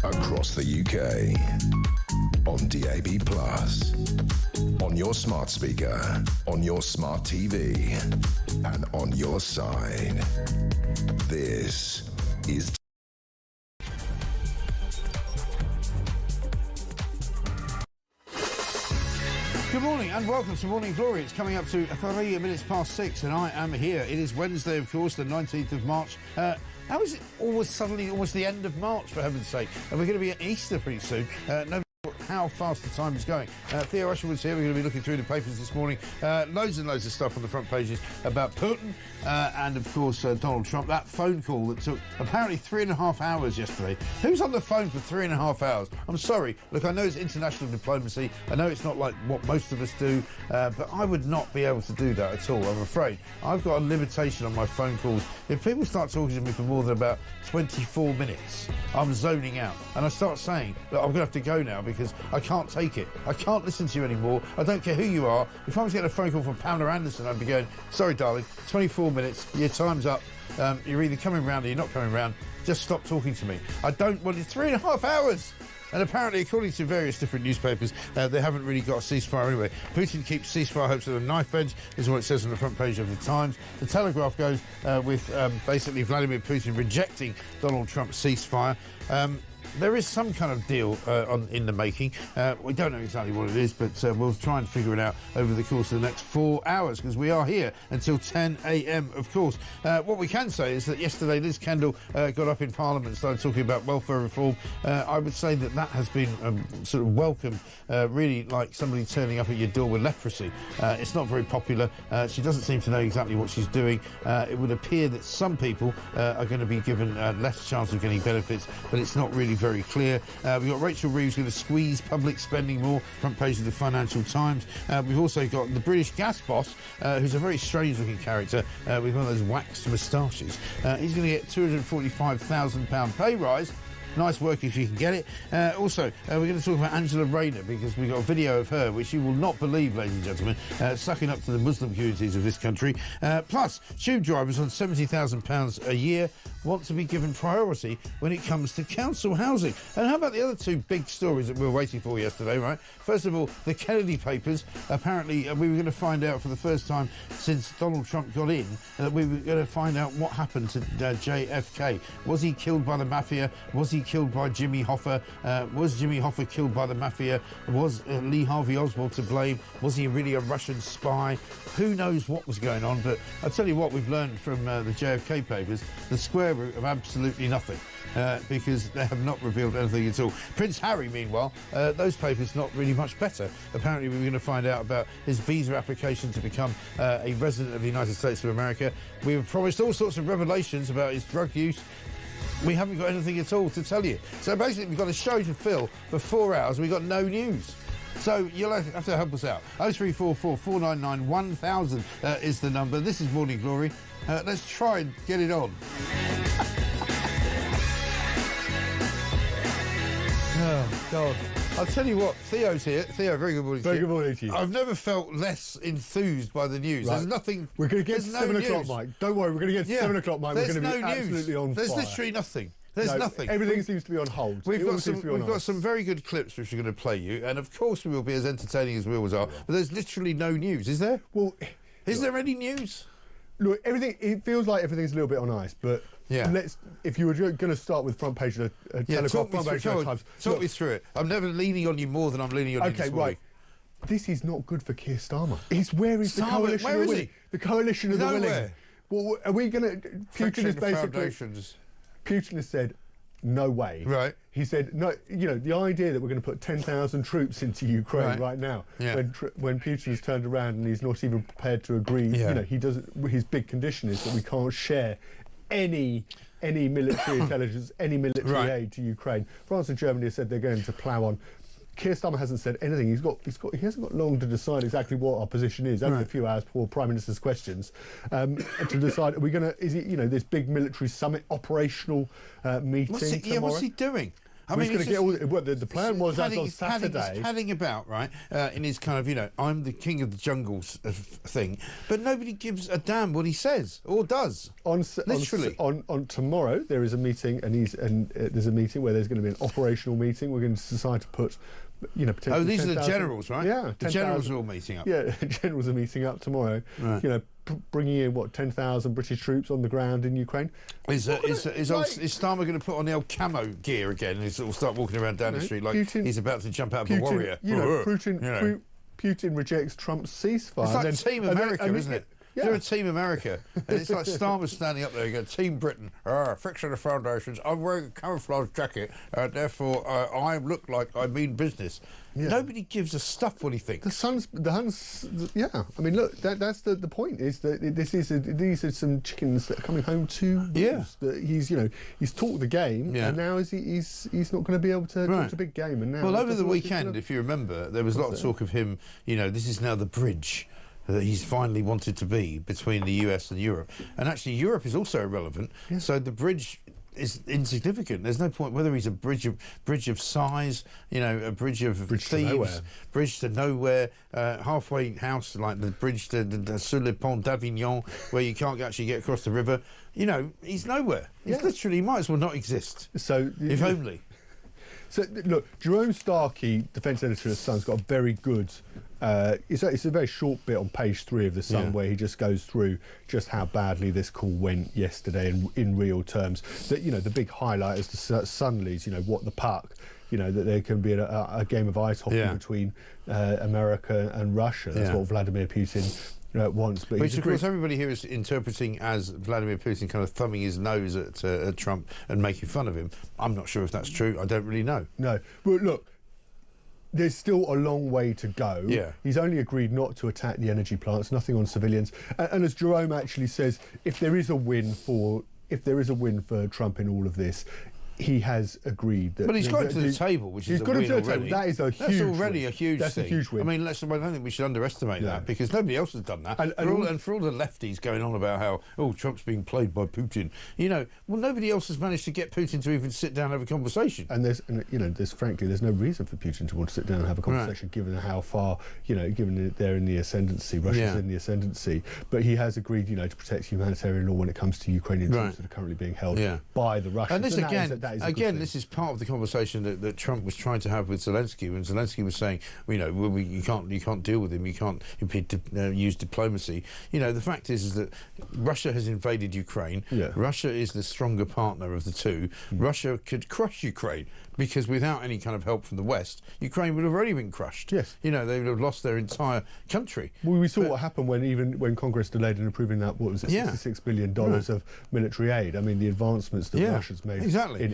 across the UK, on DAB+, on your smart speaker, on your smart TV, and on your side. This is Good morning and welcome to Morning Glory. It's coming up to 3 minutes past 6 and I am here. It is Wednesday, of course, the 19th of March. How is it suddenly almost the end of March, for heaven's sake? And we're going to be at Easter pretty soon. No how fast the time is going. Theo Usherwood's here. We're going to be looking through the papers this morning. Loads and loads of stuff on the front pages about Putin and, of course, Donald Trump. That phone call that took apparently 3.5 hours yesterday. Who's on the phone for 3.5 hours? I'm sorry. Look, I know it's international diplomacy. I know it's not like what most of us do, but I would not be able to do that at all, I'm afraid. I've got a limitation on my phone calls. If people start talking to me for more than about 24 minutes, I'm zoning out. And I start saying, look, I'm going to have to go now because I can't take it. I can't listen to you anymore. I don't care who you are. If I was getting a phone call from Pamela Anderson, I'd be going, sorry, darling, 24 minutes, your time's up. You're either coming round or you're not coming round. Just stop talking to me. I don't want it. 3.5 hours. And apparently, according to various different newspapers, they haven't really got a ceasefire anyway. Putin keeps ceasefire hopes at a knife edge, is what it says on the front page of the Times. The Telegraph goes with basically Vladimir Putin rejecting Donald Trump's ceasefire. There is some kind of deal in the making. We don't know exactly what it is, but we'll try and figure it out over the course of the next 4 hours, because we are here until 10 a.m, of course. What we can say is that yesterday Liz Kendall got up in Parliament and started talking about welfare reform. I would say that that has been sort of welcomed, really like somebody turning up at your door with leprosy. It's not very popular. She doesn't seem to know exactly what she's doing. It would appear that some people are going to be given less chance of getting benefits, but it's not really very clear. We've got Rachel Reeves going to squeeze public spending more, front page of the Financial Times. We've also got the British gas boss, who's a very strange looking character with one of those waxed moustaches. He's going to get £245,000 pay rise. Nice work if you can get it. Also, we're going to talk about Angela Rayner, because we've got a video of her, which you will not believe, ladies and gentlemen, sucking up to the Muslim communities of this country. Plus, tube drivers on £70,000 a year want to be given priority when it comes to council housing. And how about the other two big stories that we were waiting for yesterday, right? First of all, the Kennedy papers. Apparently, we were going to find out for the first time since Donald Trump got in, that we were going to find out what happened to JFK. Was he killed by the mafia? Was he killed by Jimmy Hoffa? Was Jimmy Hoffa killed by the mafia? Was Lee Harvey Oswald to blame? Was he really a Russian spy? Who knows what was going on? But I'll tell you what we've learned from the JFK papers, the square root of absolutely nothing, because they have not revealed anything at all. Prince Harry, meanwhile, those papers not really much better. Apparently we're going to find out about his visa application to become a resident of the United States of America. We were promised all sorts of revelations about his drug use. We haven't got anything at all to tell you. So basically we've got a show to fill for 4 hours. We've got no news. So you'll have to help us out. 0344 499 1000 is the number. This is Morning Glory. Let's try and get it on. Oh, God. I'll tell you what, Theo's here. Theo, very good morning. Very good morning to you. I've never felt less enthused by the news. Right. There's nothing. We're going to get to 7 o'clock, Mike. Don't worry, we're going to get to 7 o'clock, Mike. There's we're going to be absolutely on fire. There's literally nothing. There's nothing. Everything seems to be on hold. We've got some very good clips which we're going to play you, and of course we will be as entertaining as we always are. But there's literally no news, is there? Well, is there any news? Look, everything. It feels like everything's a little bit on ice, but if you were going to start with front page of the Telegraph, talk me through it. I'm never leaning on you more than I'm leaning on you this morning. This is not good for Keir Starmer. Where is the coalition? Where is he? The coalition of the willing. Well, are we going to? Putin is basically. Putin has said, no way. Right. He said, no, you know, the idea that we're going to put 10,000 troops into Ukraine right now, when Putin has turned around and he's not even prepared to agree, you know, he doesn't, his big condition is that we can't share any military intelligence, any military aid to Ukraine. France and Germany have said they're going to plough on. Keir Starmer hasn't said anything. He hasn't got long to decide exactly what our position is. Only a few hours before Prime Minister's questions to decide. Are we going to? Is it, you know, this big military summit operational meeting tomorrow? What's he doing? I mean, he's going to get all. The plan was that on Saturday. He's padding about, right, in his kind of, I'm the king of the jungles thing, but nobody gives a damn what he says or does. Literally. On tomorrow, there is a meeting, and there's a meeting where there's going to be an operational meeting. We're going to decide to put, potentially. Oh, these are the generals, right? Yeah, the generals are all meeting up. Yeah, the generals are meeting up tomorrow. Right. Bringing in 10,000 British troops on the ground in Ukraine. Is Starmer going to put on the old camo gear again and he'll start walking around down the street like he's about to jump out of a warrior? Putin rejects Trump's ceasefire. It's like Team America, isn't it? Yeah. They're a Team America. And it's like Starmer's standing up there and going, Team Britain, fixing the foundations. I'm wearing a camouflage jacket, therefore I look like I mean business. Yeah. Nobody gives a stuff what he thinks. The Huns, yeah. I mean, look, that's the point. Is that these are some chickens that are coming home to roost. Yeah. That he's talked the game, and now he's not going to be able to talk a big game. And now, well, over the weekend, if you remember, there was a lot of talk of him. This is now the bridge that he's finally wanted to be between the US and Europe. And actually, Europe is also irrelevant. Yeah. So the bridge is insignificant. There's no point whether he's a bridge of size, a bridge of thieves, bridge to nowhere, halfway house like the bridge to sur le pont d'Avignon, where you can't actually get across the river. He's nowhere. He's literally, he might as well not exist. So if only. So look, Jerome Starkey, defence editor of The Sun's got a very good. It's a very short bit on page 3 of The Sun where he just goes through just how badly this call went yesterday in real terms. That the big highlight is the Sun leads. What the puck. That there can be a game of ice hockey between America and Russia. That's what Vladimir Putin wants. But which, of course, everybody here is interpreting as Vladimir Putin kind of thumbing his nose at Trump and making fun of him. I'm not sure if that's true. I don't really know. No. But look, there's still a long way to go. Yeah. He's only agreed not to attack the energy plants, nothing on civilians. And as Jerome actually says, if there is a win for Trump in all of this, he has agreed that. But he's got him to the table, which is a win already. That is a huge. That's already a huge thing. That's a huge win. I mean, I don't think we should underestimate that because nobody else has done that. And for all the lefties going on about how Trump's being played by Putin, nobody else has managed to get Putin to even sit down and have a conversation. And frankly, there's no reason for Putin to want to sit down and have a conversation, given how far, given they're in the ascendancy, Russia's in the ascendancy. But he has agreed, to protect humanitarian law when it comes to Ukrainian troops that are currently being held by the Russians. And this this is part of the conversation that Trump was trying to have with Zelensky, when Zelensky was saying, you can't deal with him, you can't use diplomacy. The fact is that Russia has invaded Ukraine. Yeah. Russia is the stronger partner of the two. Russia could crush Ukraine because without any kind of help from the West, Ukraine would have already been crushed. Yes. They would have lost their entire country. Well, we saw what happened when Congress delayed in approving that, $66 billion of military aid. I mean, the advancements that Russia's made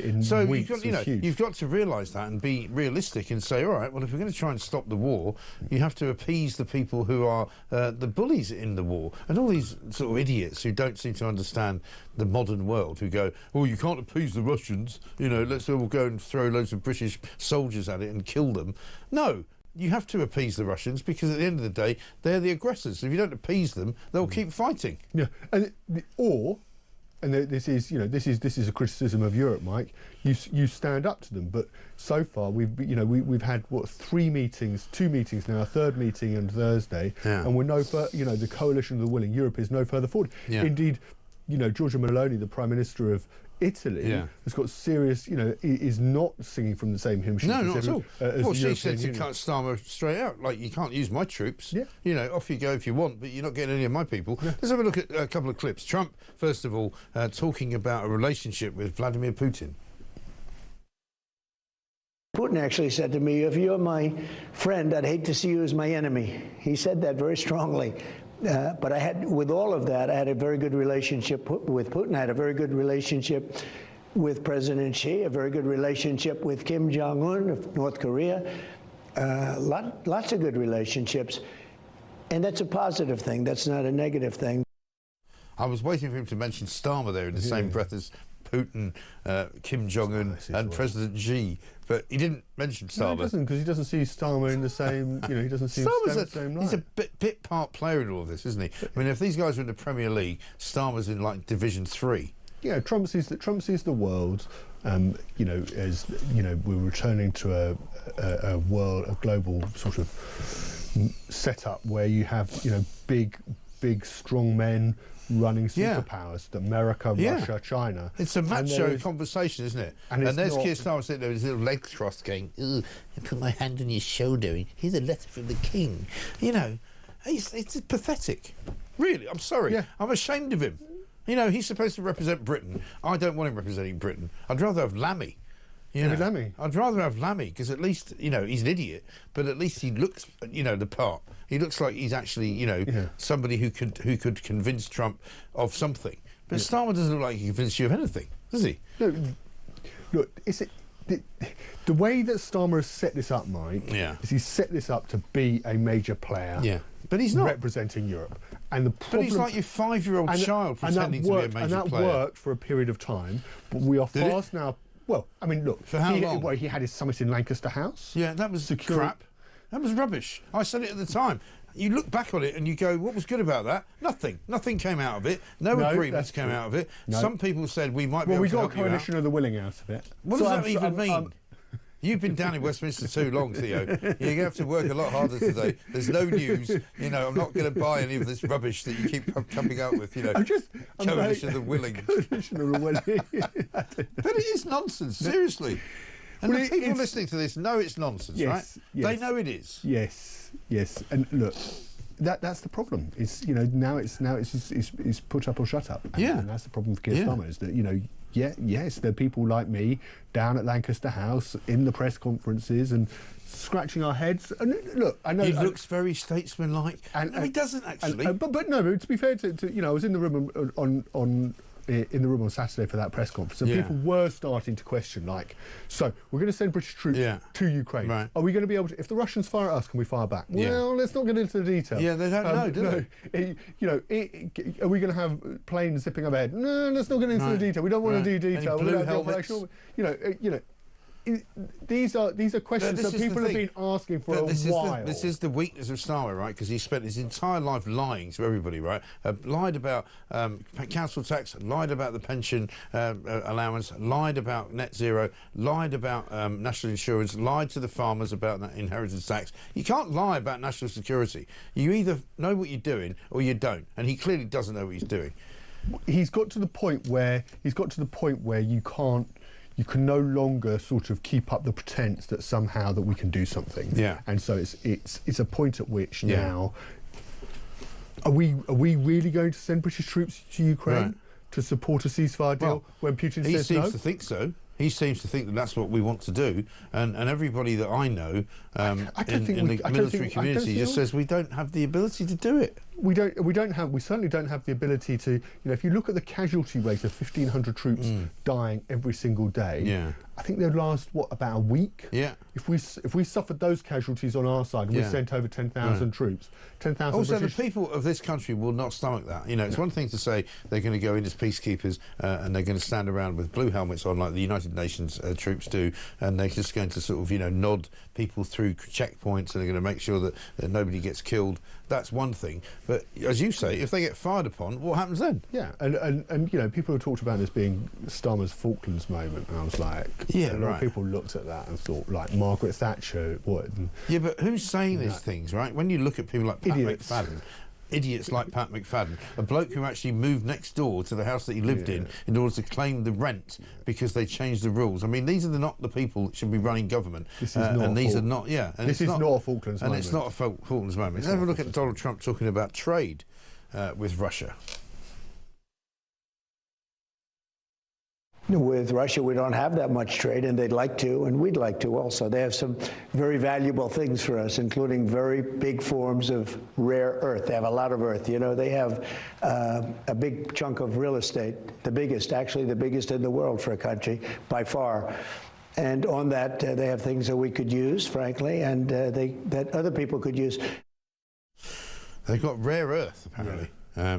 in so weeks you've got to realise that and be realistic and say, all right, well, if we're going to try and stop the war, you have to appease the people who are the bullies in the war. And all these sort of idiots who don't seem to understand the modern world, who go, you can't appease the Russians, let's all go and throw loads of British soldiers at it and kill them. No, you have to appease the Russians because at the end of the day, they're the aggressors. If you don't appease them, they'll keep fighting. Yeah, and this is a criticism of Europe, Mike. You stand up to them, but so far we've had 3 meetings, 2 meetings now, a third meeting on Thursday, and we're no further. The coalition of the willing, Europe is no further forward. Yeah. Indeed, Giorgia Meloni, the Prime Minister of Italy, has got serious, is not singing from the same hymn sheet. No, not at all. Well, she European said to Union. cut Starmer straight out, like, you can't use my troops. Yeah. Off you go if you want, but you're not getting any of my people. Yeah. Let's have a look at a couple of clips. Trump, first of all, talking about a relationship with Vladimir Putin. Putin actually said to me, if you're my friend, I'd hate to see you as my enemy. He said that very strongly. But with all of that, I had a very good relationship with Putin. I had a very good relationship with President Xi, a very good relationship with Kim Jong-un of North Korea. Lots of good relationships. And that's a positive thing. That's not a negative thing. I was waiting for him to mention Starmer there in the same breath as Putin, Kim Jong-un and President Xi, but he didn't mention Starmer. No, he doesn't, because he doesn't see Starmer in the same, he doesn't see Starmer's the same light. He's a bit part player in all of this, isn't he? I mean, if these guys were in the Premier League, Starmer's in, Division 3. Trump sees the world, as we're returning to a global sort of setup where you have big strong men running superpowers, America, Russia, China. It's a macho conversation, isn't it? And there's Keir Starmer sitting there with his little legs crossed going, "Ooh, I put my hand on your shoulder, here's a letter from the king." It's pathetic. Really, I'm sorry. Yeah. I'm ashamed of him. He's supposed to represent Britain. I don't want him representing Britain. I'd rather have Lammy. Lammy. I'd rather have Lammy because at least, he's an idiot, but at least he looks, the part. He looks like he's actually, somebody who could convince Trump of something. But Starmer doesn't look like he can convince you of anything, does he? No, look, the way that Starmer has set this up, Mike, is he's set this up to be a major player. Yeah. But he's not representing Europe, and the problem. But he's like your 5-year-old child pretending to be a major player. And that worked for a period of time, but we are fast now. Well, I mean, look. For how long? Well, he had his summit in Lancaster House. Yeah, that was crap. That was rubbish. I said it at the time. You look back on it and you go, what was good about that? Nothing. Nothing came out of it. No agreements came out of it. No. Some people said we might be able to help you out. We got a coalition of the willing out of it. What does that even mean? You've been down in Westminster too long, Theo. You're going to have to work a lot harder today. There's no news. I'm not going to buy any of this rubbish that you keep coming up with. Coalition of the willing. Coalition of the willing. But it is nonsense, seriously. And the people listening to this know it's nonsense, right? Yes. They know it is. Yes. And look, that's the problem. It's now it's put up or shut up. And that's the problem with Keir Starmer is that yes, there are people like me down at Lancaster House in the press conferences and scratching our heads. And look, I know he looks very statesmanlike. No, he doesn't actually. But no, to be fair to I was in the room on Saturday for that press conference, and people were starting to question, so we're going to send British troops to Ukraine. Right. Are we going to be able to? If the Russians fire at us, can we fire back? Well, let's not get into the detail. Yeah, they don't know, do they? Are we going to have planes zipping overhead? No, let's not get into the detail. We don't want to do detail. Blue helmets. These are questions that people have been asking for a while. This is the weakness of Starmer, right? Because he spent his entire life lying to everybody, right? Lied about council tax, lied about the pension allowance, lied about net zero, lied about national insurance, lied to the farmers about that inheritance tax. You can't lie about national security. You either know what you're doing or you don't, and he clearly doesn't know what he's doing. He's got to the point where you can no longer sort of keep up the pretense that somehow that we can do something. Yeah. And so it's a point at which now are we really going to send British troops to Ukraine to support a ceasefire deal when Putin says no? He seems to think so. He seems to think that that's what we want to do, and everybody that I know in the military community just says we don't have the ability to do it. We certainly don't have the ability to. If you look at the casualty rate of 1,500 troops dying every single day, I think they'd last about a week. Yeah. If we suffered those casualties on our side, and we sent over 10,000 troops, 10,000. Also, the people of this country will not stomach that. It's one thing to say they're going to go in as peacekeepers and they're going to stand around with blue helmets on like the United Nations troops do, and they're just going to sort of nod people through checkpoints and they're going to make sure that nobody gets killed. That's one thing. But as you say, if they get fired upon, what happens then? Yeah, and people have talked about this being Starmer's Falklands moment, and I was like, a lot of people looked at that and thought, like Margaret Thatcher, what? Yeah, but who's saying these things, right? When you look at people like Pat McFadden, idiots like Pat McFadden, a bloke who actually moved next door to the house that he lived in order to claim the rent because they changed the rules. I mean, these are not the people that should be running government. This is not and these are not, and this is not a Falklands moment. And it's not a Falklands moment. Let's have a look at Donald Trump talking about trade with Russia. With Russia, we don't have that much trade, and they'd like to, and we'd like to also. They have some very valuable things for us, including very big forms of rare earth. They have a lot of earth. They have a big chunk of real estate, the biggest in the world for a country, by far. And on that, they have things that we could use, frankly, and that other people could use. They've got rare earth, apparently.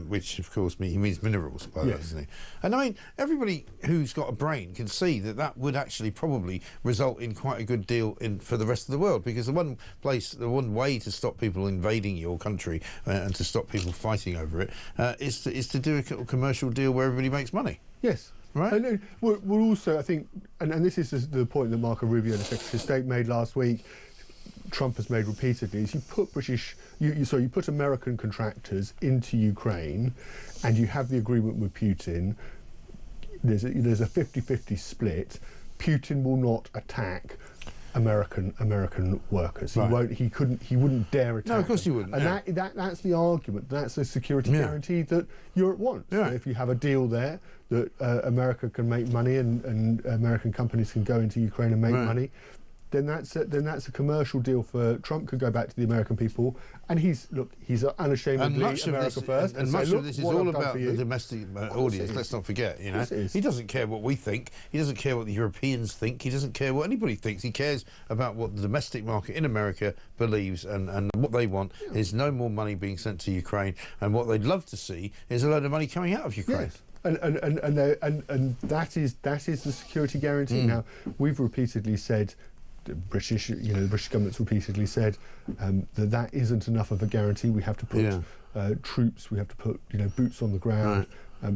which of course he means minerals by that, doesn't he? And I mean, everybody who's got a brain can see that that would actually probably result in quite a good deal for the rest of the world, because the one way to stop people invading your country and to stop people fighting over it is to do a commercial deal where everybody makes money. Yes. Right. And we're also, I think, and this is the point that Marco Rubio, the Secretary of State, made last week, Trump has made repeatedly, is you put American contractors into Ukraine and you have the agreement with Putin, there's a 50-50 split. Putin will not attack American workers. He won't. He wouldn't dare attack. No, of course them. he wouldn't. And that's the argument. That's the security guarantee that Europe wants. Yeah. If you have a deal there that America can make money and American companies can go into Ukraine and make money, then that's a commercial deal for Trump. Could go back to the American people, and he's unashamedly America first. And much of this is all about the domestic audience. Let's not forget, you know, he doesn't care what we think. He doesn't care what the Europeans think. He doesn't care what anybody thinks. He cares about what the domestic market in America believes, and what they want is no more money being sent to Ukraine. And what they'd love to see is a load of money coming out of Ukraine. Yes. And that is the security guarantee. Now, we've repeatedly said, the British government's repeatedly said that isn't enough of a guarantee. We have to put troops. We have to put boots on the ground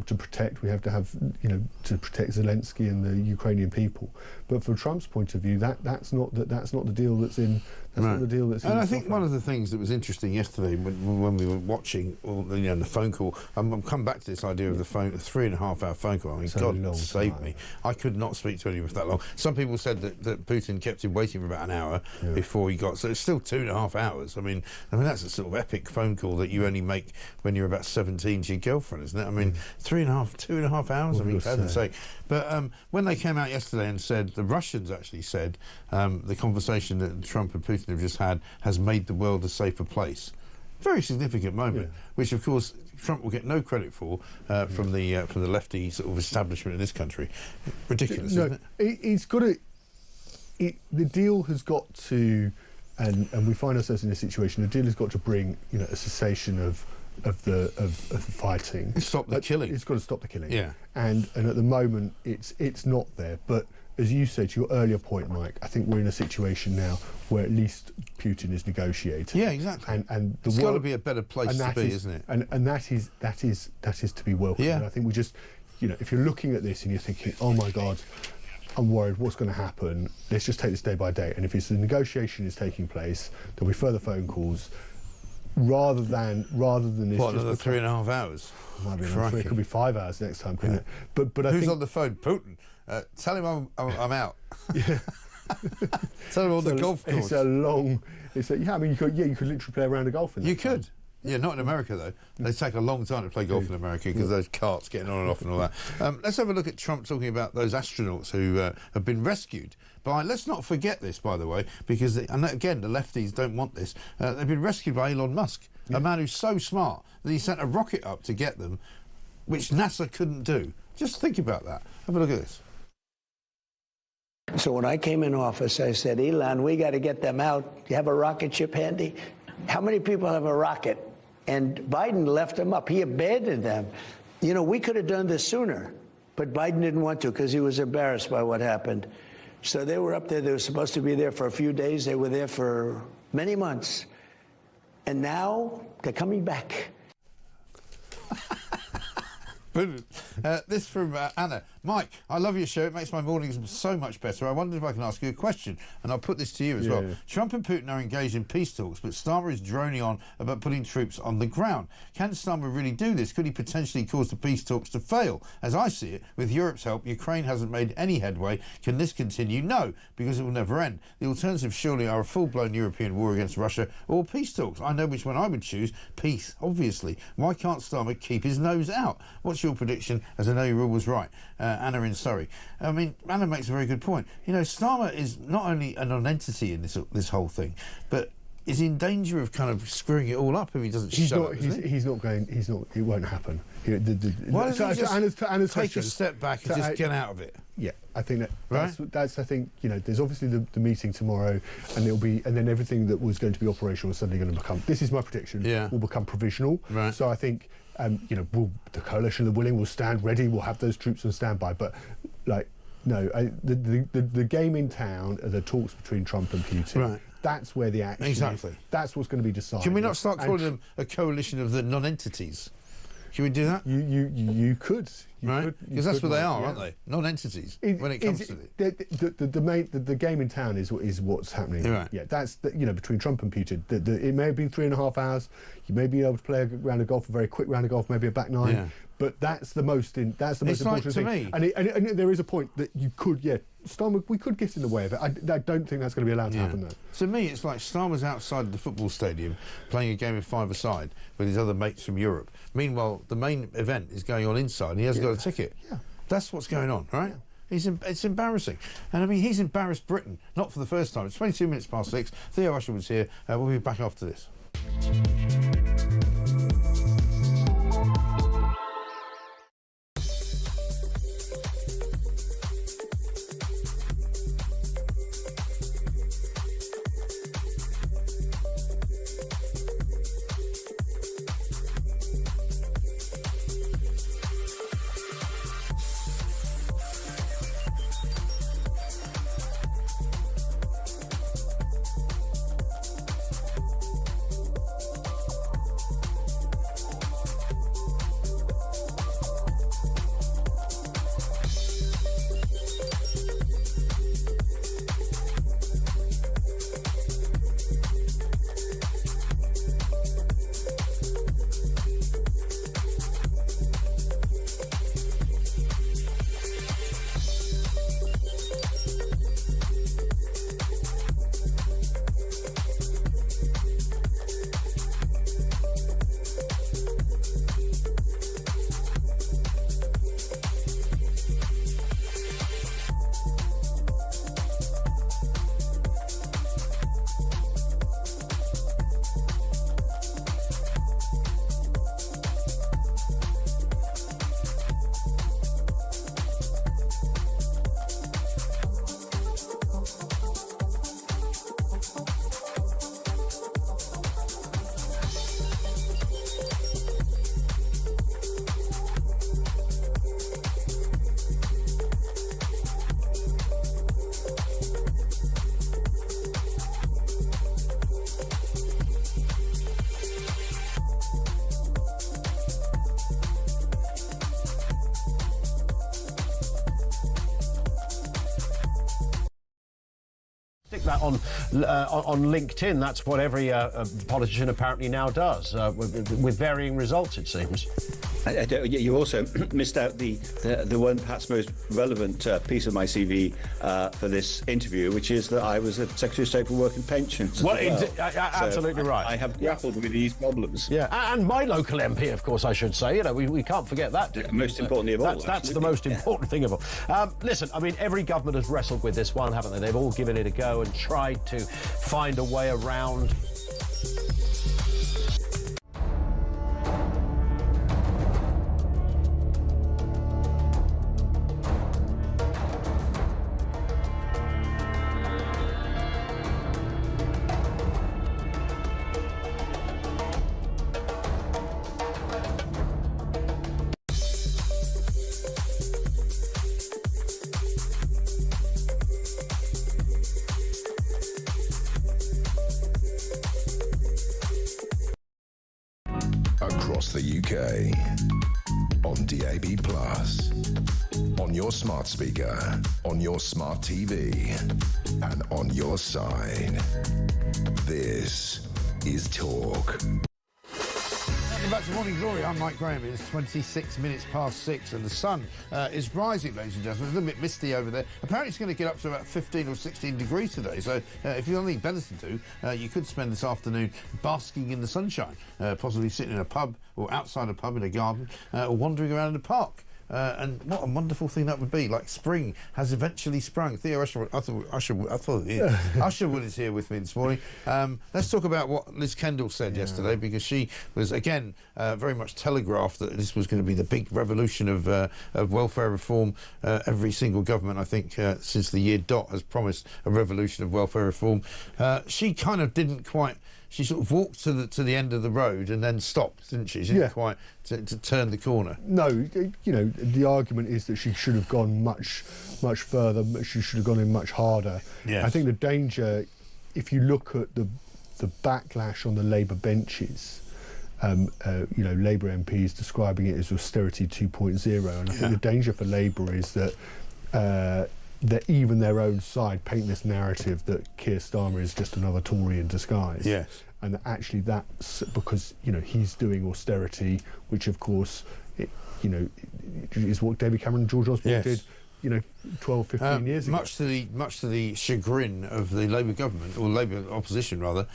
to protect. We have to have to protect Zelensky and the Ukrainian people. But from Trump's point of view, that's not the deal that's in. That's not the deal that's in. And I think one of the things that was interesting yesterday when we were watching the phone call, I'm come back to this idea of the phone, the 3.5-hour phone call. I mean, God save me. I could not speak to anyone for that long. Some people said that Putin kept him waiting for about an hour before he got. So it's still 2.5 hours. I mean that's a sort of epic phone call that you only make when you're about 17 to your girlfriend, isn't it? I mean, 2.5 hours. I mean, for heaven's sake. But when they came out yesterday and said, the Russians actually said, the conversation that Trump and Putin have just had has made the world a safer place. Very significant moment, which of course Trump will get no credit for from the lefty sort of establishment in this country. Ridiculous, isn't it? It's got to. The deal has got to, and we find ourselves in a situation. The deal has got to bring a cessation of the fighting. Stop the killing. It's got to stop the killing. Yeah. And at the moment it's not there. But as you said, to your earlier point, Mike, I think we're in a situation now where at least Putin is negotiating. Yeah, exactly. And it's got to be a better place to be, isn't it? And that is to be welcomed. Yeah. And I think we just, if you're looking at this and you're thinking, oh my God, I'm worried what's going to happen, let's just take this day by day. And if the negotiation is taking place, there'll be further phone calls. Rather than this, what, another 3.5 hours? It could be 5 hours next time, couldn't it? But I who's think on the phone? Putin. Tell him I'm out. Tell him on the golf course. It's a long. I mean, you could literally play a round of golf in that. You could. Yeah, not in America though. They take a long time to play golf in America because those carts getting on and off and all that. Let's have a look at Trump talking about those astronauts who have been rescued by. Let's not forget this, by the way, because again the lefties don't want this. They've been rescued by Elon Musk, a man who's so smart that he sent a rocket up to get them, which NASA couldn't do. Just think about that. Have a look at this. So when I came in office, I said, Elon, we got to get them out. You have a rocket ship handy? How many people have a rocket? And Biden left them up. He abandoned them. We could have done this sooner, but Biden didn't want to because he was embarrassed by what happened. So they were up there. They were supposed to be there for a few days. They were there for many months. And now they're coming back. This from Anna. Mike, I love your show. It makes my mornings so much better. I wondered if I can ask you a question, and I'll put this to you as well. Trump and Putin are engaged in peace talks, but Starmer is droning on about putting troops on the ground. Can Starmer really do this? Could he potentially cause the peace talks to fail? As I see it, with Europe's help, Ukraine hasn't made any headway. Can this continue? No, because it will never end. The alternatives surely are a full-blown European war against Russia or peace talks. I know which one I would choose. Peace, obviously. Why can't Starmer keep his nose out? What's your prediction? As I know your rule was right. Anna in Surrey. I mean, Anna makes a very good point. Starmer is not only a non-entity in this whole thing, but is in danger of kind of screwing it all up if he doesn't shut up. He's not going. It won't happen. Why doesn't he just take a step back and just get out of it? Yeah, I think that's I think there's obviously the meeting tomorrow, and then everything that was going to be operational is suddenly going to become. This is my prediction. Yeah. Will become provisional. Right. So I think You know, the coalition of the willing will stand ready. We'll have those troops on standby. But like, no, the game in town are the talks between Trump and Putin. Right. That's where the action is. That's what's going to be decided. Can we not start calling them a coalition of the non-entities? Can we do that? You could. Right? Because that's what they are, aren't they? Non-entities when it comes to it. The game in town is what's happening. Right. Yeah, that's between Trump and Putin. It may have been 3.5 hours. You may be able to play a round of golf, a very quick round of golf, maybe a back nine. Yeah. But that's the most important thing. Me. And there is a point that you could, Starmer, we could get in the way of it. I don't think that's going to be allowed to happen, though. To me, it's like Starmer's outside the football stadium playing a game of five-a-side with his other mates from Europe. Meanwhile, the main event is going on inside and he hasn't got a ticket. Yeah. That's what's going on, right? Yeah. It's embarrassing. And I mean, he's embarrassed Britain, not for the first time. It's 22 minutes past 6. Theo Usherwood's here. We'll be back after this. Stick that on LinkedIn. That's what every politician apparently now does, with varying results, it seems. You also missed out the one perhaps most relevant piece of my CV for this interview, which is that I was a Secretary of State for Work and Pensions. Absolutely right. I have grappled with these problems. Yeah, and my local MP, of course, I should say. You know, we can't forget that. Most importantly of all. That's the most important thing of all. Listen, I mean, every government has wrestled with this one, haven't they? They've all given it a go and tried to find a way around. Across the UK, on DAB+, on your smart speaker, on your smart TV, and on your side. This is Talk. Welcome back to Morning Glory. I'm Mike Graham. It's 26 minutes past 6 and the sun is rising, ladies and gentlemen. It's a little bit misty over there. Apparently it's going to get up to about 15 or 16 degrees today. So if you've got anything better to do, you could spend this afternoon basking in the sunshine, possibly sitting in a pub or outside a pub in a garden or wandering around in a park. And what a wonderful thing that would be. Like spring has eventually sprung. Theo Usherwood is here with me this morning. Let's talk about what Liz Kendall said yesterday, because she was, again, very much telegraphed that this was going to be the big revolution of welfare reform. Every single government, I think, since the year dot has promised a revolution of welfare reform. She kind of didn't quite she sort of walked to the end of the road and then stopped, didn't she? She didn't quite to turn the corner. No, you know, the argument is that she should have gone much further. She should have gone in much harder. Yes. I think the danger, if you look at the backlash on the Labour benches, you know, Labour MPs describing it as austerity 2.0, and I think the danger for Labour is that even their own side paint this narrative that Keir Starmer is just another Tory in disguise. Yes. And actually that's because, you know, he's doing austerity, which of course, you know, is what David Cameron and George Osborne did, you know, 12, 15 years ago. Much to the chagrin of the Labour government, or Labour opposition rather,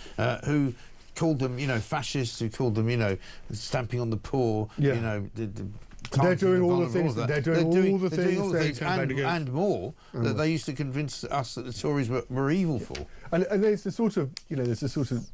who called them, you know, fascists, who called them, you know, stamping on the poor, you know, they're doing all the things. They're doing all the things and more that they used to convince us that the Tories were evil for. And there's the sort of, you know, there's a sort of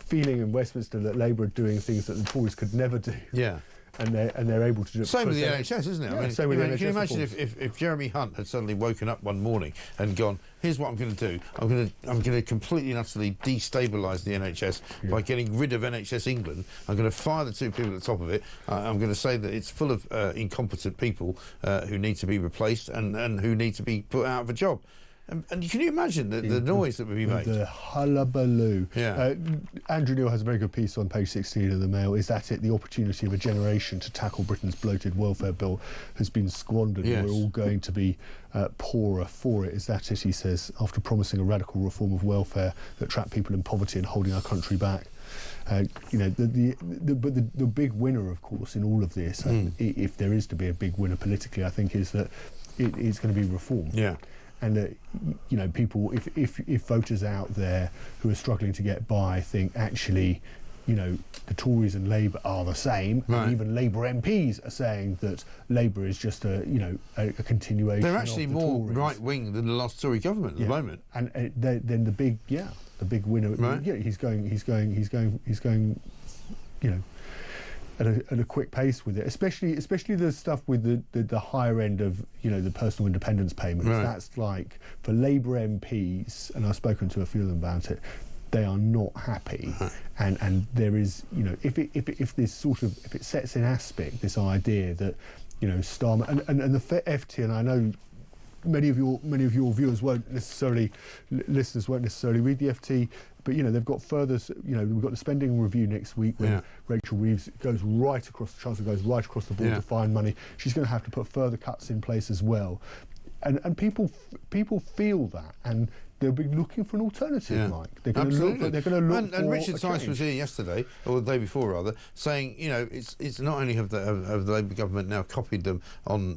feeling in Westminster that Labour are doing things that the Tories could never do. Yeah. And they're able to do it. Same with the NHS, isn't it? Yeah, I mean, same with the NHS, can you imagine if Jeremy Hunt had suddenly woken up one morning and gone, here's what I'm going to do. I'm going to completely and utterly destabilise the NHS by getting rid of NHS England. I'm going to fire the two people at the top of it. I'm going to say that it's full of incompetent people who need to be replaced and who need to be put out of a job. And can you imagine the noise that would be made? The hullabaloo. Yeah. Andrew Neil has a very good piece on page 16 of the Mail. Is that it? The opportunity of a generation to tackle Britain's bloated welfare bill has been squandered. Yes. We're all going to be poorer for it. Is that it, he says, after promising a radical reform of welfare that trapped people in poverty and holding our country back. You know, the big winner, of course, in all of this, if there is to be a big winner politically, I think, is that it's going to be reform. Yeah. And that, you know, people, if voters out there who are struggling to get by think actually, you know, the Tories and Labour are the same, and even Labour MPs are saying that Labour is just a continuation. They're actually of the more Tories. right wing than the last Tory government at the moment. And then the big winner. Right. Yeah, he's going. You know. At a quick pace with it, especially the stuff with the higher end of, you know, the personal independence payments. Right. That's like for Labour MPs, and I've spoken to a few of them about it. They are not happy, and there is, you know, if it sets in aspect this idea that, you know, Starmer and the FT, and I know many of your viewers listeners won't necessarily read the FT. But, you know, they've got further, you know, we've got the spending review next week when Rachel Reeves goes right across, the Chancellor goes right across the board to find money. She's going to have to put further cuts in place as well. And people feel that, and they'll be looking for an alternative, Mike. They're going to look and Richard Tice was here yesterday, or the day before rather, saying, you know, it's not only have the Labour government now copied them on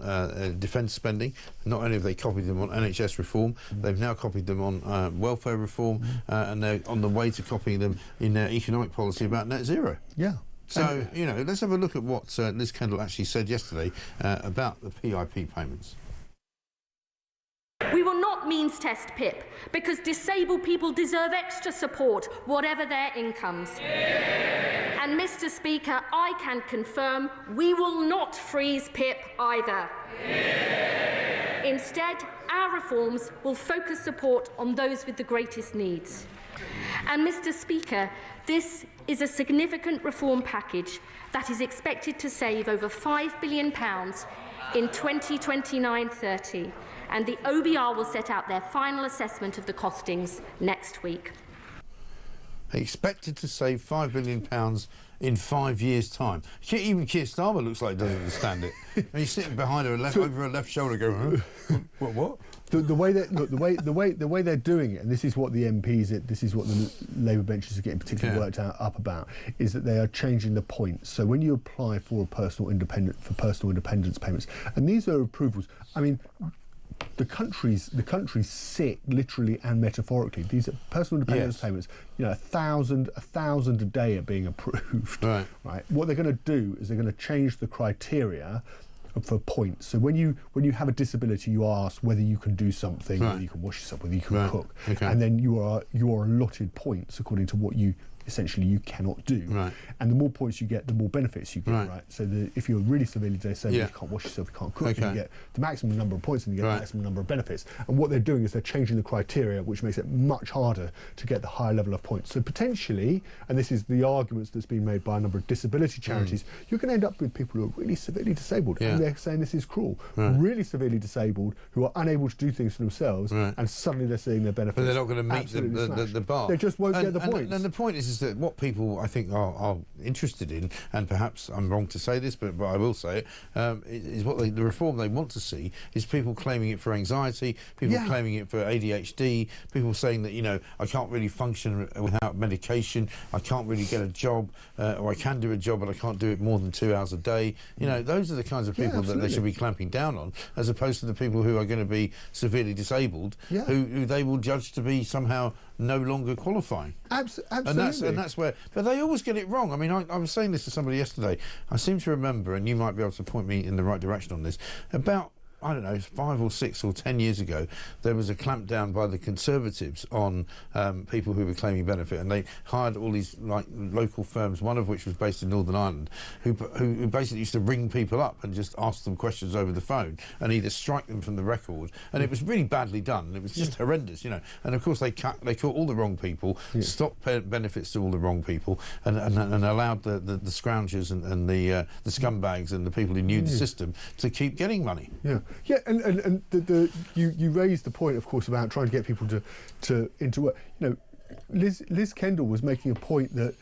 defence spending, not only have they copied them on NHS reform, they've now copied them on welfare reform, and they're on the way to copying them in their economic policy about net zero. Yeah. So, you know, let's have a look at what Liz Kendall actually said yesterday about the PIP payments. We will not means test PIP because disabled people deserve extra support, whatever their incomes. And, Mr. Speaker, I can confirm we will not freeze PIP either. Instead, our reforms will focus support on those with the greatest needs. And, Mr. Speaker, this is a significant reform package that is expected to save over £5 billion in 2029-30. And the OBR will set out their final assessment of the costings next week. Expected to save £5 billion in 5 years' time. Even Keir Starmer looks like he doesn't understand it. And he's sitting behind her, over her left shoulder, going, huh? What? The way they're doing it, and this is what the MPs, this is what the Labour benches are getting particularly worked up about, is that they are changing the points. So when you apply for personal independence payments, and these are approvals. I mean, the country's sick, literally and metaphorically. These are personal independence payments. You know, 1,000 a day are being approved. Right. What they're going to do is they're going to change the criteria for points. So when you have a disability, you ask whether you can do something, whether you can wash yourself, whether you can cook, and then you are allotted points according to what you essentially you cannot do. Right. And the more points you get, the more benefits you get, right? So if you're really severely disabled, you can't wash yourself, you can't cook, you get the maximum number of points and you get the maximum number of benefits. And what they're doing is they're changing the criteria, which makes it much harder to get the higher level of points. So potentially, and this is the arguments that's been made by a number of disability charities, you're going to end up with people who are really severely disabled, and they're saying this is cruel. Really severely disabled, who are unable to do things for themselves, and suddenly they're seeing their benefits. But they're not going to meet the bar. They just won't get the points. And the point is that what people, I think, are interested in, and perhaps I'm wrong to say this, but I will say it, is what the reform they want to see is people claiming it for anxiety, people claiming it for ADHD, people saying that, you know, I can't really function without medication, I can't really get a job, or I can do a job but I can't do it more than 2 hours a day. You know, those are the kinds of people that they should be clamping down on, as opposed to the people who are going to be severely disabled, who they will judge to be somehow no longer qualifying. Absolutely. And that's where... But they always get it wrong. I mean, I was saying this to somebody yesterday. I seem to remember, and you might be able to point me in the right direction on this, about, I don't know, 5 or 6 or 10 years ago, there was a clampdown by the Conservatives on people who were claiming benefit, and they hired all these like local firms, one of which was based in Northern Ireland, who basically used to ring people up and just ask them questions over the phone and either strike them from the record, and it was really badly done. It was just horrendous, you know. And of course they caught all the wrong people, stopped benefits to all the wrong people, and allowed the scroungers and the scumbags and the people who knew the system to keep getting money. Yeah, and you raised the point, of course, about trying to get people to into work. You know, Liz Kendall was making a point that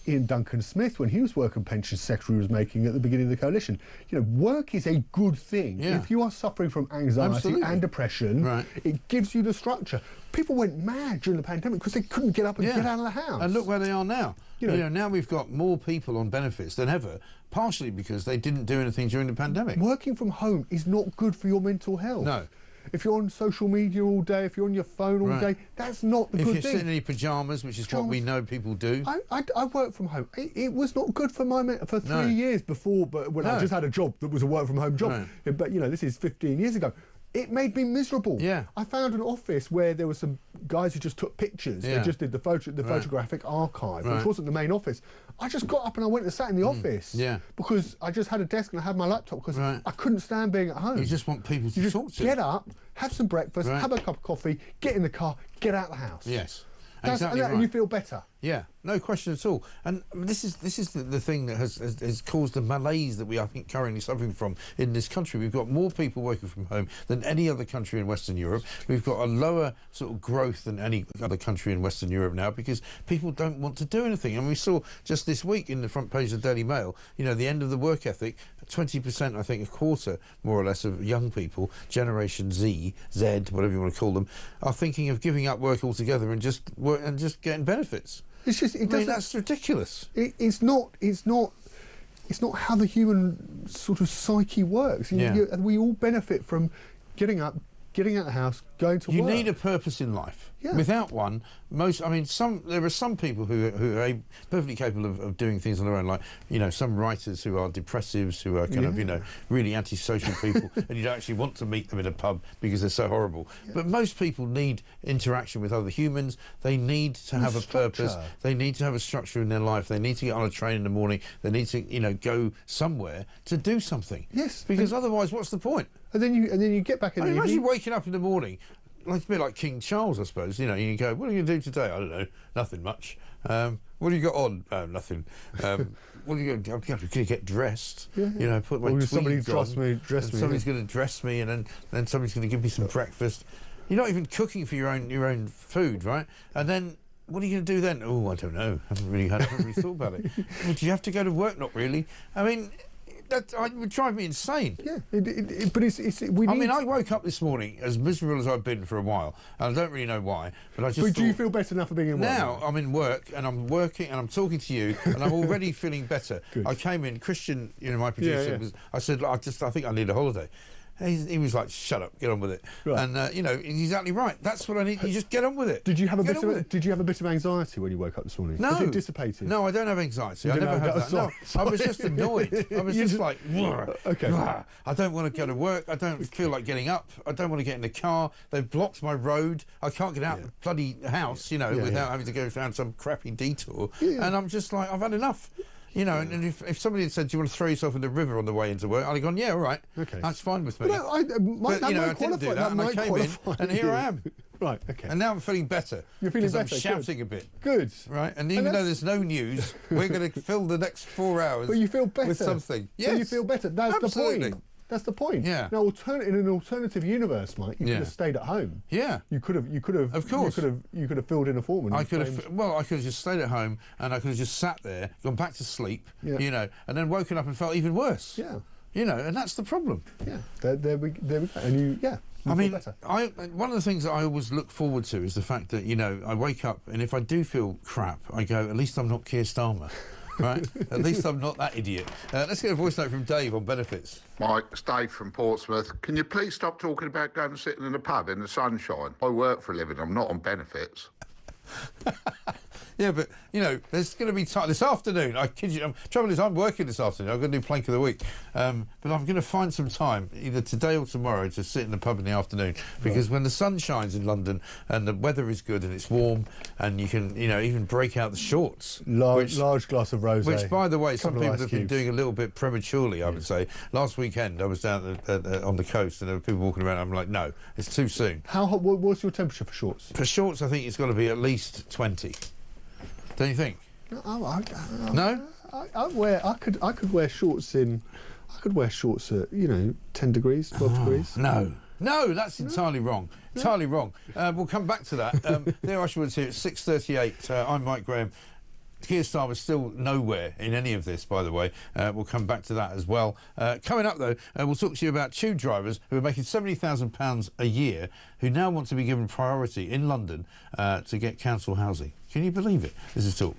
Ian Duncan Smith, when he was Work and Pensions Secretary, was making at the beginning of the coalition. You know, work is a good thing. If you are suffering from anxiety and depression, it gives you the structure. People went mad during the pandemic because they couldn't get up and get out of the house. And look where they are now. You know, now we've got more people on benefits than ever, partially because they didn't do anything during the pandemic. Working from home is not good for your mental health. No. If you're on social media all day, if you're on your phone all day, that's not the good thing. If you're sitting in your pyjamas, which is what we know people do. I work from home. It was not good for for 3 years before, but when I just had a job that was a work from home job. But, you know, this is 15 years ago. It made me miserable. I found an office where there were some guys who just took pictures. They just did the photographic archive, which wasn't the main office. I just got up and I went and sat in the office because I just had a desk and I had my laptop because I couldn't stand being at home. You just want people to talk to. Get up, have some breakfast, have a cup of coffee, get in the car, get out of the house. Yes. Exactly right. And you feel better. Yeah, no question at all. And this is the thing that has caused the malaise that we, I think, currently suffering from in this country. We've got more people working from home than any other country in Western Europe. We've got a lower sort of growth than any other country in Western Europe now because people don't want to do anything. And we saw just this week in the front page of the Daily Mail, you know, the end of the work ethic. 20%, I think, a quarter, more or less, of young people, Generation Z, whatever you want to call them, are thinking of giving up work altogether and just getting benefits. It's just, that's ridiculous. It's not how the human sort of psyche works. We all benefit from getting up, getting out of the house, going to work. You need a purpose in life. Without one, there are some people who are perfectly capable of doing things on their own, like, you know, some writers who are depressives, who are kind of, you know, really antisocial people, and you don't actually want to meet them in a pub because they're so horrible. But most people need interaction with other humans. They need to have a purpose. They need to have a structure in their life. They need to get on a train in the morning. They need to, you know, go somewhere to do something. Yes. Because otherwise, what's the point? And then you get back in the evening. Imagine waking up in the morning. Like, it's a bit like King Charles, I suppose. You know, you go, what are you going to do today? I don't know, nothing much. What have you got on? Nothing. What are you going to do? I'm going to get dressed. You know, put my tweed somebody on. dress me. Somebody's going to dress me, and then somebody's going to give me some breakfast. You're not even cooking for your own food, right? And then what are you going to do then? Oh, I don't know. I haven't really thought about it. Well, do you have to go to work? Not really. I mean, that would drive me insane. Yeah, but I woke up this morning as miserable as I've been for a while, and I don't really know why. But I just. But do you feel better now for being in work? Now I'm in work and I'm working and I'm talking to you and I'm already feeling better. I came in, Christian, you know, my producer, I said, I think I need a holiday. He was like, shut up, get on with it. Right. And, you know, he's exactly right. That's what I need. You just get on with it. Did you have a bit of anxiety when you woke up this morning? No. Was it dissipated? No, I don't have anxiety. I never had that. No, I was just annoyed. I was just like, okay. I don't want to go to work. I don't feel like getting up. I don't want to get in the car. They've blocked my road. I can't get out of the bloody house, you know, without having to go down some crappy detour. And I'm just like, I've had enough. You know, and if somebody had said, do you want to throw yourself in the river on the way into work, I'd have gone, yeah, all right. Okay. That's fine with me. But I didn't do that, and I came in, and here I am. Right, okay. And now I'm feeling better. You're feeling better? I'm shouting a bit. Good. Right, and even though there's no news, we're going to fill the next 4 hours but you feel better. With something. Yes. So you feel better. That's Absolutely. the point. That's the point. Yeah. Now, in an alternative universe, Mike, you could have stayed at home. Yeah. You could have. Of course. You could have filled in a form. I could have just stayed at home, and I could have just sat there, gone back to sleep. Yeah. You know, and then woken up and felt even worse. Yeah. You know, and that's the problem. Yeah. There we go. And I mean, one of the things that I always look forward to is the fact that, you know, I wake up and if I do feel crap, I go, at least I'm not Keir Starmer. Right? At least I'm not that idiot. Let's get a voice note from Dave on benefits. Mike, it's Dave from Portsmouth. Can you please stop talking about going and sitting in a pub in the sunshine? I work for a living. I'm not on benefits. Yeah, but, you know, there's going to be time this afternoon. I kid you. Trouble is, I'm working this afternoon. I'm going to do Plank of the Week. But I'm going to find some time, either today or tomorrow, to sit in the pub in the afternoon. Because when the sun shines in London and the weather is good and it's warm and you can, you know, even break out the shorts. Large glass of rosé. Which, by the way, some people have been doing a little bit prematurely, I would say. Last weekend, I was down on the coast and there were people walking around. I'm like, no, it's too soon. How hot? What's your temperature for shorts? For shorts, I think it's got to be at least 20. Don't you think? No? I could wear shorts in. I could wear shorts at 10 degrees, 12 degrees. No, that's entirely wrong. Entirely wrong. We'll come back to that. There, Usherwood's here at 6:38. I'm Mike Graham. Keir Starmer's still nowhere in any of this, by the way. We'll come back to that as well. Coming up, though, we'll talk to you about tube drivers who are making £70,000 a year who now want to be given priority in London to get council housing. Can you believe it? This is Talk.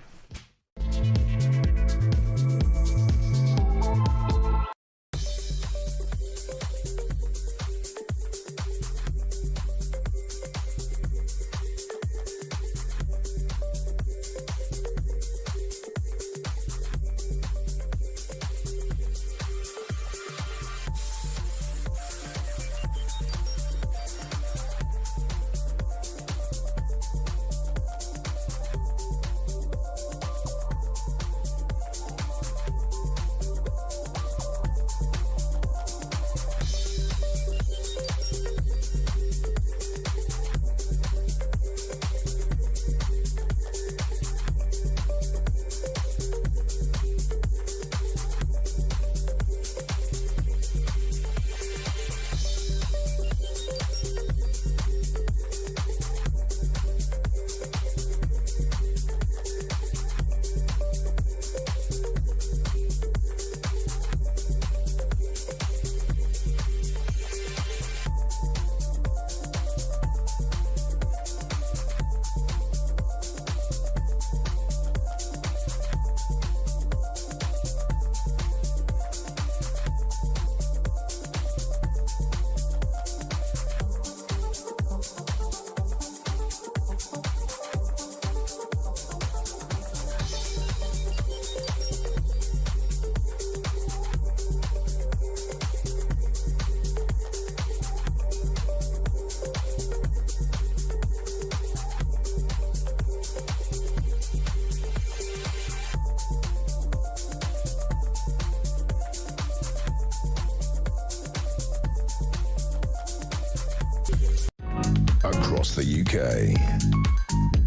Across the UK,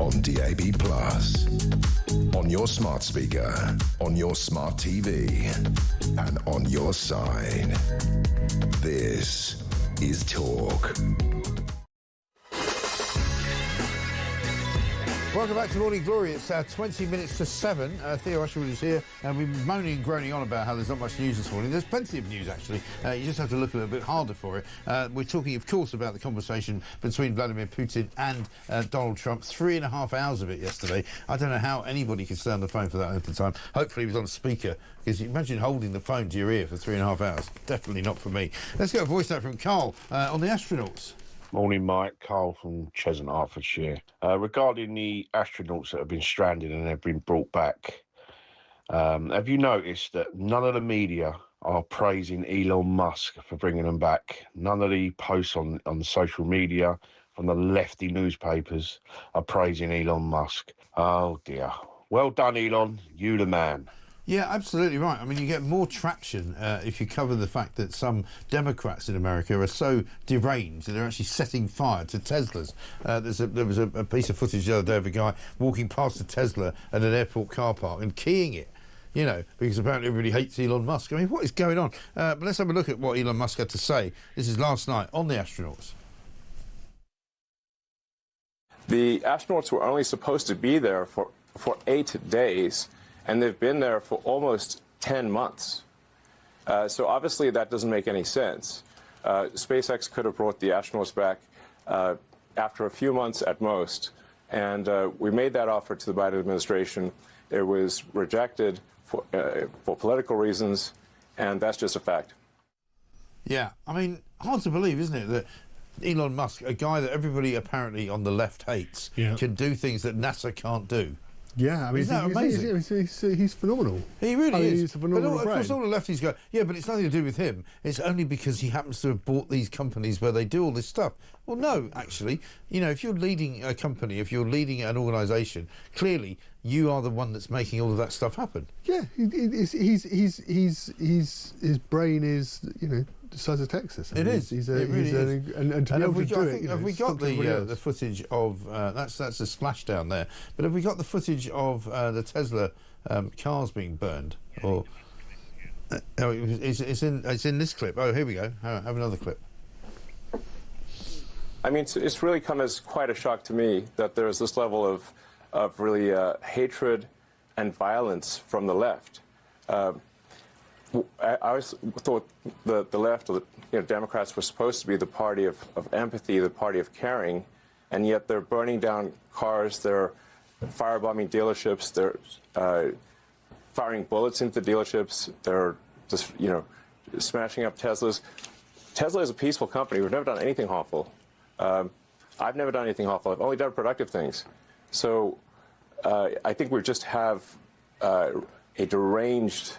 on DAB+, on your smart speaker, on your smart TV, and on your side. This is Talk. Welcome back to Morning Glory. It's 20 minutes to 7. Theo Usherwood is here, and we've been moaning and groaning on about how there's not much news this morning. There's plenty of news, actually. You just have to look a little bit harder for it. We're talking, of course, about the conversation between Vladimir Putin and Donald Trump. 3.5 hours of it yesterday. I don't know how anybody could stay on the phone for that length of time. Hopefully he was on speaker, because you imagine holding the phone to your ear for 3.5 hours. Definitely not for me. Let's get a voice note from Carl on the astronauts. Morning, Mike. Carl from Cheshunt, Hertfordshire. Regarding the astronauts that have been stranded and have been brought back, have you noticed that none of the media are praising Elon Musk for bringing them back? None of the posts on social media from the lefty newspapers are praising Elon Musk. Oh, dear. Well done, Elon. You the man. Yeah, absolutely right. I mean, you get more traction if you cover the fact that some Democrats in America are so deranged that they're actually setting fire to Teslas. There was a piece of footage the other day of a guy walking past a Tesla at an airport car park and keying it, you know, because apparently everybody hates Elon Musk. I mean, what is going on? But let's have a look at what Elon Musk had to say. This is last night on the astronauts. The astronauts were only supposed to be there for 8 days, and they've been there for almost 10 months. So obviously that doesn't make any sense. SpaceX could have brought the astronauts back after a few months at most, and we made that offer to the Biden administration. It was rejected for political reasons, and that's just a fact. Yeah, I mean, hard to believe, isn't it, that Elon Musk, a guy that everybody apparently on the left hates, can do things that NASA can't do. Yeah, I mean, isn't that amazing? He's phenomenal. He really is. He's a phenomenal but of course, all the lefties go, yeah, but it's nothing to do with him. It's only because he happens to have bought these companies where they do all this stuff. Well, no, actually, you know, if you're leading a company, if you're leading an organisation, clearly you are the one that's making all of that stuff happen. Yeah, his brain is, you know, the size of Texas. It is. And to be able to do it, have we got the footage of that's a splashdown there? But have we got the footage of the Tesla cars being burned? Or it's in this clip. Oh, here we go. Have another clip. I mean, it's really come as quite a shock to me that there's this level of really hatred and violence from the left. I always thought the left, or Democrats, were supposed to be the party of empathy, the party of caring, and yet they're burning down cars, they're firebombing dealerships, they're firing bullets into dealerships, they're just, smashing up Teslas. Tesla is a peaceful company. We've never done anything harmful. I've never done anything harmful. I've only done productive things. So I think we just have a deranged...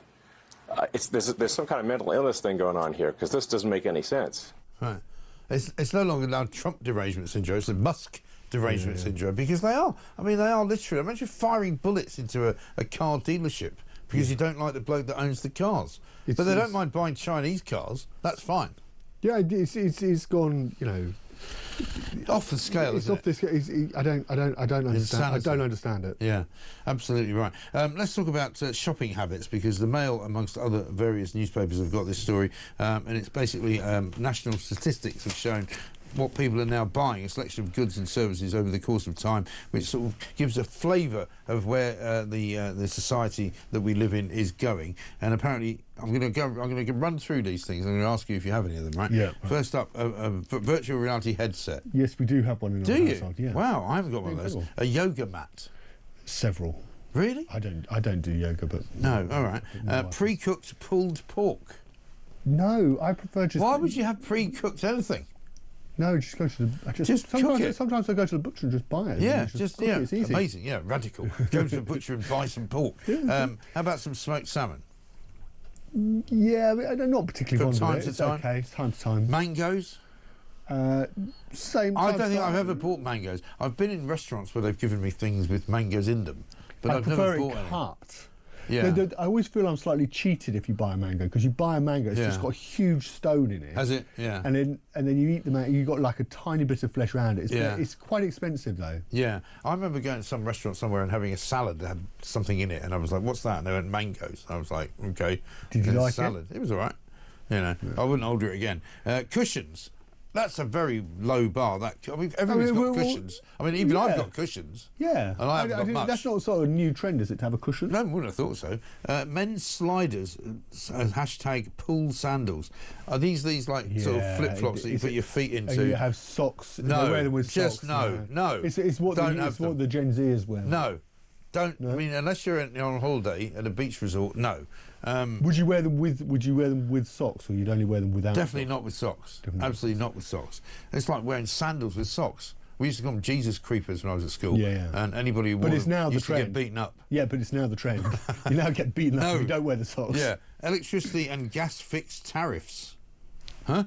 there's some kind of mental illness thing going on here, because this doesn't make any sense. Right. It's no longer now Trump derangement syndrome, it's the Musk derangement syndrome, because they are. I mean, they are literally. Imagine firing bullets into a car dealership because you don't like the bloke that owns the cars. But they don't mind buying Chinese cars. That's fine. Yeah, it's gone, off the scale. It's off the scale. I don't understand. Insanity. I don't understand it. Yeah, absolutely right. Let's talk about shopping habits, because the Mail, amongst other various newspapers, have got this story, and it's basically national statistics have shown what people are now buying, a selection of goods and services over the course of time, which sort of gives a flavour of where the society that we live in is going. And apparently, I'm going to run through these things. I'm going to ask you if you have any of them, right? Yeah. Right. First up, a virtual reality headset. Yes, we do have one in our household. Yeah. Wow, I haven't got one of those. A yoga mat. Several. Really? I don't do yoga, but no. All right. Pre-cooked pulled pork. No, I prefer just. Why would you have pre-cooked anything? No, just go to the. Sometimes I go to the butcher and just buy it. Yeah, it's easy. Amazing. Yeah, radical. Go to the butcher and buy some pork. How about some smoked salmon? Yeah, I'm not particularly fond of it. From time to time. Okay, time to time. Mangoes. Same. I don't think I've ever bought mangoes. I've been in restaurants where they've given me things with mangoes in them, but I've never bought any. Cut. Yeah. I always feel I'm slightly cheated if you buy a mango, because you buy a mango, it's just got a huge stone in it. Has it? Yeah. And then you eat the mango, you've got like a tiny bit of flesh around it. It's quite expensive though. Yeah. I remember going to some restaurant somewhere and having a salad that had something in it, and I was like, what's that? And they went, mangoes. I was like, okay. Did you like salad? It was all right. I wouldn't order it again. Cushions. That's a very low bar. Everybody's got cushions. I mean, even I've got cushions. Yeah. And I haven't got much. That's not sort of a new trend, is it, to have a cushion? No, I wouldn't have thought so. Men's sliders, hashtag pool sandals. Are these like sort of flip-flops that you put your feet into? And you have socks. No. You wear them with just socks. No. It's what the Gen Zers wear. No. Don't. I mean, unless you're on holiday at a beach resort, no. Would you wear them with socks, or you'd only wear them without? Definitely not with socks. Absolutely not with socks. It's like wearing sandals with socks. We used to call them Jesus creepers when I was at school. Yeah. And anybody who wore them used to get beaten up. Yeah, but it's now the trend. You now get beaten up if you don't wear the socks. Yeah. Electricity and gas fixed tariffs. Huh?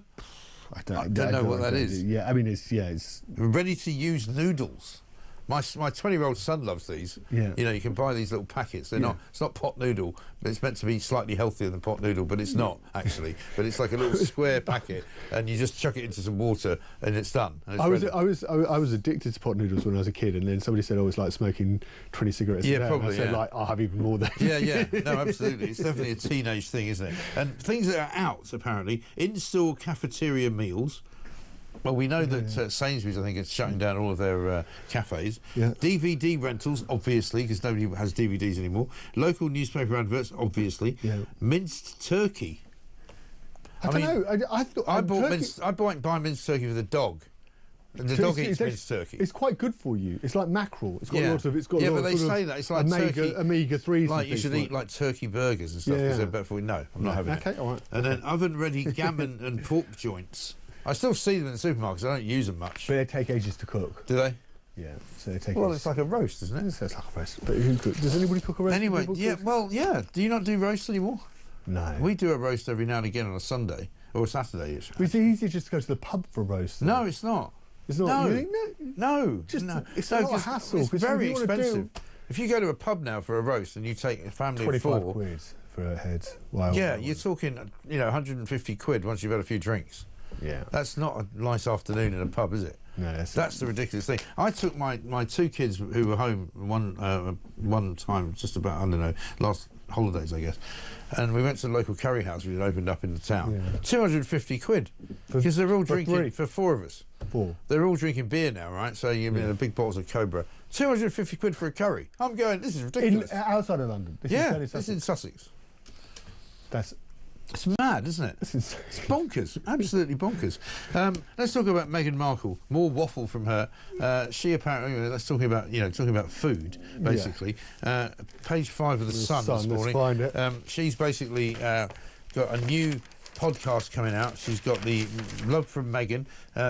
I don't know what that is. Yeah, I mean, it's ready to use noodles. My 20-year-old son loves these. Yeah. You know, you can buy these little packets. They're not. It's not pot noodle, but it's meant to be slightly healthier than pot noodle, but it's not actually. But it's like a little square packet, and you just chuck it into some water, and it's done. And it's I was addicted to pot noodles when I was a kid, and then somebody said, "Oh, it's like smoking 20 cigarettes a day." Probably. And I said, like, I'll have even more than. Yeah. No, absolutely. It's definitely a teenage thing, isn't it? And things that are out apparently: in-store cafeteria meals. Well, we know that Sainsbury's, I think, is shutting down all of their cafes. Yeah. DVD rentals, obviously, because nobody has DVDs anymore. Local newspaper adverts, obviously. Yeah. Minced turkey. I don't know. I thought I buy minced turkey for the dog. And the dog eats minced turkey. It's quite good for you. It's like mackerel. It's got lots of. But they say that it's like omega-3s. Like you should eat like turkey burgers and stuff because they're better for you. No, I'm not having it. Okay, all right. And then oven-ready gammon and pork joints. I still see them in the supermarkets. I don't use them much. But they take ages to cook. Do they? Yeah. So they take. Well, it's like a roast, isn't it? It's like a roast. But who cooks? Does anybody cook a roast? Anyway, yeah. Do you not do roast anymore? No. We do a roast every now and again on a Sunday or a Saturday. It's easier just to go to the pub for a roast. No, it's not. It's not. No. You think? No. It's not a hassle. It's very expensive. If you go to a pub now for a roast and you take a family of 4, 25 quid for a head. Wow. Yeah, you're talking 150 quid once you've had a few drinks. Yeah. That's not a nice afternoon in a pub, is it? No, that's the ridiculous thing. I took my 2 kids who were home one time, just about, I don't know, last holidays, I guess, and we went to the local curry house we had opened up in the town. Yeah. 250 quid because they're all drinking for 4 of us. 4. They're all drinking beer now, right? So you mean big bottles of Cobra. 250 quid for a curry. I'm going. This is ridiculous. Outside of London. This is in Sussex. It's mad, isn't it? It's bonkers, absolutely bonkers. Let's talk about Meghan Markle. More waffle from her. She apparently. Let's talking about food, basically. Page 5 of the Sun this morning. Let's find it. She's basically got a new podcast coming out. She's got the love from Meghan.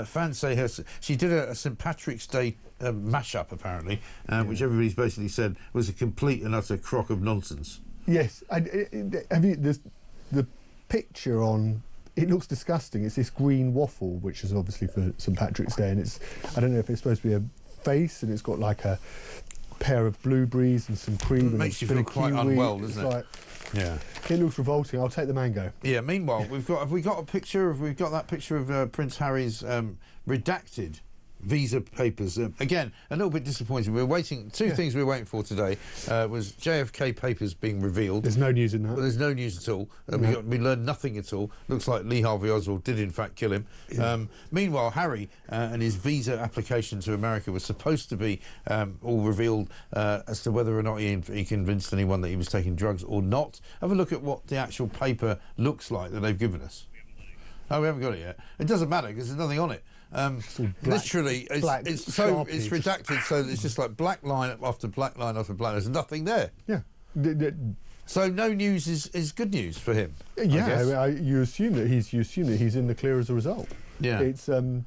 Fans say she did a St Patrick's Day mashup apparently, which everybody's basically said was a complete and utter crock of nonsense. Yes, have you the picture on? It looks disgusting. It's this green waffle, which is obviously for St Patrick's Day, and I don't know if it's supposed to be a face, and it's got like a pair of blueberries and some cream. It makes you feel quite unwell, doesn't it? Yeah. It looks revolting. I'll take the mango. Yeah. Meanwhile, have we got that picture of Prince Harry's redacted visa papers. Again, a little bit disappointing. We're waiting. Two things we were waiting for today was JFK papers being revealed. There's no news in that. Well, there's no news at all. We learned nothing at all. Looks like Lee Harvey Oswald did in fact kill him. Yeah. Meanwhile, Harry and his visa application to America was supposed to be all revealed as to whether or not he convinced anyone that he was taking drugs or not. Have a look at what the actual paper looks like that they've given us. Oh, we haven't got it yet. It doesn't matter because there's nothing on it. Literally, it's redacted so that it's just like black line after black line after black line. There's nothing there. Yeah. So no news is good news for him. Yeah, you assume that he's in the clear as a result. Yeah. It's you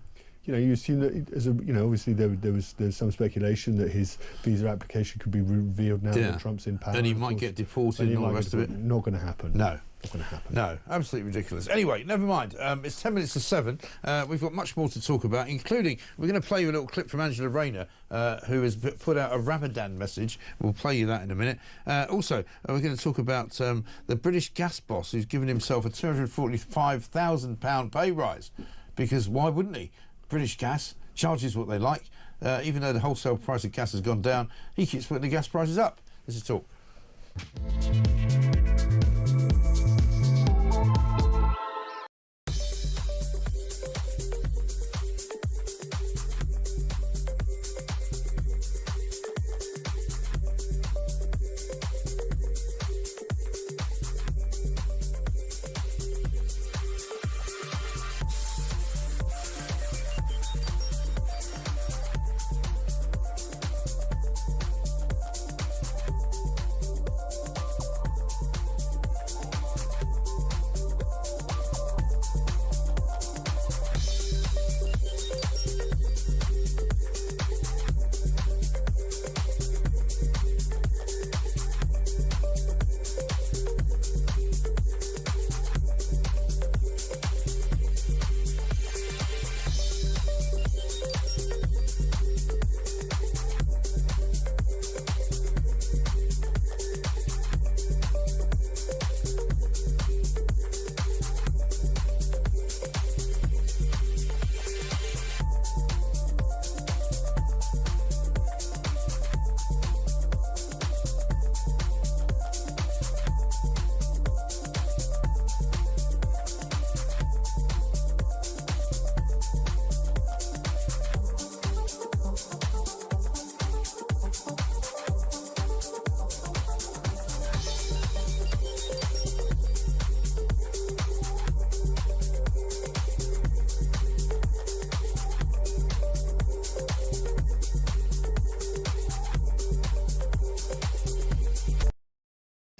assume that obviously there's some speculation that his visa application could be revealed now that Trump's in power. And he might get deported and all the rest of it. Not going to happen. No. Not going to happen. No, absolutely ridiculous. Anyway, never mind. It's 10 minutes to 7. We've got much more to talk about, including we're going to play you a little clip from Angela Rayner, who has put out a Ramadan message. We'll play you that in a minute. Also, we're going to talk about the British gas boss who's given himself a £245,000 pay rise. Because why wouldn't he? British Gas charges what they like. Even though the wholesale price of gas has gone down, he keeps putting the gas prices up. This is talk.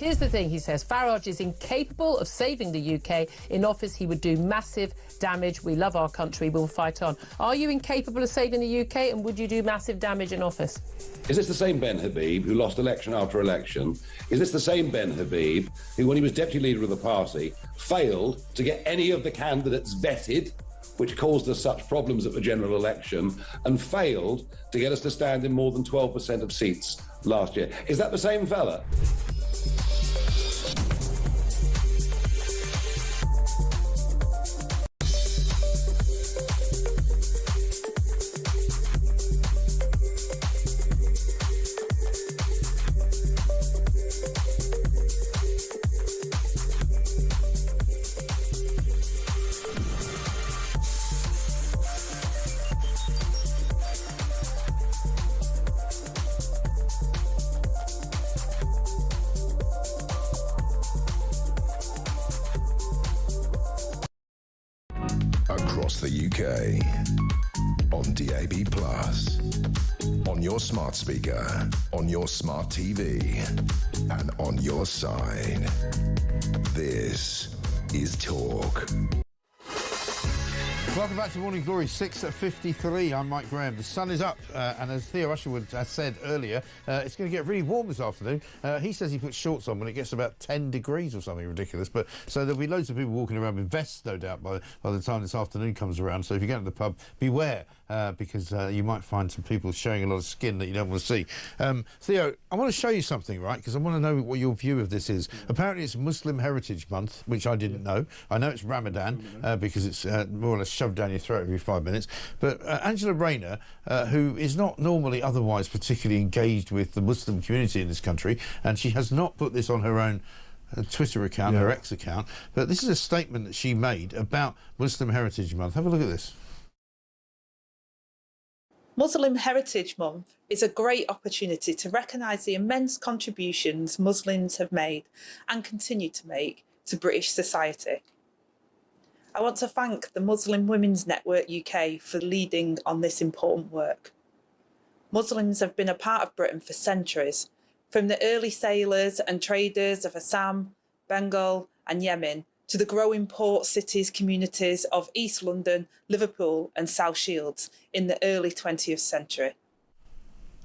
Here's the thing, he says, Farage is incapable of saving the UK. In office, he would do massive damage. We love our country. We'll fight on. Are you incapable of saving the UK, and would you do massive damage in office? Is this the same Ben Habib who lost election after election? Is this the same Ben Habib who, when he was deputy leader of the party, failed to get any of the candidates vetted, which caused us such problems at the general election, and failed to get us to stand in more than 12% of seats last year? Is that the same fella? Across the UK, on DAB+, on your smart speaker, on your smart TV, and on your side. This is Talk. Welcome back to Morning Glory, 6:53. I'm Mike Graham. The sun is up, and as Theo Usherwood has said earlier, it's going to get really warm this afternoon. He says he puts shorts on when it gets about 10 degrees or something ridiculous. But so there'll be loads of people walking around with vests, no doubt, by the time this afternoon comes around. So if you go to the pub, beware, because you might find some people showing a lot of skin that you don't want to see. Theo, I want to show you something, right? Because I want to know what your view of this is. Apparently it's Muslim Heritage Month, which I didn't know. I know it's Ramadan, because it's more or less shoved down your throat every 5 minutes. But Angela Rayner, who is not normally otherwise particularly engaged with the Muslim community in this country, and she has not put this on her own Twitter account, her X account, but this is a statement that she made about Muslim Heritage Month. Have a look at this. Muslim Heritage Month is a great opportunity to recognise the immense contributions Muslims have made and continue to make to British society. I want to thank the Muslim Women's Network UK for leading on this important work. Muslims have been a part of Britain for centuries, from the early sailors and traders of Assam, Bengal and Yemen, to the growing port cities communities of East London, Liverpool and South Shields in the early 20th century.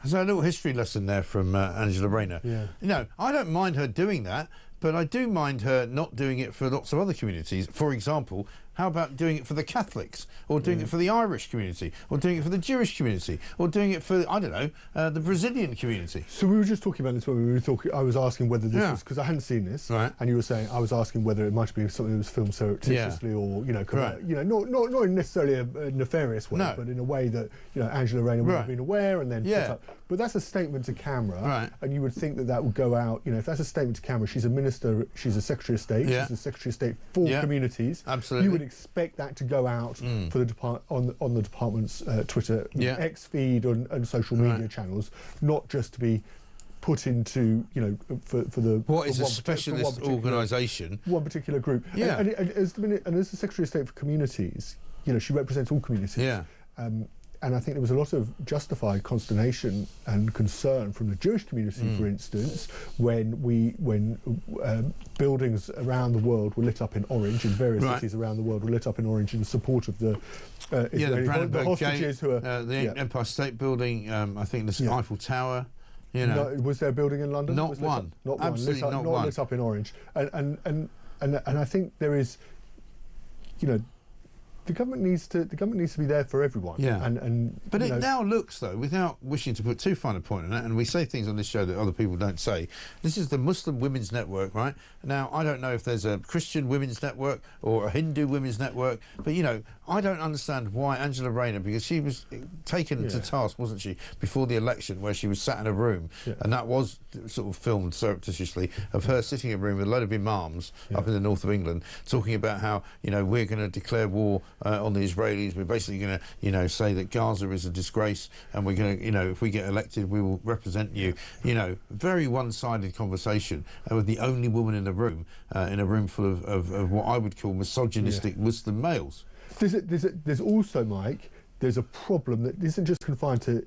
So a little history lesson there from Angela Rayner. Yeah. You know, I don't mind her doing that, but I do mind her not doing it for lots of other communities. For example, how about doing it for the Catholics, or doing it for the Irish community, or doing it for the Jewish community, or doing it for, I don't know, the Brazilian community? So we were just talking about this when we were talking. I was asking whether this was, because I hadn't seen this, and you were saying, I was asking whether it might have been something that was filmed surreptitiously, or not in necessarily a nefarious way, but in a way that Angela Rayner would have been aware and then put up. But that's a statement to camera, and you would think that that would go out. If that's a statement to camera, she's a minister, she's a Secretary of State, she's a Secretary of State for communities. Absolutely. You would expect that to go out for the on the department's Twitter, X feed and social media channels, not just to be put into for the what is a specialist organisation, one particular group. And as the Secretary of State for Communities, she represents all communities. And I think there was a lot of justified consternation and concern from the Jewish community, for instance, when buildings around the world were lit up in orange, in various cities around the world were lit up in orange in support of the the hostages who are the Empire State Building. I think the Eiffel Tower. No, was there a building in London? Not one. Not Absolutely one. not one. Lit up in orange. And I think there is, the government needs to be there for everyone. But it now looks, though, without wishing to put too fine a point on it, and we say things on this show that other people don't say, this is the Muslim Women's Network, right? Now, I don't know if there's a Christian Women's Network or a Hindu Women's Network, but, I don't understand why Angela Rayner, because she was taken to task, wasn't she, before the election, where she was sat in a room, and that was sort of filmed surreptitiously, of her sitting in a room with a load of imams up in the north of England, talking about how, we're going to declare war on the Israelis. We're basically going to, say that Gaza is a disgrace, and we're going to, if we get elected, we will represent you. Very one-sided conversation with the only woman in the room, in a room full of what I would call misogynistic Muslim males. There's also, Mike, there's a problem that isn't just confined to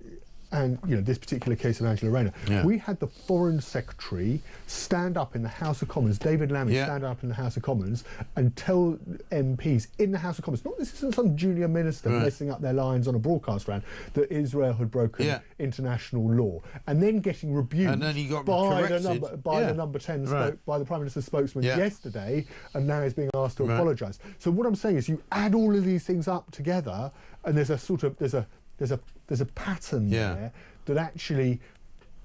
and this particular case of Angela Rayner, we had the Foreign Secretary stand up in the House of Commons, David Lammy stand up in the House of Commons and tell MPs in the House of Commons, not this isn't some junior minister messing up their lines on a broadcast round, that Israel had broken international law, and then getting rebuked and then he got by the number 10 by the Prime Minister's spokesman yesterday, and now he's being asked to apologise. So what I'm saying is, you add all of these things up together, and there's a pattern there that actually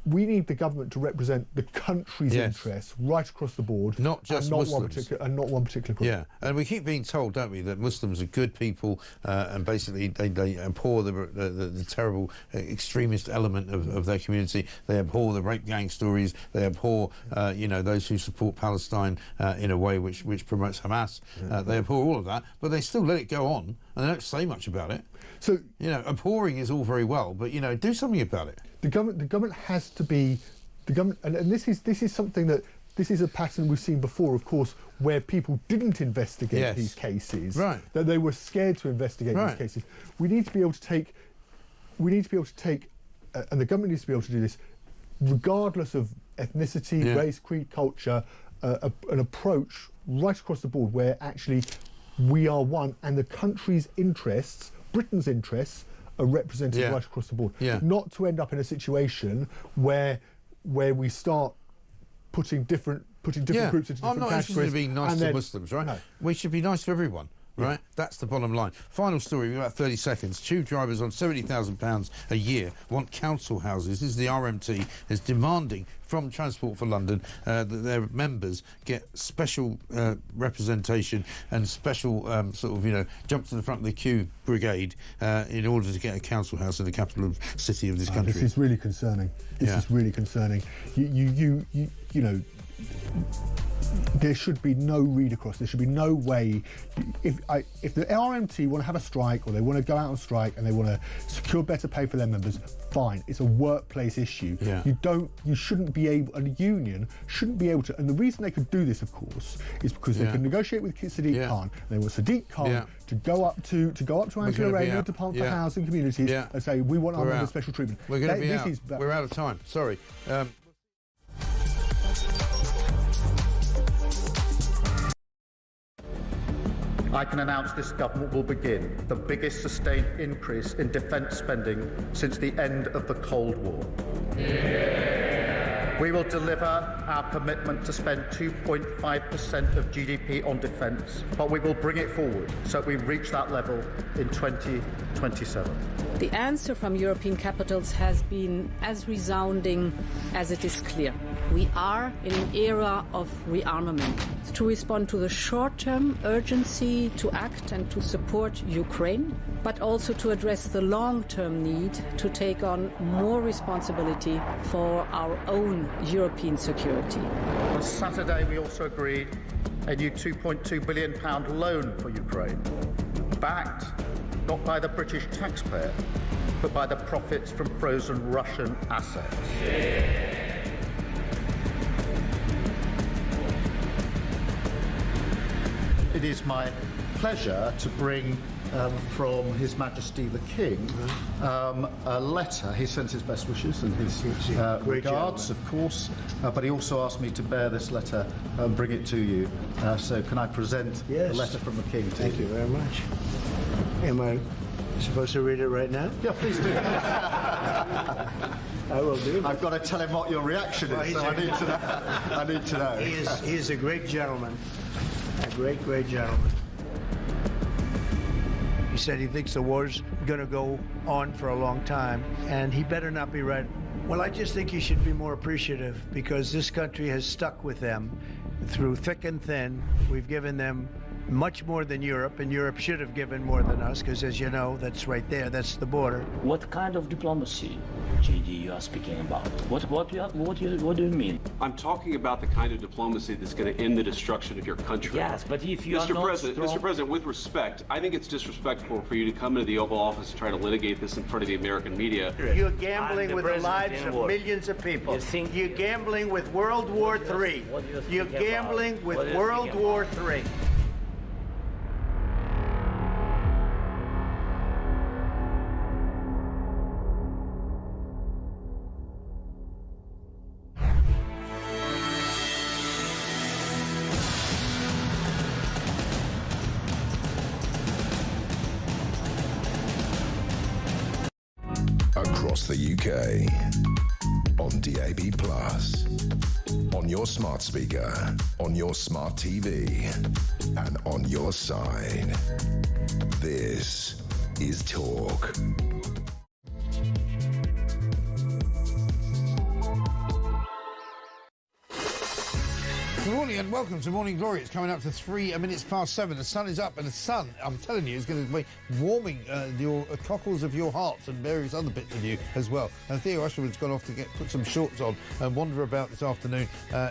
we need the government to represent the country's interests right across the board, not just Muslims, not one particular group. Yeah, and we keep being told, don't we, that Muslims are good people, and basically they abhor the terrible extremist element of their community. They abhor the rape gang stories. They abhor, those who support Palestine in a way which promotes Hamas. They abhor all of that, but they still let it go on, and they don't say much about it. So abhorring is all very well, but do something about it. The government has to be the government, and this is something that this is a pattern we've seen before, of course, where people didn't investigate these cases, that they were scared to investigate these cases. We need to be able to take, and the government needs to be able to do this, regardless of ethnicity, race, creed, culture, an approach right across the board where actually we are one, and the country's interests, Britain's interests, are represented right across the board. Not to end up in a situation where we start putting different groups into different categories. I'm not interested in being nice to Muslims, right? No. We should be nice to everyone. Right, that's the bottom line. Final story, we've got about 30 seconds. Tube drivers on £70,000 a year want council houses. This is the RMT is demanding from Transport for London that their members get special representation and special jump to the front of the queue brigade in order to get a council house in the capital city of this country. This is really concerning. This is really concerning. You know. There should be no read across. There should be no way. If the RMT want to have a strike, or they want to go out on strike and they want to secure better pay for their members, fine. It's a workplace issue. You shouldn't be able. A union shouldn't be able to. And the reason they could do this, of course, is because they can negotiate with Sadiq Khan. They want Sadiq Khan to go up to Angela Rayner, Department for Housing Communities, and say we want our members special treatment. We're going to be out. We're out of time. Sorry. I can announce this government will begin the biggest sustained increase in defence spending since the end of the Cold War. We will deliver our commitment to spend 2.5% of GDP on defence, but we will bring it forward so we reach that level in 2027. The answer from European capitals has been as resounding as it is clear. We are in an era of rearmament to respond to the short-term urgency to act and to support Ukraine, but also to address the long-term need to take on more responsibility for our own European security. On Saturday, we also agreed a new £2.2 billion loan for Ukraine, backed not by the British taxpayer, but by the profits from frozen Russian assets. It is my pleasure to bring from His Majesty the King a letter. He sends his best wishes and his regards, of course, but he also asked me to bear this letter and bring it to you. So can I present the letter from the King to you? Thank you very much. Am I supposed to read it right now? Yeah, please do. I will do. I've got to tell him what your reaction is, so I need to know. He is a great gentleman. A great gentleman. He said he thinks the war's going to go on for a long time, and he better not be right. Well, I just think he should be more appreciative, because this country has stuck with them through thick and thin. We've given them much more than Europe, and Europe should have given more than us, because as you know, that's right there, that's the border. What kind of diplomacy, JD, you are speaking about? What do you mean? I'm talking about the kind of diplomacy that's going to end the destruction of your country. Yes, but if you Mr. President, with respect, I think it's disrespectful for you to come into the Oval Office and try to litigate this in front of the American media. You're gambling with the lives of millions of people. You're gambling with World War III. You're gambling with World War III. across the UK. On DAB+, on your smart speaker, on your smart TV, and on your side. This is Talk. Good morning and welcome to Morning Glory. It's coming up to 3 minutes past 7. The sun is up, and the sun, I'm telling you, is going to be warming your cockles of your hearts and various other bits of you as well. And Theo Usherwood's gone off to put some shorts on and wander about this afternoon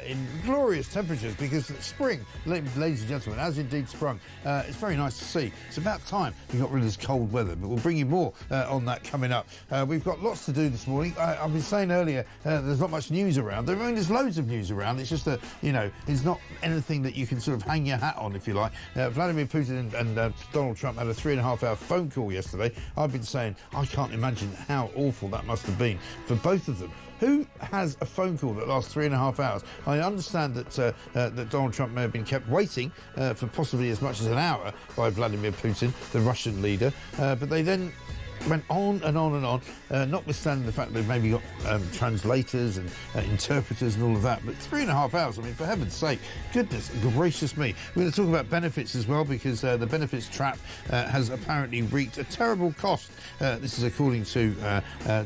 in glorious temperatures, because spring, ladies and gentlemen, has indeed sprung. It's very nice to see. It's about time we got rid of this cold weather, but we'll bring you more on that coming up. We've got lots to do this morning. I've been saying earlier there's not much news around. I mean, there's loads of news around. It's just that, you know, it's not anything that you can sort of hang your hat on, if you like. Vladimir Putin and Donald Trump had a 3.5-hour phone call yesterday. I've been saying I can't imagine how awful that must have been for both of them. Who has a phone call that lasts 3.5 hours? I understand that that Donald Trump may have been kept waiting for possibly as much as an hour by Vladimir Putin, the Russian leader, but they then went on and on and on, notwithstanding the fact they've maybe got translators and interpreters and all of that. But 3.5 hours, I mean, for heaven's sake, goodness gracious me. We're going to talk about benefits as well, because the benefits trap has apparently reached a terrible cost. This is according to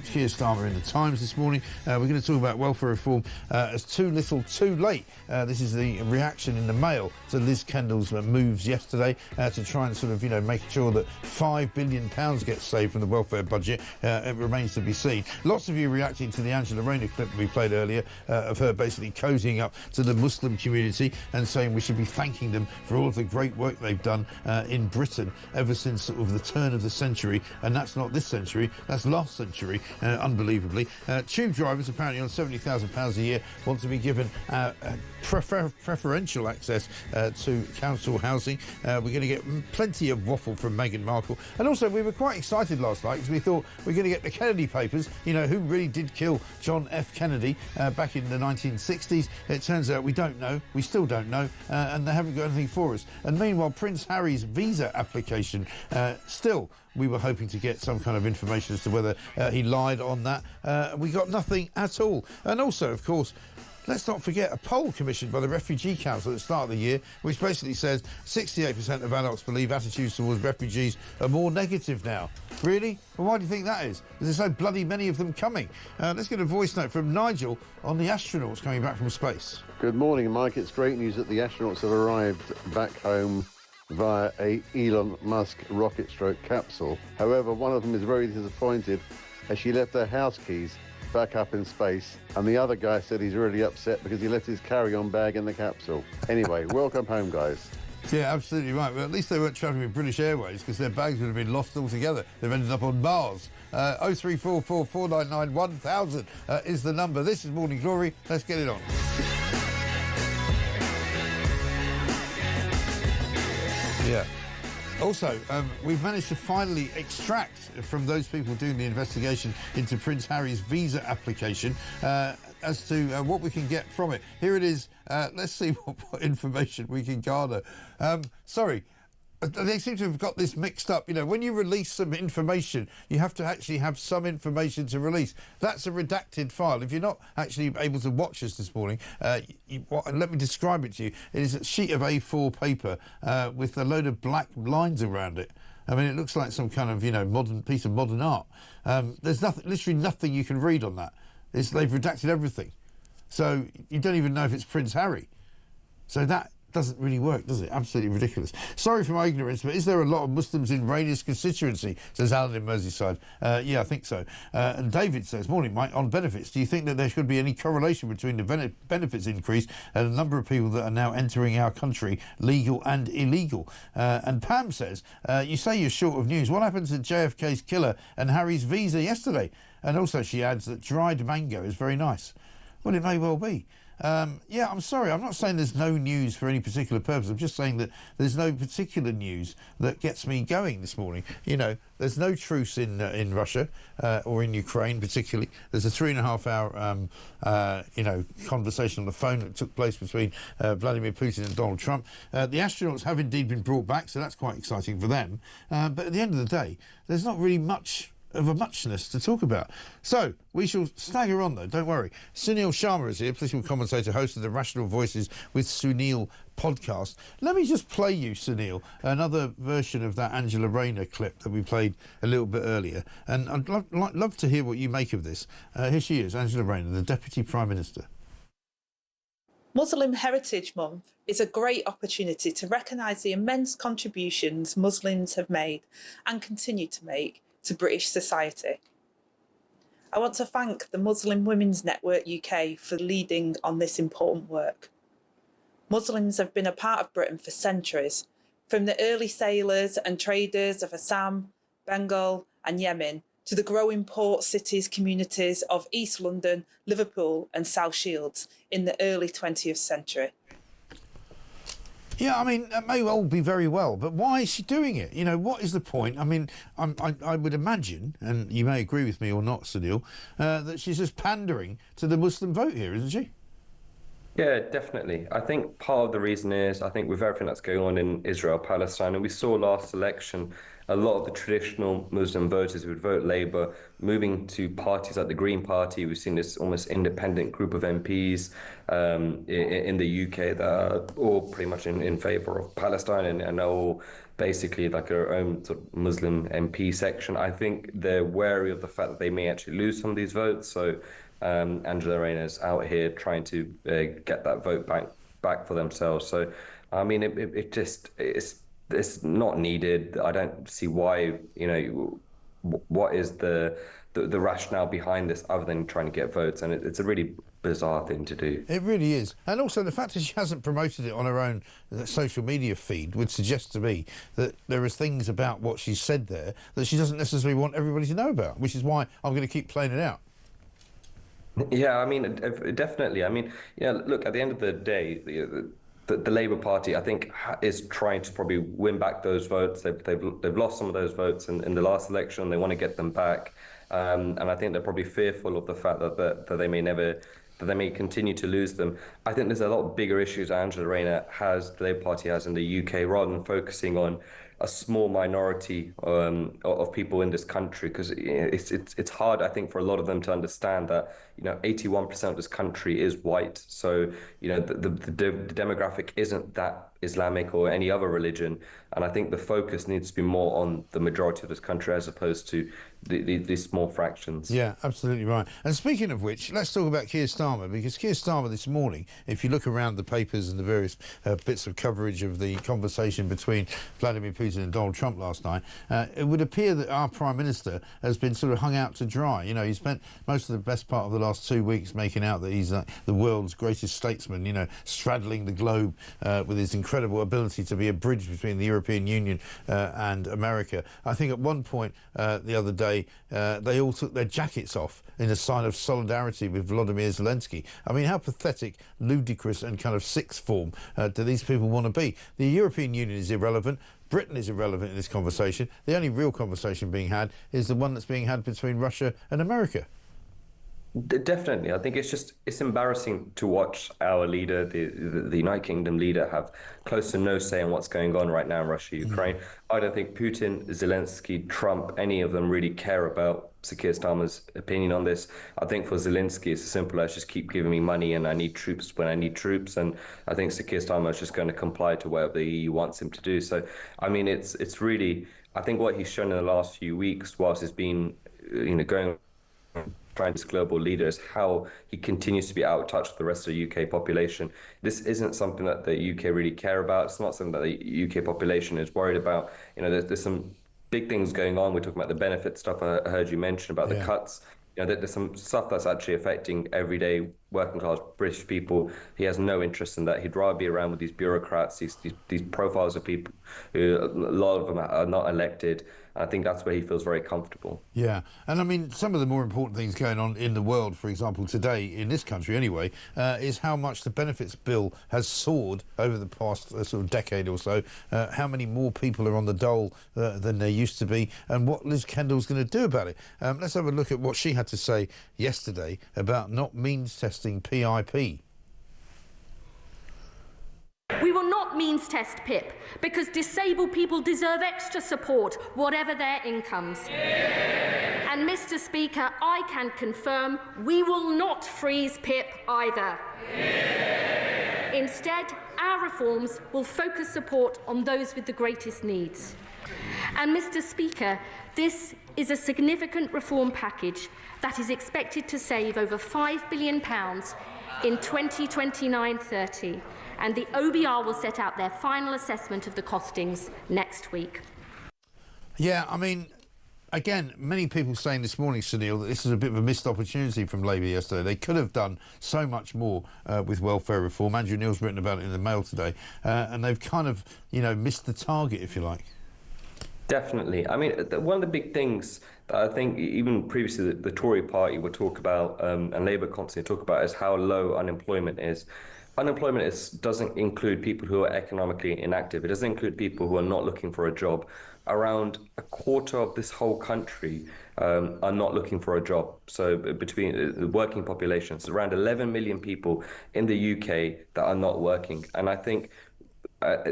Keir Starmer in the Times this morning. We're going to talk about welfare reform as too little too late. This is the reaction in the Mail to Liz Kendall's moves yesterday to try and sort of, you know, make sure that £5 billion gets saved from the welfare budget. It remains to be seen. Lots of you reacting to the Angela Rayner clip that we played earlier of her basically cozying up to the Muslim community and saying we should be thanking them for all of the great work they've done in Britain ever since sort of the turn of the century. And that's not this century, that's last century, unbelievably. Tube drivers apparently on £70,000 a year want to be given preferential access to council housing. We're going to get plenty of waffle from Meghan Markle. And also, we were quite excited last night because we thought we were going to get the Kennedy papers, you know, who really did kill John F. Kennedy back in the 1960s. It turns out we don't know, we still don't know, and they haven't got anything for us. And meanwhile, Prince Harry's visa application, still we were hoping to get some kind of information as to whether he lied on that. We got nothing at all. And also, of course, let's not forget a poll commissioned by the Refugee Council at the start of the year, which basically says 68% of adults believe attitudes towards refugees are more negative now. Really? Well, why do you think that is? Because there's so bloody many of them coming. Let's get a voice note from Nigel on the astronauts coming back from space. Good morning, Mike. It's great news that the astronauts have arrived back home via a Elon Musk rocket stroke capsule. However, one of them is very disappointed as she left her house keys back up in space, and the other guy said he's really upset because he left his carry-on bag in the capsule. Anyway, welcome home, guys. Yeah, absolutely right. Well, at least they weren't travelling with British Airways, because their bags would have been lost altogether. They've ended up on Mars. 0344 499 1000 is the number. This is Morning Glory. Let's get it on. Yeah. Also, we've managed to finally extract from those people doing the investigation into Prince Harry's visa application as to what we can get from it. Here it is. Let's see what information we can garner. Sorry. They seem to have got this mixed up. You know, when you release some information, you have to actually have some information to release. That's a redacted file. If you're not actually able to watch us this morning, let me describe it to you. It is a sheet of A4 paper with a load of black lines around it. I mean, it looks like some kind of, you know, modern piece of modern art. There's nothing, literally nothing you can read on that. They've redacted everything. So you don't even know if it's Prince Harry. So that doesn't really work, does it? Absolutely ridiculous. Sorry for my ignorance, but is there a lot of Muslims in Rayner's constituency? Says Alan in Merseyside. Yeah, I think so. And David says, morning, Mike, on benefits, do you think that there should be any correlation between the benefits increase and the number of people that are now entering our country, legal and illegal? And Pam says, you say you're short of news. What happened to JFK's killer and Harry's visa yesterday? And also she adds that dried mango is very nice. Well, it may well be. Yeah, I'm sorry, I'm not saying there's no news for any particular purpose. I'm just saying that there's no particular news that gets me going this morning. You know, there's no truce in Russia or in Ukraine particularly. There's a 3.5 hour, you know, conversation on the phone that took place between Vladimir Putin and Donald Trump. The astronauts have indeed been brought back, so that's quite exciting for them. But at the end of the day, there's not really much of a muchness to talk about. So, we shall stagger on, though, don't worry. Sunil Sharma is here, political commentator, host of the Rational Voices with Sunil podcast. Let me just play you, Sunil, another version of that Angela Rayner clip that we played a little bit earlier. And I'd love to hear what you make of this. Here she is, Angela Rayner, the Deputy Prime Minister. Muslim Heritage Month is a great opportunity to recognise the immense contributions Muslims have made and continue to make to British society. I want to thank the Muslim Women's Network UK for leading on this important work. Muslims have been a part of Britain for centuries, from the early sailors and traders of Assam, Bengal and Yemen to the growing port cities communities of East London, Liverpool and South Shields in the early 20th century. Yeah, I mean, that may well be very well, but why is she doing it? You know, what is the point? I mean, I would imagine, and you may agree with me or not, Sunil, that she's just pandering to the Muslim vote here, isn't she? Yeah, definitely. I think part of the reason is, I think with everything that's going on in Israel, Palestine, and we saw last election, a lot of the traditional Muslim voters who would vote Labour moving to parties like the Green Party. We've seen this almost independent group of MPs in the UK that are all pretty much in favour of Palestine and are all basically like our own sort of Muslim MP section. I think they're wary of the fact that they may actually lose some of these votes. So Angela Rayner's out here trying to get that vote back for themselves. So, I mean, it's not needed. I don't see why, you know, what is the rationale behind this other than trying to get votes, and it's a really bizarre thing to do. It really is. And also the fact that she hasn't promoted it on her own social media feed would suggest to me that there are things about what she said there that she doesn't necessarily want everybody to know about, which is why I'm going to keep playing it out. Yeah, I mean, definitely. I mean, yeah, look, at the end of the day, the Labour Party, I think, is trying to probably win back those votes. They've lost some of those votes in the last election. They want to get them back, and I think they're probably fearful of the fact that they may continue to lose them. I think there's a lot of bigger issues Angela Rayner the Labour Party has in the UK, rather than focusing on a small minority of people in this country, because it's hard, I think, for a lot of them to understand that, you know, 81% of this country is white. So, you know, the demographic isn't that Islamic or any other religion. And I think the focus needs to be more on the majority of this country as opposed to these small fractions. Yeah, absolutely right. And speaking of which, let's talk about Keir Starmer, because Keir Starmer this morning, if you look around the papers and the various bits of coverage of the conversation between Vladimir Putin and Donald Trump last night, it would appear that our Prime Minister has been sort of hung out to dry. You know, he spent most of the best part of the last 2 weeks making out that he's the world's greatest statesman, you know, straddling the globe with his incredible ability to be a bridge between the European Union and America. I think at one point the other day, they all took their jackets off in a sign of solidarity with Volodymyr Zelensky. I mean, how pathetic, ludicrous and kind of sixth form do these people want to be? The European Union is irrelevant. Britain is irrelevant in this conversation. The only real conversation being had is the one that's being had between Russia and America. Definitely. I think it's embarrassing to watch our leader, the United Kingdom leader, have close to no say in what's going on right now in Russia, Ukraine. I don't think Putin, Zelensky, Trump, any of them really care about Sir Keir Starmer's opinion on this. I think for Zelensky, it's as simple as just keep giving me money and I need troops when I need troops. And I think Sir Keir Starmer is just going to comply to whatever the EU wants him to do. So, I mean, it's really, I think what he's shown in the last few weeks, whilst it's been, you know, going trying to global leader, is how he continues to be out of touch with the rest of the UK population. This isn't something that the UK really care about. It's not something that the UK population is worried about. You know, there's some big things going on. We're talking about the benefit stuff I heard you mention about the cuts. You know, there's some stuff that's actually affecting everyday working class British people. He has no interest in that. He'd rather be around with these bureaucrats, these profiles of people who a lot of them are not elected. I think that's where he feels very comfortable. Yeah, and I mean, some of the more important things going on in the world, for example, today, in this country anyway, is how much the benefits bill has soared over the past sort of decade or so, how many more people are on the dole than there used to be, and what Liz Kendall's going to do about it. Let's have a look at what she had to say yesterday about not means testing PIP. We will not not means test PIP, because disabled people deserve extra support, whatever their incomes. And Mr. Speaker, I can confirm we will not freeze PIP either. Instead, our reforms will focus support on those with the greatest needs. And Mr. Speaker, this is a significant reform package that is expected to save over £5 billion in 2029-30, and the OBR will set out their final assessment of the costings next week. Yeah, I mean, again, many people saying this morning, Sunil, that this is a bit of a missed opportunity from Labour yesterday. They could have done so much more with welfare reform. Andrew Neil's written about it in the Mail today, and they've kind of, missed the target, if you like. Definitely. I mean, one of the big things that I think even previously the Tory party would talk about, and Labour constantly talk about, is how low unemployment is. Unemployment doesn't include people who are economically inactive. It doesn't include people who are not looking for a job. Around a quarter of this whole country are not looking for a job. So between the working populations, around 11 million people in the UK that are not working. And I think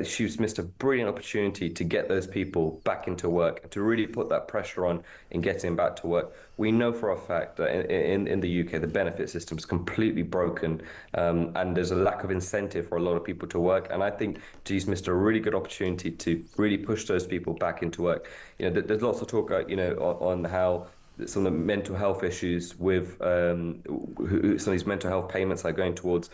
she's missed a brilliant opportunity to get those people back into work, to really put that pressure on in getting back to work. We know for a fact that in the UK, the benefit system is completely broken, and there's a lack of incentive for a lot of people to work. And I think she's missed a really good opportunity to really push those people back into work. There's lots of talk, on how some of the mental health issues with some of these mental health payments are going towards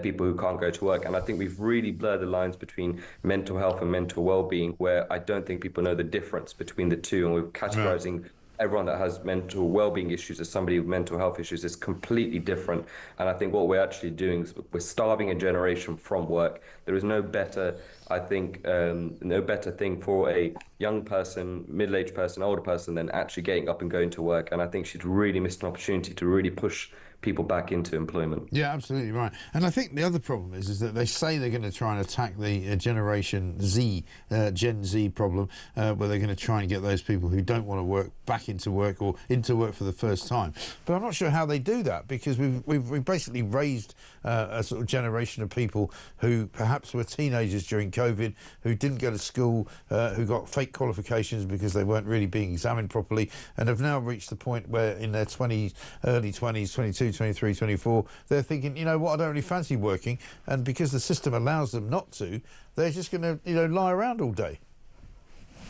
people who can't go to work. And I think we've really blurred the lines between mental health and mental well-being, where I don't think people know the difference between the two. And we're categorizing everyone that has mental well-being issues as somebody with mental health issues is completely different. And I think what we're actually doing is we're starving a generation from work. There is no better, I think, no better thing for a young person, middle-aged person, older person than actually getting up and going to work. And I think she'd really missed an opportunity to really push people back into employment. Yeah, absolutely right. And I think the other problem is that they say they're going to try and attack the Generation Z, Gen Z problem, where they're going to try and get those people who don't want to work back into work or into work for the first time. But I'm not sure how they do that, because we've basically raised a sort of generation of people who perhaps were teenagers during COVID, who didn't go to school, who got fake qualifications because they weren't really being examined properly, and have now reached the point where in their 20s, early 20s, 22, 23, 24, they're thinking, you know what, I don't really fancy working, and because the system allows them not to, they're just going to, lie around all day.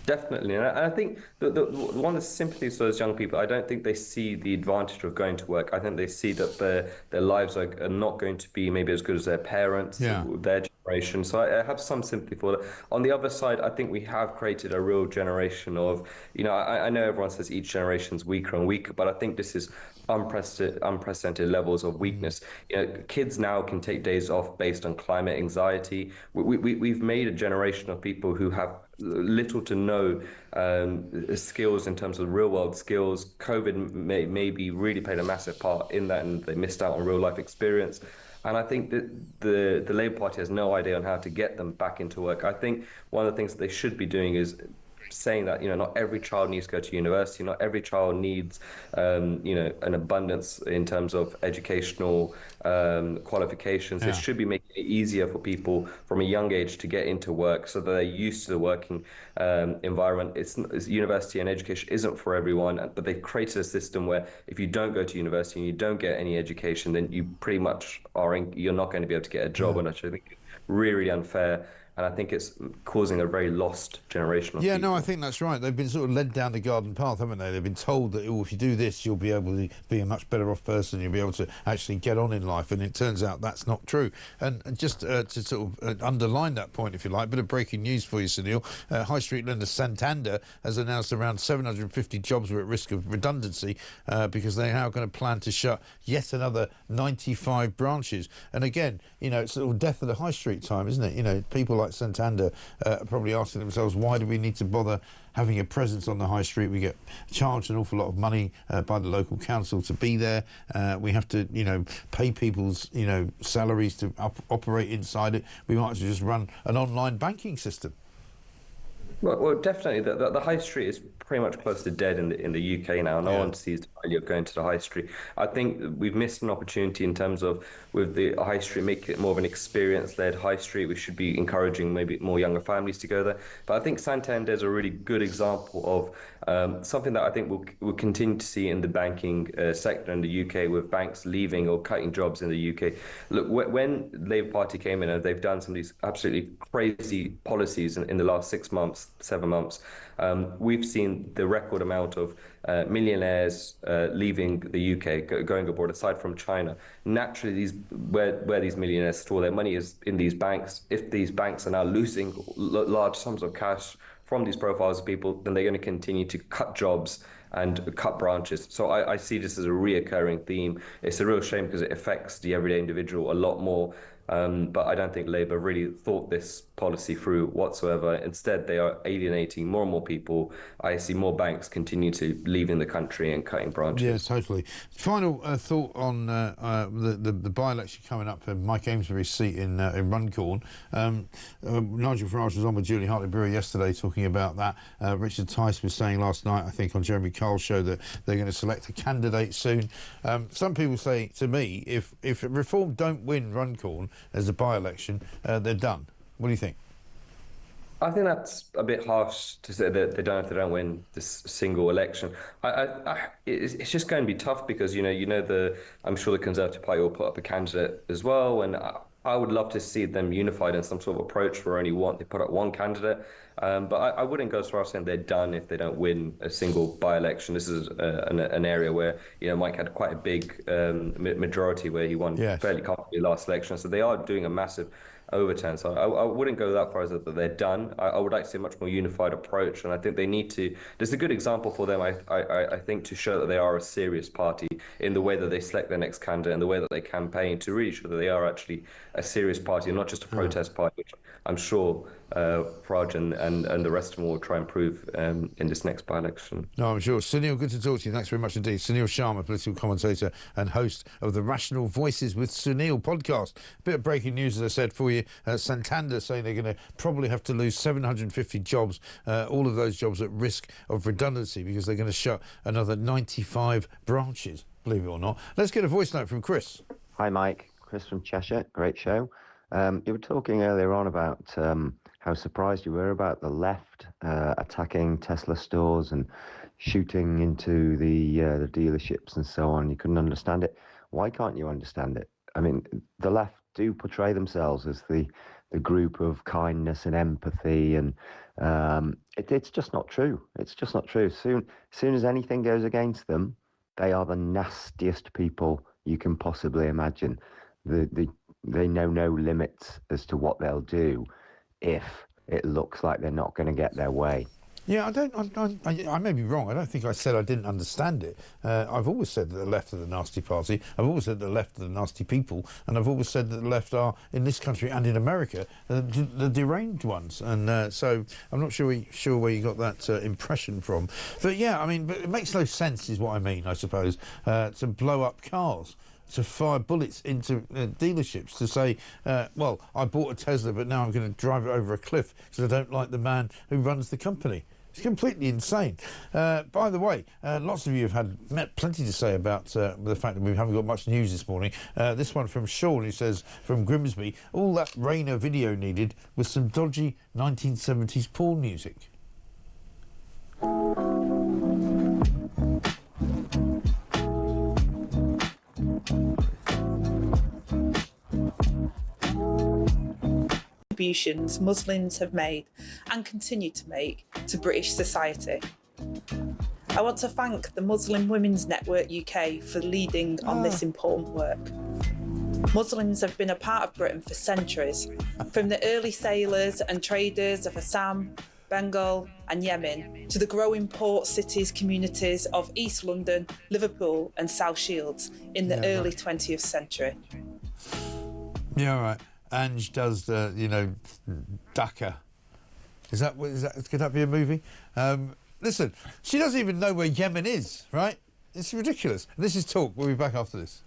Definitely, and I think the one of the sympathies for those young people, I don't think they see the advantage of going to work. I think they see that their lives are not going to be maybe as good as their parents, their generation. So I have some sympathy for that. On the other side, I think we have created a real generation of, I know everyone says each generation's weaker and weaker, but I think this is unprecedented levels of weakness. Kids now can take days off based on climate anxiety. We've made a generation of people who have little to no skills in terms of real world skills. COVID maybe really played a massive part in that, and they missed out on real life experience. And I think that the Labour Party has no idea on how to get them back into work. I think one of the things that they should be doing is saying that not every child needs to go to university, not every child needs an abundance in terms of educational qualifications. It should be making it easier for people from a young age to get into work, so that they're used to the working environment. It's university and education isn't for everyone, but they've created a system where if you don't go to university and you don't get any education, then you pretty much you're not going to be able to get a job, and I think really, really unfair. And I think it's causing a very lost generation of people. No, I think that's right. They've been sort of led down the garden path, haven't they? They've been told that, if you do this, you'll be able to be a much better off person, you'll be able to actually get on in life, and it turns out that's not true. And just to sort of underline that point, if you like, a bit of breaking news for you, Sunil. High Street lender Santander has announced around 750 jobs were at risk of redundancy because they're now going to plan to shut yet another 95 branches. And again, it's sort of death of the high street time, isn't it? People like Santander are probably asking themselves, why do we need to bother having a presence on the high street? We get charged an awful lot of money by the local council to be there. We have to, pay people's, salaries to operate inside it. We might as well just run an online banking system. Well, definitely. The high street is pretty much close to dead in the UK now. No one sees the value of going to the high street. I think we've missed an opportunity in terms of with the high street, making it more of an experience-led high street. We should be encouraging maybe more younger families to go there. But I think Santander is a really good example of something that I think we'll continue to see in the banking sector in the UK, with banks leaving or cutting jobs in the UK. Look, when the Labour Party came in and they've done some of these absolutely crazy policies in the last 6 months, 7 months, we've seen the record amount of millionaires leaving the UK, going abroad, aside from China. Naturally, where these millionaires store their money is in these banks. If these banks are now losing large sums of cash from these profiles of people, then they're going to continue to cut jobs and cut branches. So I see this as a reoccurring theme. It's a real shame because it affects the everyday individual a lot more. But I don't think Labour really thought this policy through whatsoever. Instead, they are alienating more and more people. I see more banks continue to leaving the country and cutting branches. Yeah, totally. Final thought on the by-election coming up for Mike Amesbury's seat in Runcorn. Nigel Farage was on with Julie Hartley-Brewer yesterday talking about that. Richard Tice was saying last night, I think, on Jeremy Kyle's show that they're going to select a candidate soon. Some people say to me, if Reform don't win Runcorn as a by-election, they're done. What do you think? I think that's a bit harsh to say that they don't win this single election. It's just going to be tough because I'm sure the Conservative Party will put up a candidate as well, and I would love to see them unified in some sort of approach where they put up one candidate. But I wouldn't go as far as saying they're done if they don't win a single by-election. This is an area where Mike had quite a big majority where he won fairly comfortably last election. So they are doing a massive overturn. So I wouldn't go that far as that they're done. I would like to see a much more unified approach, and I think they need to. There's a good example for them, I think, to show that they are a serious party in the way that they select their next candidate and the way that they campaign, to really show that they are actually a serious party and not just a protest party, which I'm sure Farage and the rest of them will try and prove in this next by-election. No, I'm sure. Sunil, good to talk to you. Thanks very much indeed. Sunil Sharma, political commentator and host of the Rational Voices with Sunil podcast. A bit of breaking news, as I said, for you. Santander saying they're going to probably have to lose 750 jobs, all of those jobs at risk of redundancy because they're going to shut another 95 branches, believe it or not. Let's get a voice note from Chris. Hi, Mike. Chris from Cheshire. Great show. You were talking earlier on about how surprised you were about the left attacking Tesla stores and shooting into the dealerships and so on. You couldn't understand it. Why can't you understand it? I mean, the left do portray themselves as the group of kindness and empathy, and it's just not true. It's just not true. Soon as anything goes against them, they are the nastiest people you can possibly imagine. They know no limits as to what they'll do if it looks like they're not going to get their way. Yeah, I may be wrong. I don't think I said I didn't understand it. I've always said that the left are the nasty party. I've always said that the left are the nasty people. And I've always said that the left are, in this country and in America, the deranged ones. And so I'm not sure where you got that impression from. But yeah, I mean, but it makes no sense is what I mean, I suppose, to blow up cars, to fire bullets into dealerships, to say, well, I bought a Tesla, but now I'm going to drive it over a cliff because I don't like the man who runs the company. It's completely insane. By the way, lots of you have had plenty to say about the fact that we haven't got much news this morning. This one from Sean, who says, from Grimsby, all that Rayner video needed was some dodgy 1970s porn music. Contributions Muslims have made and continue to make to British society. I want to thank the Muslim Women's Network UK for leading on this important work. Muslims have been a part of Britain for centuries, from the early sailors and traders of Assam, Bengal and Yemen to the growing port cities communities of East London, Liverpool and South Shields in the early 20th century. Yeah, all right. Ange does, Dhaka. Could that be a movie? Listen, she doesn't even know where Yemen is, right? It's ridiculous. This is Talk. We'll be back after this.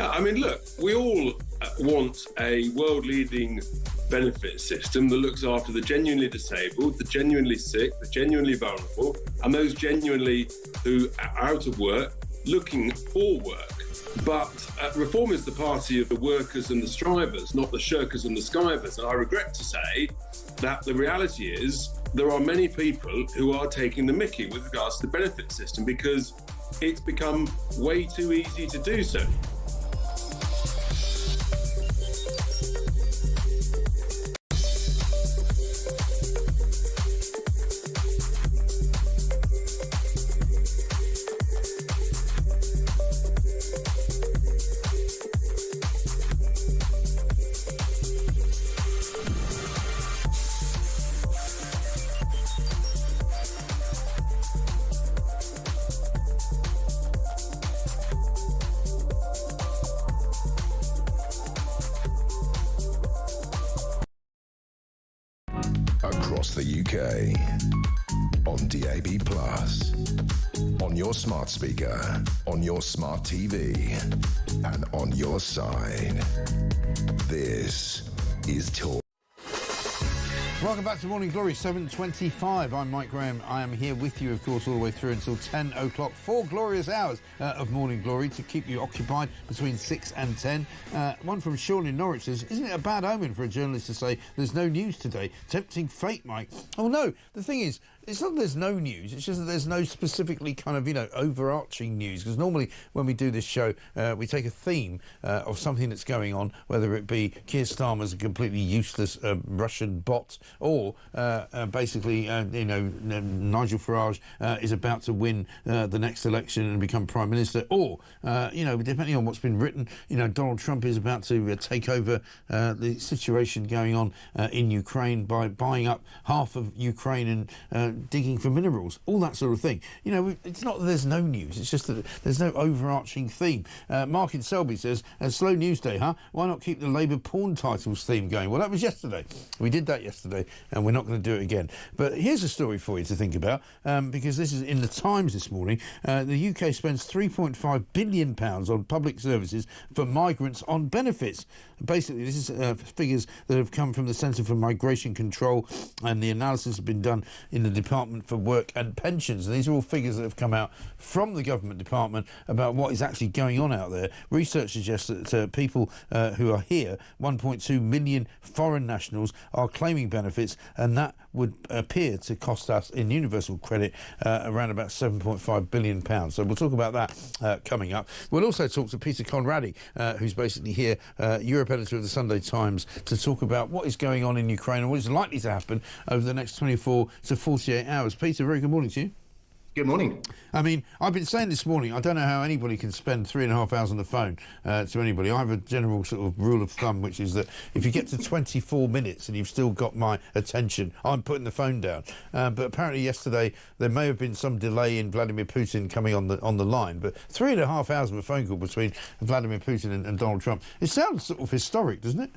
Yeah, I mean, look, we all want a world-leading benefit system that looks after the genuinely disabled, the genuinely sick, the genuinely vulnerable, and those genuinely who are out of work looking for work. But Reform is the party of the workers and the strivers, not the shirkers and the skivers. And I regret to say that the reality is there are many people who are taking the mickey with regards to the benefit system because it's become way too easy to do so. Across the UK, on DAB+, on your smart speaker, on your smart TV, and on your side. This is Talk. Welcome back to Morning Glory, 7:25. I'm Mike Graham. I am here with you, of course, all the way through until 10 o'clock. 4 glorious hours of Morning Glory to keep you occupied between 6 and 10. One from Sean in Norwich says, isn't it a bad omen for a journalist to say there's no news today? Tempting fate, Mike. Oh, no. The thing is, it's not that there's no news, it's just that there's no specifically kind of, overarching news. Because normally when we do this show, we take a theme of something that's going on, whether it be Keir Starmer's a completely useless Russian bot, or basically, Nigel Farage is about to win the next election and become Prime Minister, or, depending on what's been written, Donald Trump is about to take over the situation going on in Ukraine by buying up half of Ukraine and digging for minerals, all that sort of thing. It's not that there's no news, it's just that there's no overarching theme. Mark in Selby says, a slow news day, huh? Why not keep the Labour porn titles theme going? Well, that was yesterday. We did that yesterday, and we're not going to do it again. But here's a story for you to think about, because this is in the Times this morning. The UK spends £3.5 billion on public services for migrants on benefits. Basically, this is figures that have come from the Centre for Migration Control, and the analysis has been done in the Department for Work and Pensions. And these are all figures that have come out from the government department about what is actually going on out there. Research suggests that people who are here, 1.2 million foreign nationals, are claiming benefits, and that would appear to cost us in universal credit around about £7.5 billion. So we'll talk about that coming up. We'll also talk to Peter Conradi, who's basically here, Europe editor of the Sunday Times, to talk about what is going on in Ukraine and what is likely to happen over the next 24 to 48 hours. Peter, very good morning to you. Good morning. I mean, I've been saying this morning, I don't know how anybody can spend 3.5 hours on the phone to anybody. I have a general sort of rule of thumb, which is that if you get to 24 minutes and you've still got my attention, I'm putting the phone down. But apparently yesterday there may have been some delay in Vladimir Putin coming on the line. But 3.5 hours of a phone call between Vladimir Putin and Donald Trump, it sounds sort of historic, doesn't it?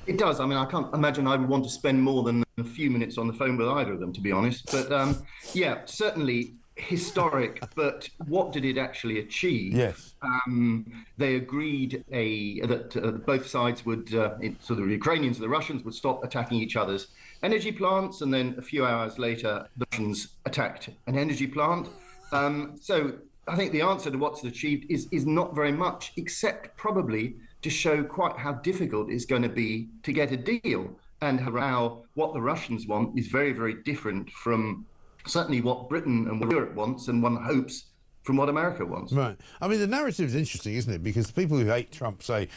It does. I mean, I can't imagine I would want to spend more than a few minutes on the phone with either of them, to be honest. But yeah, certainly historic. But what did it actually achieve? Yes. They agreed that both sides would, so the Ukrainians and the Russians would stop attacking each other's energy plants, and then a few hours later, the Russians attacked an energy plant. So I think the answer to what's achieved is not very much, except probably to show quite how difficult it's going to be to get a deal, and how what the Russians want is very, very different from certainly what Britain and what Europe wants, and one hopes from what America wants. Right. I mean, the narrative is interesting, isn't it? Because the people who hate Trump say,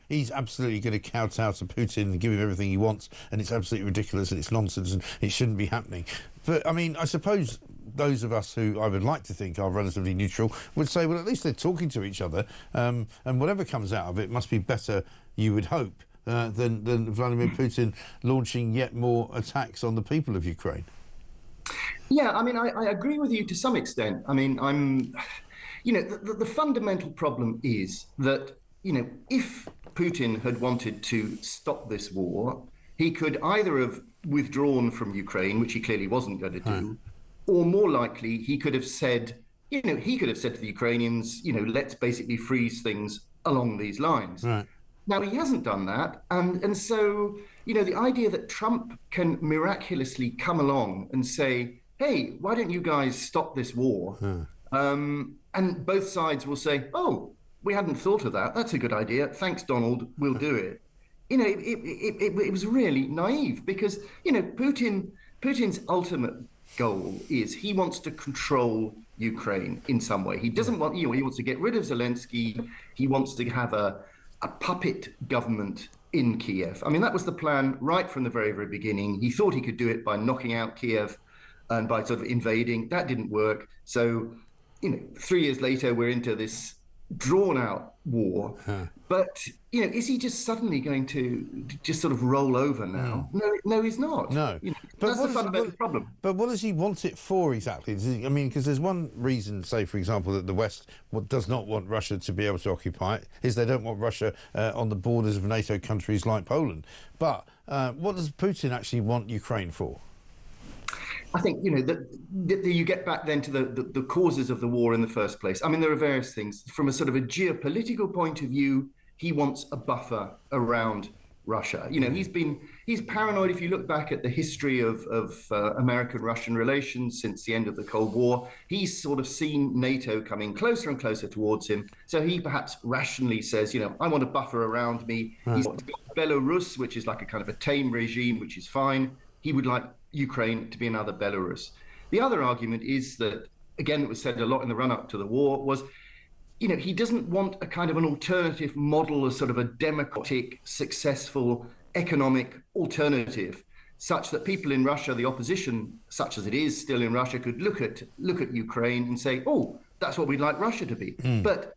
he's absolutely going to kowtow to Putin and give him everything he wants, and it's absolutely ridiculous and it's nonsense and it shouldn't be happening. But, I mean, I suppose those of us who I would like to think are relatively neutral would say, well, at least they're talking to each other, and whatever comes out of it must be better, you would hope, than Vladimir Putin launching yet more attacks on the people of Ukraine. Yeah, I mean, I agree with you to some extent. I mean, the fundamental problem is that, if Putin had wanted to stop this war, he could either have withdrawn from Ukraine, which he clearly wasn't going to do, or more likely, he could have said, to the Ukrainians, let's basically freeze things along these lines. Right. Now, he hasn't done that. And so, the idea that Trump can miraculously come along and say, hey, why don't you guys stop this war? And both sides will say, oh, we hadn't thought of that. That's a good idea. Thanks, Donald. We'll do it. It was really naive because, Putin's ultimate goal is he wants to control Ukraine in some way. He doesn't want, he wants to get rid of Zelensky. He wants to have a puppet government in Kiev. I mean, that was the plan right from the very, very beginning. He thought he could do it by knocking out Kiev and by sort of invading. That didn't work. So, 3 years later, we're into this drawn-out war. But, is he just suddenly going to just sort of roll over now? No, he's not. No. That's the fundamental problem. But what does he want it for exactly? Because there's one reason, say, for example, that the West does not want Russia to be able to occupy it, is they don't want Russia on the borders of NATO countries like Poland. But what does Putin actually want Ukraine for? I think, you get back then to the causes of the war in the first place. I mean, there are various things. From a sort of a geopolitical point of view, he wants a buffer around Russia. He's paranoid. If you look back at the history of American-Russian relations since the end of the Cold War, he's sort of seen NATO coming closer and closer towards him. So he perhaps rationally says, I want a buffer around me. He's got Belarus, which is like a kind of a tame regime, which is fine. He would like Ukraine to be another Belarus. The other argument is that, again, it was said a lot in the run-up to the war, was, he doesn't want a kind of an alternative model, a sort of a democratic, successful economic alternative, such that people in Russia, the opposition, such as it is still in Russia, could look at Ukraine and say, oh, that's what we'd like Russia to be. But,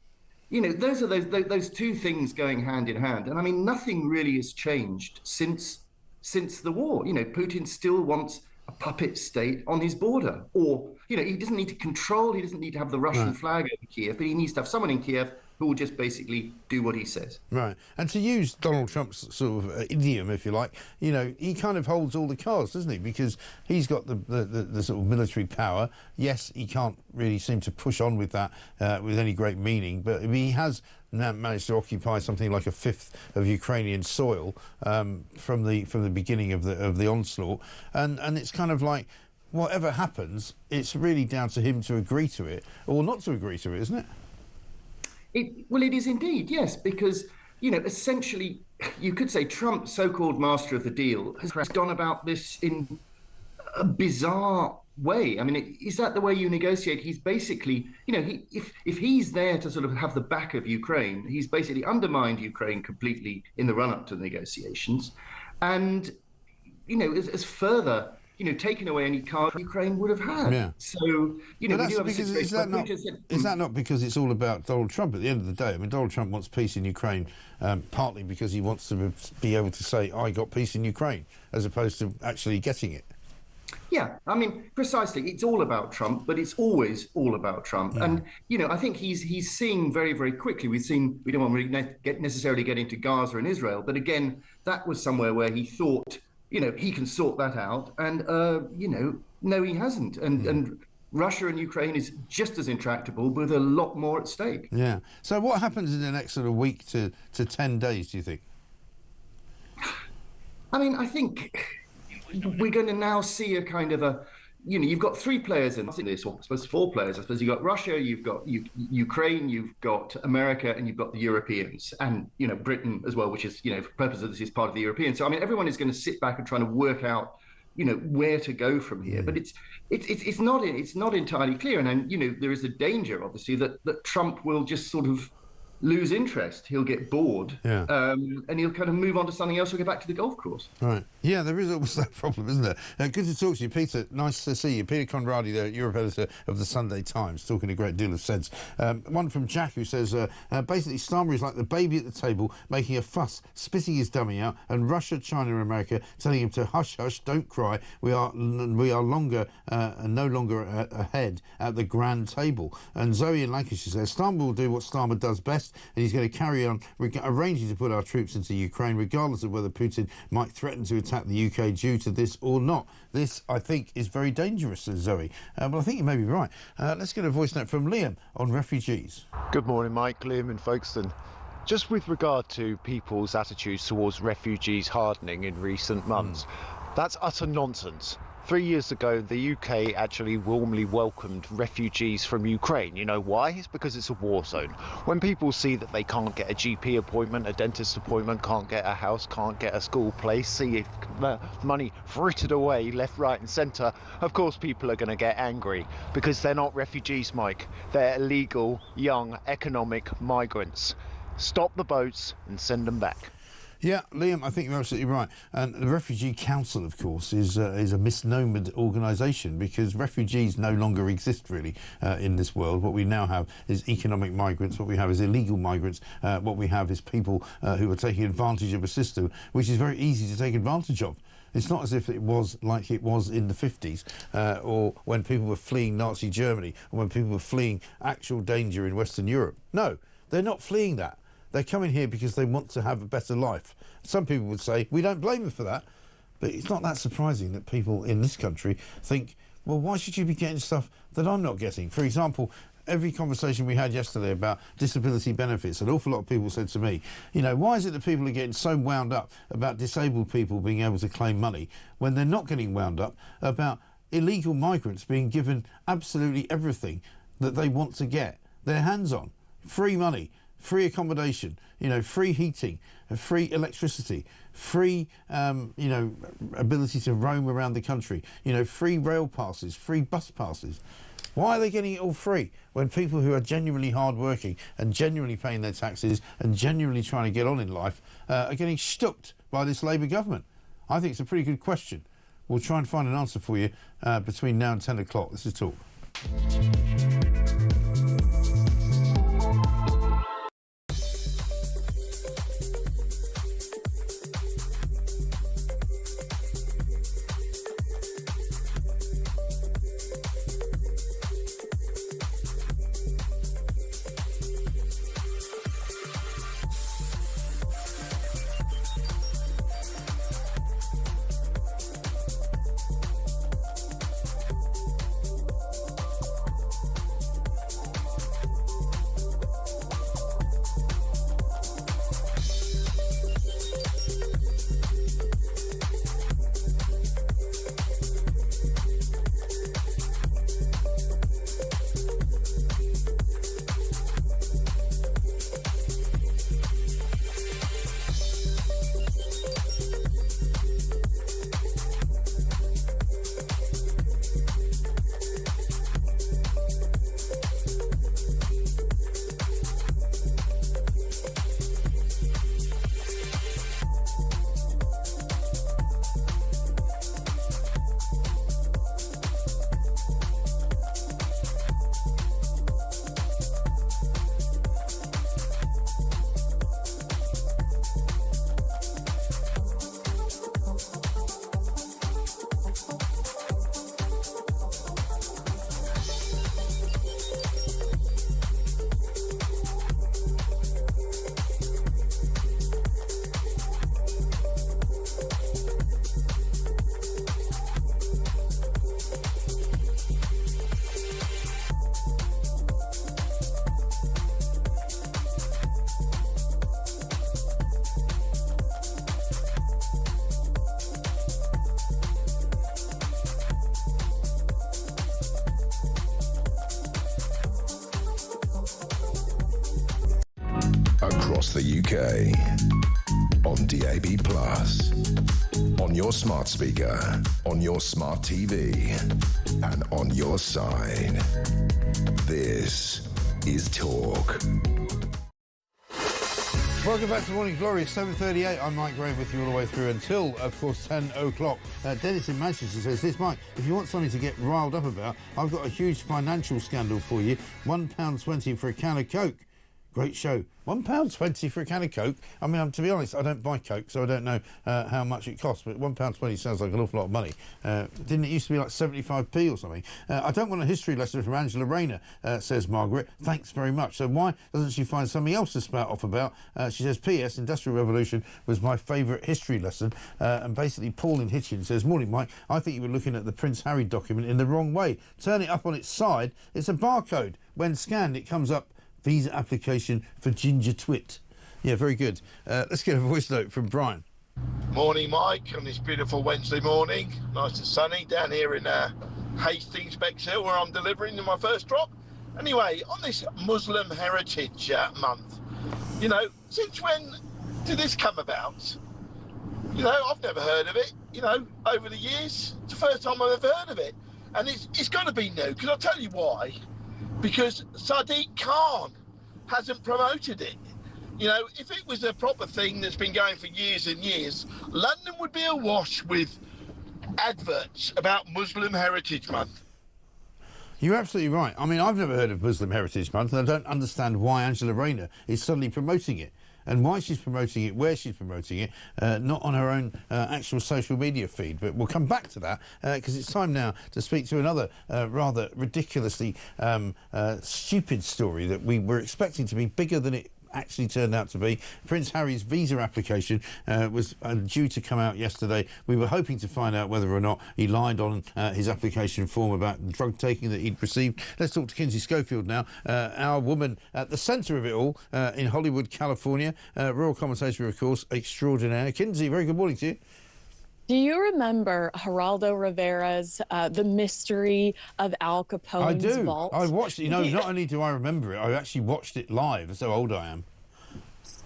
those are those two things going hand in hand. And I mean, nothing really has changed since the war. Putin still wants a puppet state on his border. Or, he doesn't need to control, he doesn't need to have the Russian flag over Kiev, but he needs to have someone in Kiev who will just basically do what he says. Right. And to use Donald Trump's sort of idiom, if you like, he kind of holds all the cards, doesn't he? Because he's got the sort of military power. Yes, he can't really seem to push on with that with any great meaning, but he has now managed to occupy something like a fifth of Ukrainian soil from the beginning of the onslaught, and it's kind of like, whatever happens, it's really down to him to agree to it or not to agree to it, isn't it? Well, it is indeed, yes, because, essentially, you could say Trump, so-called master of the deal, has gone about this in a bizarre way. I mean, is that the way you negotiate? He's basically, if he's there to sort of have the back of Ukraine, he's basically undermined Ukraine completely in the run-up to the negotiations. And, as further, taken away any card Ukraine would have had. Yeah. So, we do have a situation. Is that not because it's all about Donald Trump at the end of the day? I mean, Donald Trump wants peace in Ukraine partly because he wants to be able to say, I got peace in Ukraine, as opposed to actually getting it. Yeah, I mean, precisely. It's all about Trump, but it's always all about Trump. And, I think he's seeing very, very quickly. We don't want to necessarily get into Gaza and Israel, but again, that was somewhere where he thought, he can sort that out. And, no, he hasn't. And Russia and Ukraine is just as intractable, with a lot more at stake. Yeah. So what happens in the next sort of week to 10 days, do you think? I mean, I think we're going to now see a kind of a, you've got three players in this, or I suppose four players. I suppose you've got Russia, you've got Ukraine, you've got America, and you've got the Europeans, and Britain as well, which is for purpose of this is part of the Europeans. So I mean, everyone is going to sit back and trying to work out where to go from here. But it's not entirely clear, and there is a danger, obviously, that Trump will just sort of lose interest. He'll get bored, and he'll kind of move on to something else. He'll go back to the golf course. Right. Yeah, there is always that problem, isn't there? Good to talk to you, Peter. Nice to see you. Peter Conradi, the Europe editor of the Sunday Times, talking a great deal of sense. One from Jack, who says, basically, Starmer is like the baby at the table, making a fuss, spitting his dummy out, and Russia, China and America telling him to hush, hush, don't cry. We are no longer ahead at the grand table. And Zoe in Lancashire says, Starmer will do what Starmer does best, and he's going to carry on arranging to put our troops into Ukraine, regardless of whether Putin might threaten to attack the UK due to this or not. This, I think, is very dangerous, says Zoe. But I think you may be right. Let's get a voice note from Liam on refugees. Good morning, Mike. Liam in Folkestone. Just with regard to people's attitudes towards refugees hardening in recent months, that's utter nonsense. 3 years ago, the UK actually warmly welcomed refugees from Ukraine. You know why? It's because it's a war zone. When people see that they can't get a GP appointment, a dentist appointment, can't get a house, can't get a school place, see money frittered away left, right and centre, of course people are going to get angry because they're not refugees, Mike. They're illegal, young, economic migrants. Stop the boats and send them back. Yeah, Liam, I think you're absolutely right. And the Refugee Council, of course, is a misnomered organisation because refugees no longer exist, really, in this world. What we now have is economic migrants. What we have is illegal migrants. What we have is people who are taking advantage of a system which is very easy to take advantage of. It's not as if it was like it was in the 50s or when people were fleeing Nazi Germany or when people were fleeing actual danger in Western Europe. No, they're not fleeing that. They're coming here because they want to have a better life. Some people would say, we don't blame them for that. But it's not that surprising that people in this country think, well, why should you be getting stuff that I'm not getting? For example, every conversation we had yesterday about disability benefits, an awful lot of people said to me, you know, why is it that people are getting so wound up about disabled people being able to claim money when they're not getting wound up about illegal migrants being given absolutely everything that they want to get their hands on? Free money, free accommodation, you know, free heating, free electricity, free, you know, ability to roam around the country, you know, free rail passes, free bus passes. Why are they getting it all free when people who are genuinely hard-working and genuinely paying their taxes and genuinely trying to get on in life are getting stooked by this Labour government? I think it's a pretty good question. We'll try and find an answer for you between now and 10 o'clock. This is Talk. Across the UK, on DAB+, on your smart speaker, on your smart TV, and on your side. This is Talk. Welcome back to Morning Glory. It's 7:38. I'm Mike Graham with you all the way through until, of course, 10 o'clock. Dennis in Manchester says this, Mike, if you want something to get riled up about, I've got a huge financial scandal for you. £1.20 for a can of Coke. Great show. £1.20 for a can of Coke. I mean, to be honest, I don't buy Coke, so I don't know how much it costs, but £1.20 sounds like an awful lot of money. Didn't it used to be like 75p or something? I don't want a history lesson from Angela Rayner, says Margaret. Thanks very much. So why doesn't she find something else to spout off about? She says, P.S. Industrial Revolution was my favourite history lesson. And basically, Paul in Hitchin says, morning, Mike. I think you were looking at the Prince Harry document in the wrong way. Turn it up on its side. It's a barcode. When scanned, it comes up visa application for Ginger Twit. Yeah, very good. Let's get a voice note from Brian. Morning, Mike, on this beautiful Wednesday morning. Nice and sunny down here in Hastings, Bexhill, where I'm delivering my first drop. Anyway, on this Muslim Heritage Month, you know, since when did this come about? You know, I've never heard of it, you know, over the years. It's the first time I've ever heard of it. And it's got to be new, because I'll tell you why. Because Sadiq Khan hasn't promoted it. You know, if it was a proper thing that's been going for years and years, London would be awash with adverts about Muslim Heritage Month. You're absolutely right. I mean, I've never heard of Muslim Heritage Month, and I don't understand why Angela Rayner is suddenly promoting it, and why she's promoting it, where she's promoting it, not on her own actual social media feed. But we'll come back to that, because it's time now to speak to another rather ridiculously stupid story that we were expecting to be bigger than it actually turned out to be. Prince Harry's visa application was due to come out yesterday. We were hoping to find out whether or not he lied on his application form about drug taking that he'd received. Let's talk to Kinsey Schofield now, our woman at the centre of it all in Hollywood, California. Royal commentator, of course, extraordinaire. Kinsey, very good morning to you. Do you remember Geraldo Rivera's The Mystery of Al Capone's Vault? I watched it. You know, not only do I remember it, I actually watched it live. That's how old I am.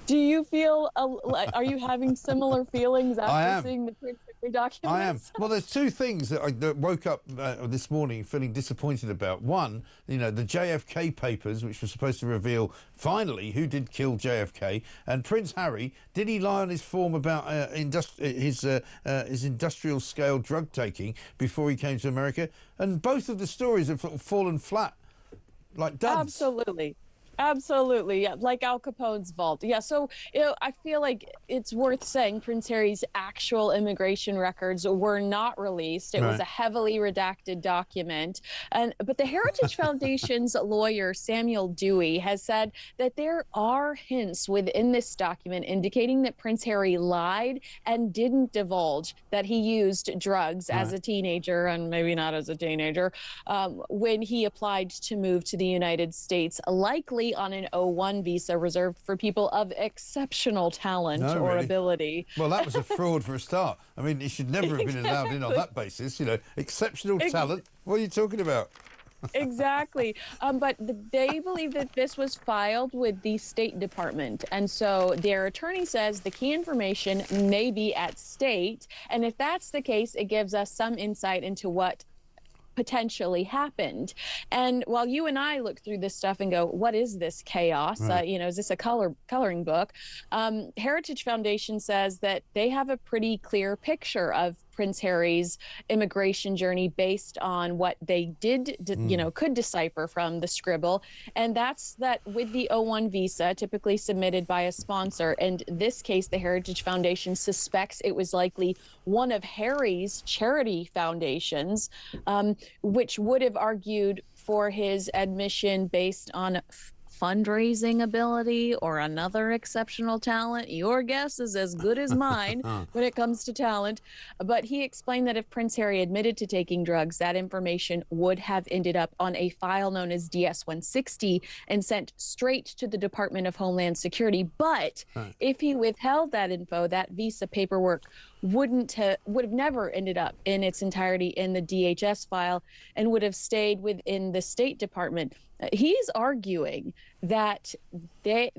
Do you feel, are you having similar feelings after seeing the Prince Harry documents? I am. Well, there's two things that I woke up this morning feeling disappointed about. One, you know, the JFK papers, which were supposed to reveal finally who did kill JFK, and Prince Harry, did he lie on his form about his industrial scale drug taking before he came to America? And both of the stories have fallen flat like duds. Absolutely. Absolutely, yeah, like Al Capone's vault. Yeah, so you know, I feel like it's worth saying Prince Harry's actual immigration records were not released. It was a heavily redacted document. But the Heritage Foundation's lawyer, Samuel Dewey, has said that there are hints within this document indicating that Prince Harry lied and didn't divulge that he used drugs as a teenager, and maybe not as a teenager, when he applied to move to the United States, likely on an O1 visa reserved for people of exceptional talent ability. Well, that was a fraud for a start. I mean, it should never have been allowed in on that basis. You know, exceptional talent. What are you talking about? Exactly. But they believe that this was filed with the State Department. And so their attorney says the key information may be at state. And if that's the case, it gives us some insight into what potentially happened. And while you and I look through this stuff and go, what is this chaos? You know, is this a coloring book? Heritage Foundation says that they have a pretty clear picture of Prince Harry's immigration journey based on what they did, you know, could decipher from the scribble. And that's that with the O1 visa, typically submitted by a sponsor. And in this case, the Heritage Foundation suspects it was likely one of Harry's charity foundations, which would have argued for his admission based on fundraising ability or another exceptional talent. Your guess is as good as mine when it comes to talent. But he explained that if Prince Harry admitted to taking drugs, that information would have ended up on a file known as DS-160 and sent straight to the Department of Homeland Security. But if he withheld that info, that visa paperwork would have never ended up in its entirety in the DHS file and would have stayed within the State Department. He's arguing that the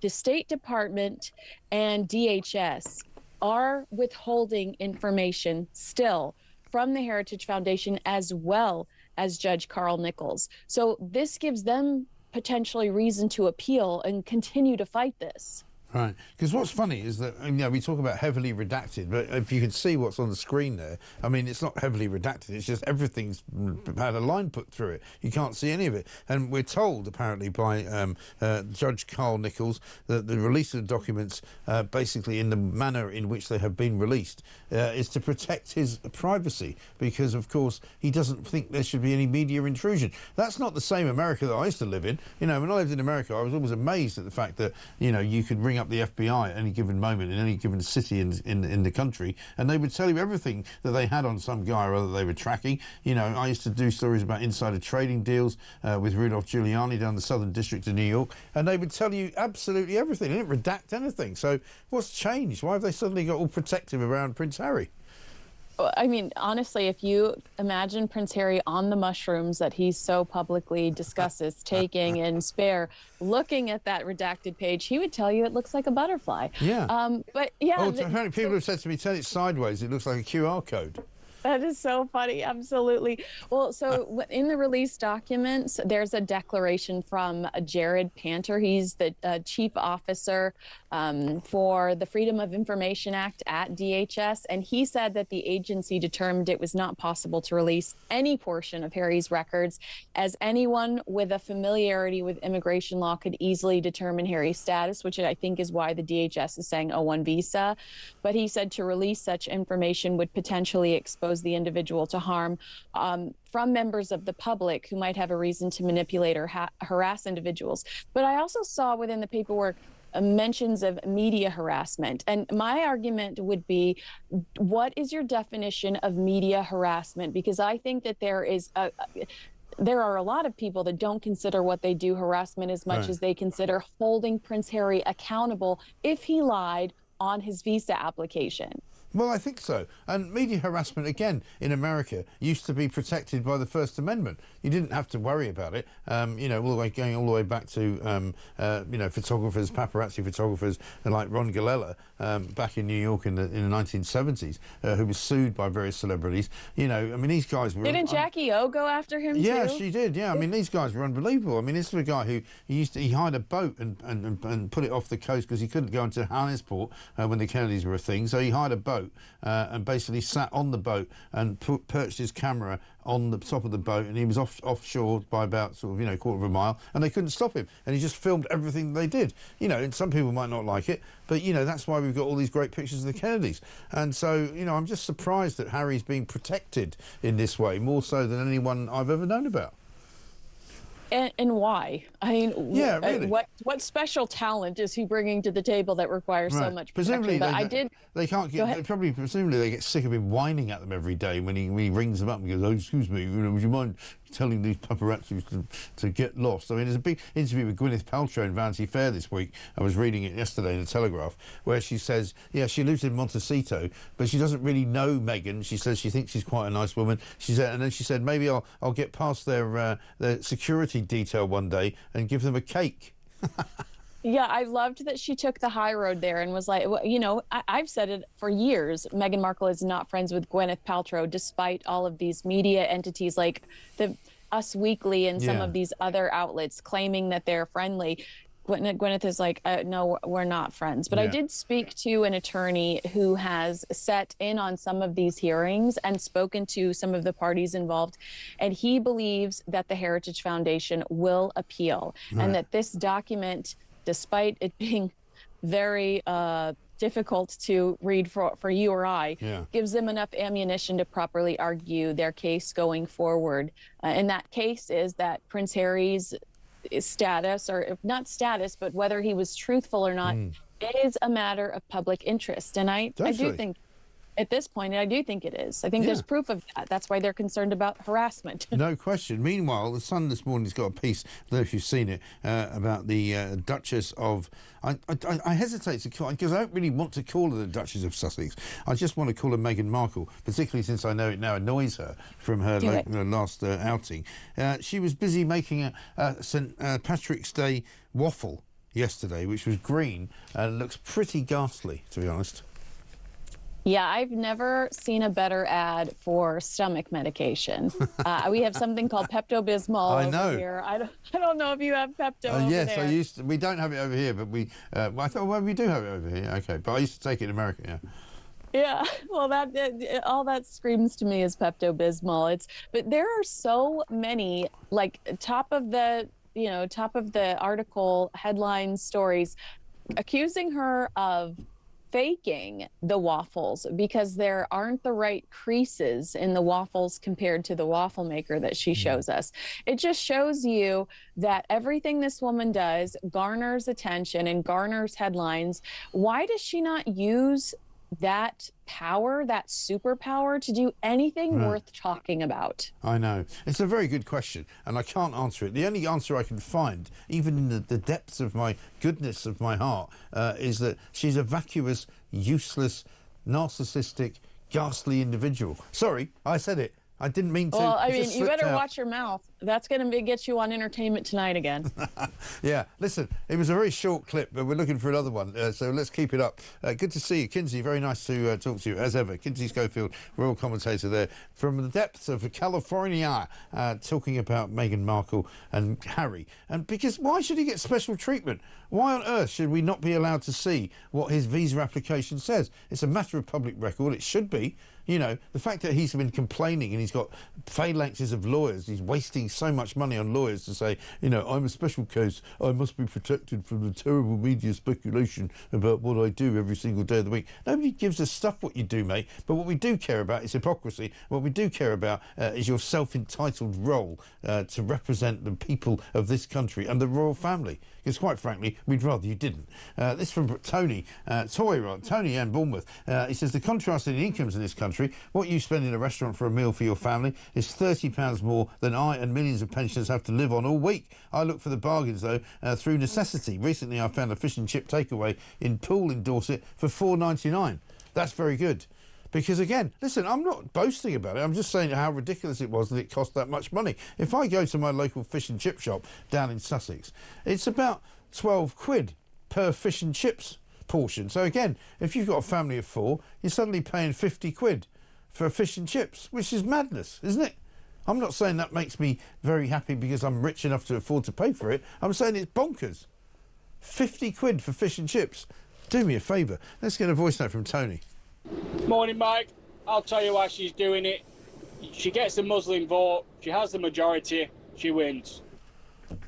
State Department and DHS are withholding information still from the Heritage Foundation as well as Judge Carl Nichols. So this gives them potentially reason to appeal and continue to fight this. Right, because what's funny is that, you know, we talk about heavily redacted, but if you can see what's on the screen there, I mean, it's not heavily redacted, it's just everything's had a line put through it. You can't see any of it. And we're told, apparently, by Judge Carl Nichols that the release of the documents, basically in the manner in which they have been released, is to protect his privacy, because, of course, he doesn't think there should be any media intrusion. That's not the same America that I used to live in. You know, when I lived in America, I was always amazed at the fact that, you know, you could ring up the FBI at any given moment in any given city in the country, and they would tell you everything that they had on some guy or other they were tracking. You know, I used to do stories about insider trading deals with Rudolph Giuliani down the Southern District of New York, and they would tell you absolutely everything. They didn't redact anything. So what's changed? Why have they suddenly got all protective around Prince Harry? I mean, honestly, if you imagine Prince Harry on the mushrooms that he so publicly discusses taking in Spare, looking at that redacted page, he would tell you it looks like a butterfly. Yeah. But yeah. Oh, apparently people have said to me, turn it sideways, it looks like a QR code. That is so funny. Absolutely. Well, so in the release documents, there's a declaration from Jared Panter. He's the chief officer for the Freedom of Information Act at DHS. And he said that the agency determined it was not possible to release any portion of Harry's records, as anyone with a familiarity with immigration law could easily determine Harry's status, which I think is why the DHS is saying O1 visa. But he said to release such information would potentially expose the individual to harm from members of the public who might have a reason to manipulate or harass individuals. But I also saw within the paperwork mentions of media harassment. And my argument would be, what is your definition of media harassment? Because I think that there are a lot of people that don't consider what they do harassment as much as they consider holding Prince Harry accountable if he lied on his visa application. Well, I think so. And media harassment, again, in America, used to be protected by the First Amendment. You didn't have to worry about it, you know, going all the way back to, you know, photographers, paparazzi photographers like Ron Galella back in New York in the 1970s, who was sued by various celebrities. You know, I mean, these guys were... Didn't Jackie O go after him, yeah, too? she did, yeah. I mean, these guys were unbelievable. I mean, this was a guy who he hired a boat and put it off the coast because he couldn't go into Hannesport when the Kennedys were a thing, so he hired a boat and basically sat on the boat and perched his camera on the top of the boat, and he was offshore by about sort of, you know, quarter of a mile, and they couldn't stop him, and he just filmed everything they did. You know, and some people might not like it, but, you know, that's why we've got all these great pictures of the Kennedys. And so, you know, I'm just surprised that Harry's being protected in this way, more so than anyone I've ever known about. And why? I mean, yeah, really. What special talent is he bringing to the table that requires so much protection? Presumably, But they can't get. Presumably, they get sick of him whining at them every day when he rings them up and goes, "Oh, excuse me, you know, would you mind telling these paparazzi to get lost?" I mean, there's a big interview with Gwyneth Paltrow in Vanity Fair this week. I was reading it yesterday in the Telegraph, where she says, yeah, she lives in Montecito, but she doesn't really know Meghan. She says she thinks she's quite a nice woman. She said, and then she said, maybe I'll get past their security detail one day and give them a cake. Yeah, I loved that she took the high road there and was like, well, you know, I've said it for years. Meghan Markle is not friends with Gwyneth Paltrow, despite all of these media entities like Us Weekly and some of these other outlets claiming that they're friendly. Gwyneth is like, no, we're not friends. But I did speak to an attorney who has sat in on some of these hearings and spoken to some of the parties involved. And he believes that the Heritage Foundation will appeal and that this document, despite it being very difficult to read for you or I, gives them enough ammunition to properly argue their case going forward. And that case is that Prince Harry's status, or if not status, but whether he was truthful or not, is a matter of public interest. And I do think at this point, I do think it is. I think there's proof of that. That's why they're concerned about harassment. No question. Meanwhile, the Sun this morning's got a piece, I don't know if you've seen it, about the Duchess of... I hesitate to call, because I don't really want to call her the Duchess of Sussex. I just want to call her Meghan Markle, particularly since I know it now annoys her from her last outing. She was busy making a St Patrick's Day waffle yesterday, which was green and looks pretty ghastly, to be honest. Yeah, I've never seen a better ad for stomach medication. We have something called Pepto-Bismol over here. I don't know if you have Pepto over yes, there. I used to. We don't have it over here, but we. I thought, well, we do have it over here. Okay, but I used to take it in America. Yeah. Yeah, well, all that screams to me is Pepto-Bismol. But there are so many, like, top of the article headline stories accusing her of faking the waffles because there aren't the right creases in the waffles compared to the waffle maker that she shows us. It just shows you that everything this woman does garners attention and garners headlines. Why does she not use that power, that superpower, to do anything worth talking about? I know. It's a very good question, and I can't answer it. The only answer I can find, even in the depths of my goodness of my heart, is that she's a vacuous, useless, narcissistic, ghastly individual. Sorry, I said it. I didn't mean to. Well, I mean, you better watch your mouth. That's going to get you on Entertainment Tonight again. Yeah, listen, it was a very short clip, but we're looking for another one, so let's keep it up. Good to see you, Kinsey. Very nice to talk to you, as ever. Kinsey Schofield, royal commentator there, from the depths of California, talking about Meghan Markle and Harry. And because why should he get special treatment? Why on earth should we not be allowed to see what his visa application says? It's a matter of public record. It should be. You know, the fact that he's been complaining and he's got phalanxes of lawyers, he's wasting so much money on lawyers to say, you know, I'm a special case, I must be protected from the terrible media speculation about what I do every single day of the week. Nobody gives a stuff what you do, mate, but what we do care about is hypocrisy. What we do care about is your self-entitled role to represent the people of this country and the royal family. Because quite frankly, we'd rather you didn't. This from Tony in Bournemouth. He says, the contrast in the incomes in this country, what you spend in a restaurant for a meal for your family is £30 more than I and millions of pensioners have to live on all week. I look for the bargains, though, through necessity. Recently, I found a fish and chip takeaway in Poole in Dorset for £4.99. That's very good. Because, again, listen, I'm not boasting about it. I'm just saying how ridiculous it was that it cost that much money. If I go to my local fish and chip shop down in Sussex, it's about 12 quid per fish and chips portion. So, again, if you've got a family of 4, you're suddenly paying 50 quid for fish and chips, which is madness, isn't it? I'm not saying that makes me very happy because I'm rich enough to afford to pay for it. I'm saying it's bonkers. 50 quid for fish and chips. Do me a favour. Let's get a voice note from Tony. Morning, Mike. I'll tell you why she's doing it. She gets the Muslim vote. She has the majority. She wins.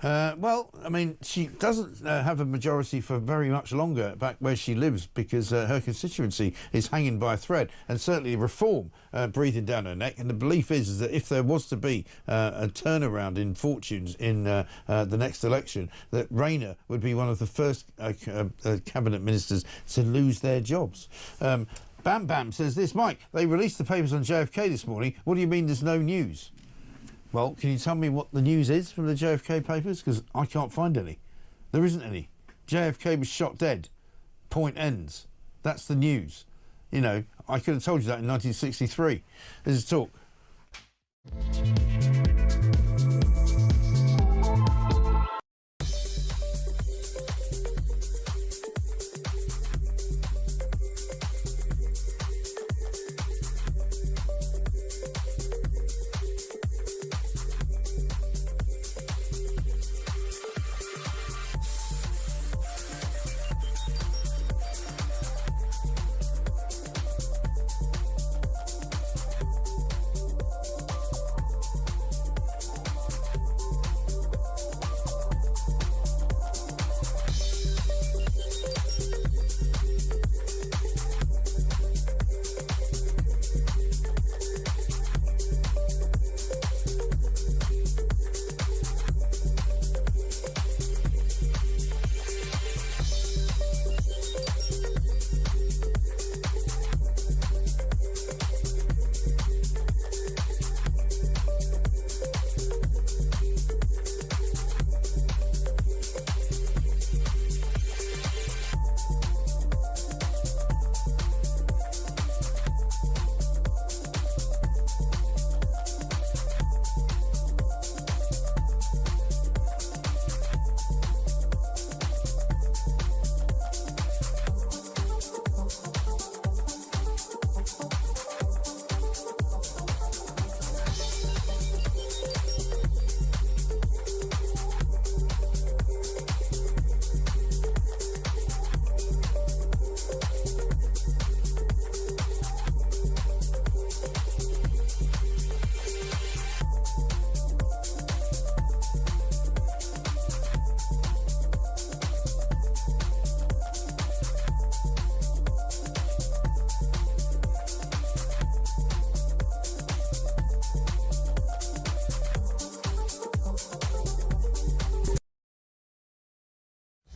Well, I mean, she doesn't have a majority for very much longer back where she lives because her constituency is hanging by a thread, and certainly reform breathing down her neck. And the belief is that if there was to be a turnaround in fortunes in the next election, that Rayner would be one of the first cabinet ministers to lose their jobs. Bam Bam says this, Mike, they released the papers on JFK this morning. What do you mean there's no news? Well, can you tell me what the news is from the JFK papers? Because I can't find any. There isn't any. JFK was shot dead. Point ends. That's the news. You know, I could have told you that in 1963. This is Talk.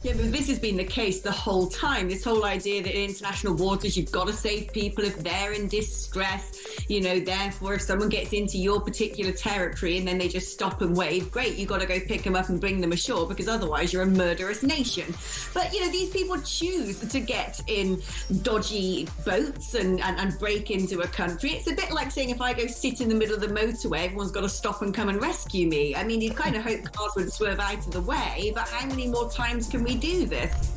Yeah, but this has been the case the whole time. This whole idea that in international waters, you've got to save people if they're in distress. You know, therefore, if someone gets into your particular territory and then they just stop and wave, great, you've got to go pick them up and bring them ashore because otherwise you're a murderous nation. But, you know, these people choose to get in dodgy boats and break into a country. It's a bit like saying if I go sit in the middle of the motorway, everyone's got to stop and come and rescue me. I mean, you kind of hope cars would swerve out of the way, but how many more times can we do this?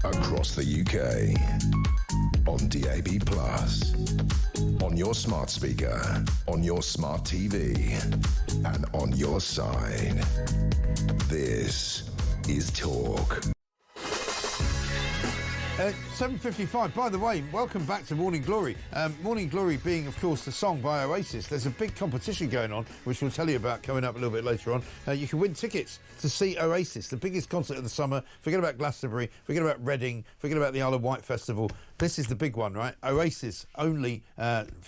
Across the UK, on DAB+, on your smart speaker, on your smart TV, and on your side. This is Talk. 7:55. By the way, welcome back to Morning Glory. Morning Glory being, of course, the song by Oasis. There's a big competition going on, which we'll tell you about coming up a little bit later on. You can win tickets to see Oasis, the biggest concert of the summer. Forget about Glastonbury, forget about Reading, forget about the Isle of Wight Festival. This is the big one, right? Oasis, only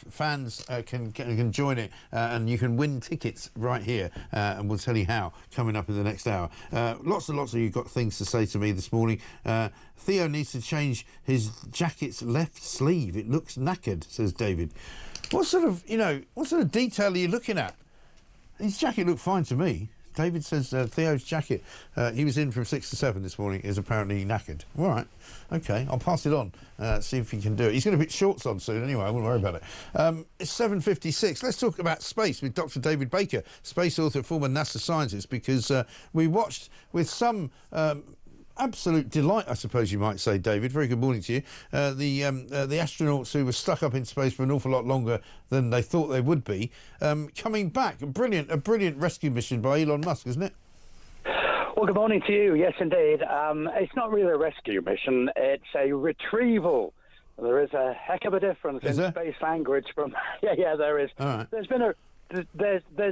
fans can join it, and you can win tickets right here, and we'll tell you how coming up in the next hour. Lots and lots of you got things to say to me this morning. Theo needs to change his jacket's left sleeve. It looks knackered, says David. What sort of detail are you looking at? His jacket looked fine to me. David says Theo's jacket, he was in from 6 to 7 this morning, is apparently knackered. All right, OK, I'll pass it on, see if he can do it. He's going to put shorts on soon anyway, I wouldn't worry about it. It's 7:56. Let's talk about space with Dr. David Baker, space author, former NASA scientist, because we watched with some absolute delight, I suppose you might say, David. Very good morning to you. The astronauts who were stuck up in space for an awful lot longer than they thought they would be, coming back. A brilliant rescue mission by Elon Musk, isn't it? Well, good morning to you. Yes, indeed. It's not really a rescue mission. It's a retrieval. There is a heck of a difference in space language from... Yeah, there is. All right. There's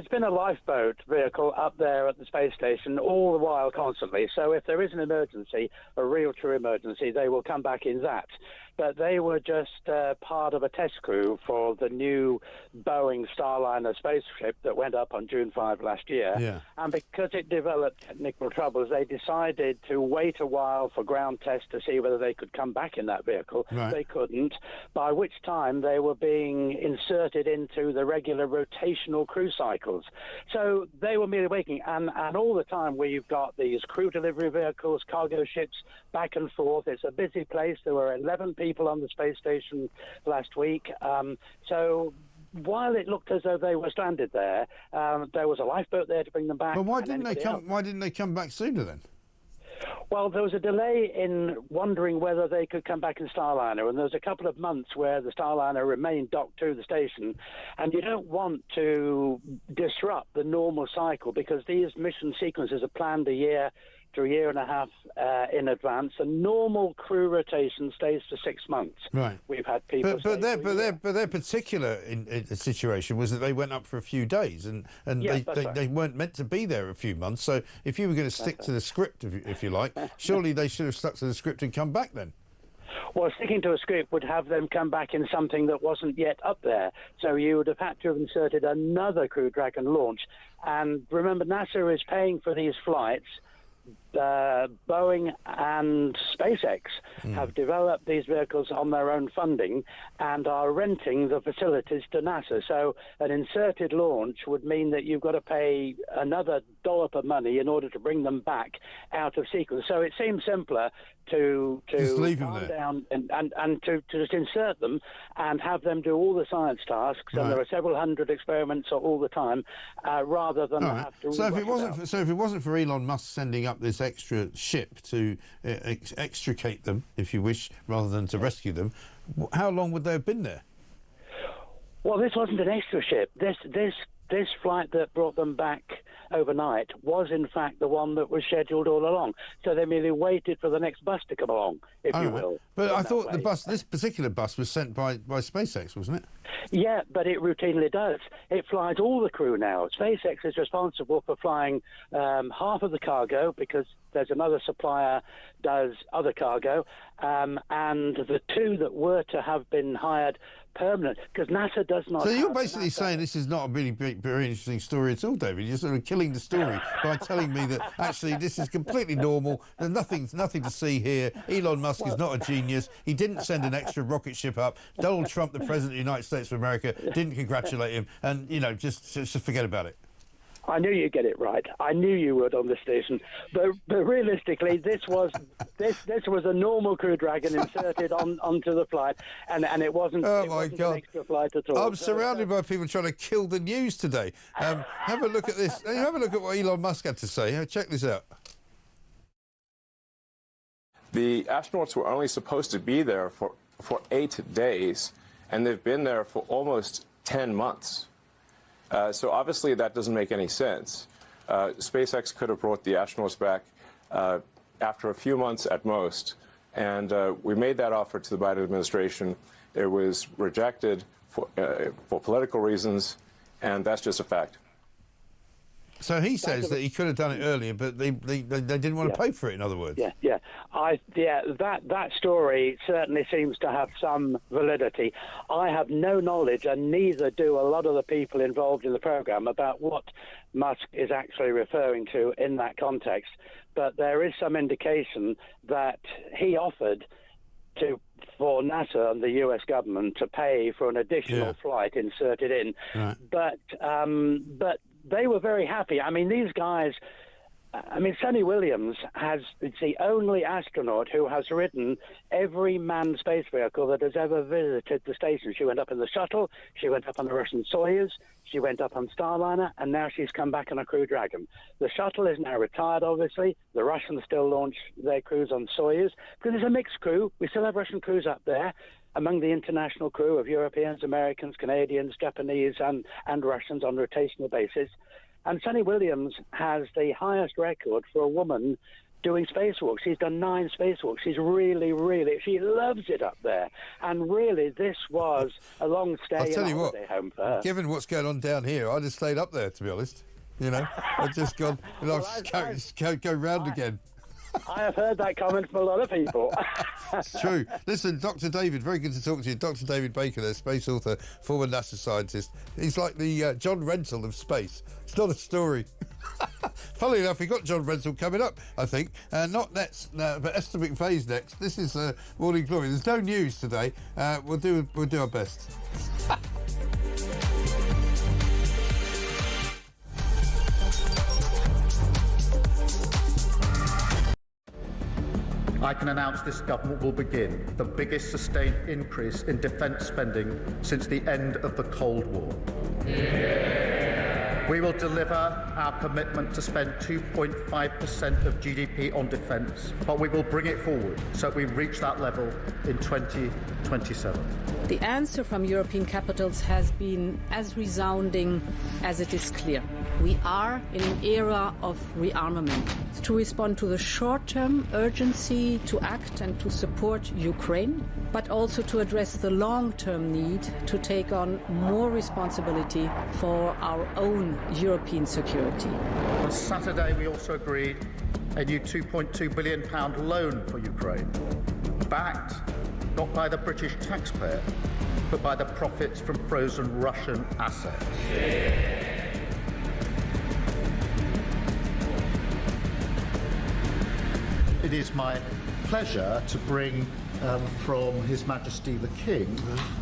been a lifeboat vehicle up there at the space station all the while, constantly. So if there is an emergency, a real true emergency, they will come back in that. But they were just part of a test crew for the new Boeing Starliner spaceship that went up on June 5 last year. Yeah. And because it developed technical troubles, they decided to wait a while for ground tests to see whether they could come back in that vehicle. Right. They couldn't, by which time they were being inserted into the regular rotational crew cycles. So they were merely waiting. And all the time where you've got these crew delivery vehicles, cargo ships, back and forth. It's a busy place. There were 11 people on the space station last week. So while it looked as though they were stranded there was a lifeboat there to bring them back. But why didn't they come back sooner then? Well, there was a delay in wondering whether they could come back in Starliner, and there was a couple of months where the Starliner remained docked to the station, and you don't want to disrupt the normal cycle because these mission sequences are planned a year to a year and a half in advance. A normal crew rotation stays for 6 months. Right. We've had people. But their particular situation was that they went up for a few days, and Yes, they weren't meant to be there a few months. So if you were going to stick to the script, if you like, surely they should have stuck to the script and come back then. Well, sticking to a script would have them come back in something that wasn't yet up there. So you would have had to have inserted another Crew Dragon launch. And remember, NASA is paying for these flights. Boeing and SpaceX have developed these vehicles on their own funding and are renting the facilities to NASA. So an inserted launch would mean that you've got to pay another dollop of money in order to bring them back out of sequence. So it seems simpler to just leave them calm there. down and to just insert them and have them do all the science tasks. Right. And there are several hundred experiments all the time, rather than have to. So if it wasn't for Elon Musk sending up this extra ship to extricate them, if you wish, rather than to rescue them, how long would they have been there? Well, this wasn't an extra ship. This this flight that brought them back overnight was in fact the one that was scheduled all along. So they merely waited for the next bus to come along, if you will. But I thought this particular bus was sent by SpaceX, wasn't it? Yeah, but it routinely does. It flies all the crew now. SpaceX is responsible for flying half of the cargo because there's another supplier does other cargo, and the two that were to have been hired permanent, because NASA does not. So you're basically saying this is not a really very interesting story at all, David. You're sort of killing the story by telling me that actually this is completely normal. There's nothing to see here. Elon Musk is not a genius. He didn't send an extra rocket ship up. Donald Trump, the President of the United States of America, didn't congratulate him. And, you know, just forget about it. I knew you'd get it right. I knew you would on this station. But realistically, this was a normal Crew Dragon inserted onto the flight, and it wasn't. Oh it my wasn't God! An extra flight at all. I'm surrounded by people trying to kill the news today. Have a look at this. Have a look at what Elon Musk had to say. Check this out. The astronauts were only supposed to be there for 8 days, and they've been there for almost 10 months. So obviously that doesn't make any sense. SpaceX could have brought the astronauts back after a few months at most, and we made that offer to the Biden administration. It was rejected for political reasons, and that's just a fact. So he says that he could have done it earlier, but they didn't want to pay for it, in other words. That story certainly seems to have some validity. I have no knowledge, and neither do a lot of the people involved in the program, about what Musk is actually referring to in that context. But there is some indication that he offered for NASA and the U.S. government to pay for an additional flight inserted in. Right. But they were very happy. I mean, these guys, Sunny Williams is the only astronaut who has ridden every manned space vehicle that has ever visited the station. She went up in the shuttle, she went up on the Russian Soyuz, she went up on Starliner, and now she's come back on a Crew Dragon. The shuttle is now retired, obviously. The Russians still launch their crews on Soyuz, because it's a mixed crew. We still have Russian crews up there, among the international crew of Europeans, Americans, Canadians, Japanese, and Russians on rotational basis. And Sunny Williams has the highest record for a woman doing spacewalks. She's done 9 spacewalks. She's she loves it up there. And really, this was a long stay in a holiday home for her. Given what's going on down here, I'd have stayed up there, to be honest. You know, I've just gone, go round again. I have heard that comment from a lot of people. It's true. Listen, Dr. David, very good to talk to you. Dr. David Baker, there, space author, former NASA scientist. He's like the John Rentoul of space. It's not a story. Funnily enough, we got John Rentoul coming up, I think. Not next, but Esther McVeigh's next. This is Morning Glory. There's no news today. We'll do our best. I can announce this government will begin the biggest sustained increase in defence spending since the end of the Cold War. We will deliver our commitment to spend 2.5% of GDP on defence, but we will bring it forward so we reach that level in 2027. The answer from European capitals has been as resounding as it is clear. We are in an era of rearmament to respond to the short-term urgency to act and to support Ukraine, but also to address the long-term need to take on more responsibility for our own European security. On Saturday, we also agreed a new £2.2 billion loan for Ukraine, backed not by the British taxpayer, but by the profits from frozen Russian assets. It is my pleasure to bring from His Majesty the King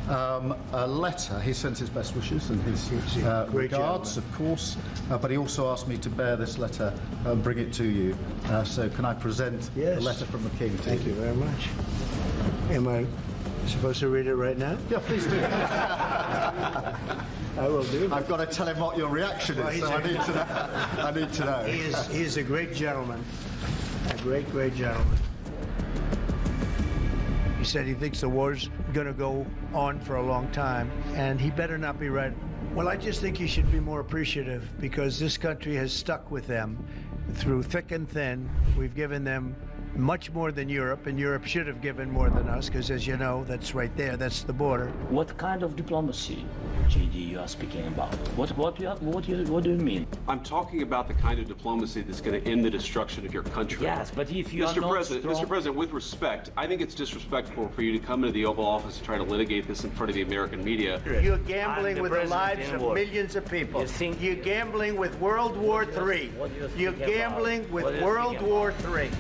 a letter. He sends his best wishes and his regards, of course, but he also asked me to bear this letter and bring it to you. So can I present the letter from the King to Thank you very much. Am I supposed to read it right now? Yeah, please do. I will do. I've got to tell him what your reaction is, so I need to know. I need to know. He is a great gentleman. A great, great gentleman. He said he thinks the war's going to go on for a long time, and he better not be right Well, I just think you should be more appreciative because this country has stuck with them through thick and thin. We've given them much more than Europe, and Europe should have given more than us because, as you know, that's right there. That's the border. What kind of diplomacy, JD, you are speaking about? What do you mean? I'm talking about the kind of diplomacy that's going to end the destruction of your country. Yes, but if you Mr. President, with respect, I think it's disrespectful for you to come into the Oval Office and try to litigate this in front of the American media. You're gambling with the lives of millions of people. You're gambling with World War III. You're gambling with World War III.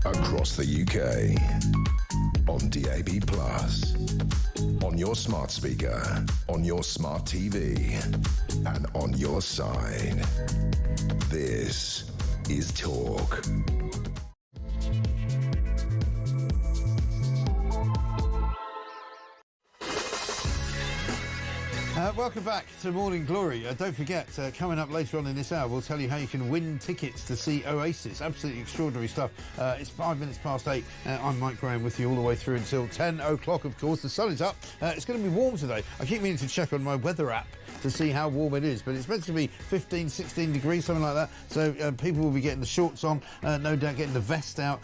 Across the UK, on DAB+, on your smart speaker, on your smart TV, and on your side. This is Talk. Welcome back to Morning Glory. Don't forget, coming up later on in this hour, we'll tell you how you can win tickets to see Oasis. Absolutely extraordinary stuff. It's 5 minutes past 8. I'm Mike Graham with you all the way through until 10 o'clock, of course. The sun is up. It's going to be warm today. I keep meaning to check on my weather app to see how warm it is, but it's meant to be 15, 16 degrees, something like that. So people will be getting the shorts on, no doubt getting the vest out,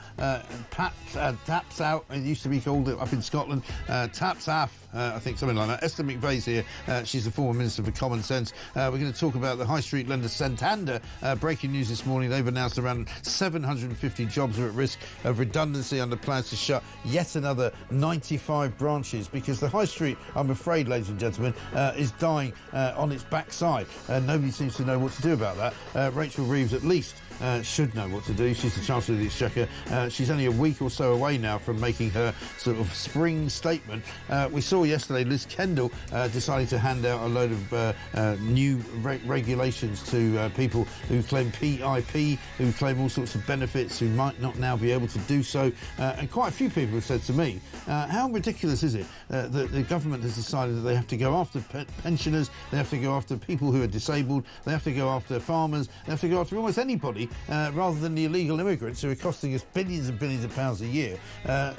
taps out, it used to be called up in Scotland, taps off, I think, something like that. Esther McVeigh's here. She's the former Minister for Common Sense. We're going to talk about the high street lender Santander. Breaking news this morning, they've announced around 750 jobs are at risk of redundancy under plans to shut yet another 95 branches because the high street, I'm afraid, ladies and gentlemen, is dying on its backside. Nobody seems to know what to do about that. Rachel Reeves, at least, should know what to do. She's the Chancellor of the Exchequer. She's only a week or so away now from making her sort of spring statement. We saw yesterday Liz Kendall deciding to hand out a load of new regulations to people who claim PIP, who claim all sorts of benefits, who might not now be able to do so. And quite a few people have said to me, how ridiculous is it that the government has decided that they have to go after pensioners, they have to go after people who are disabled, they have to go after farmers, they have to go after almost anybody rather than the illegal immigrants who are costing us billions and billions of pounds a year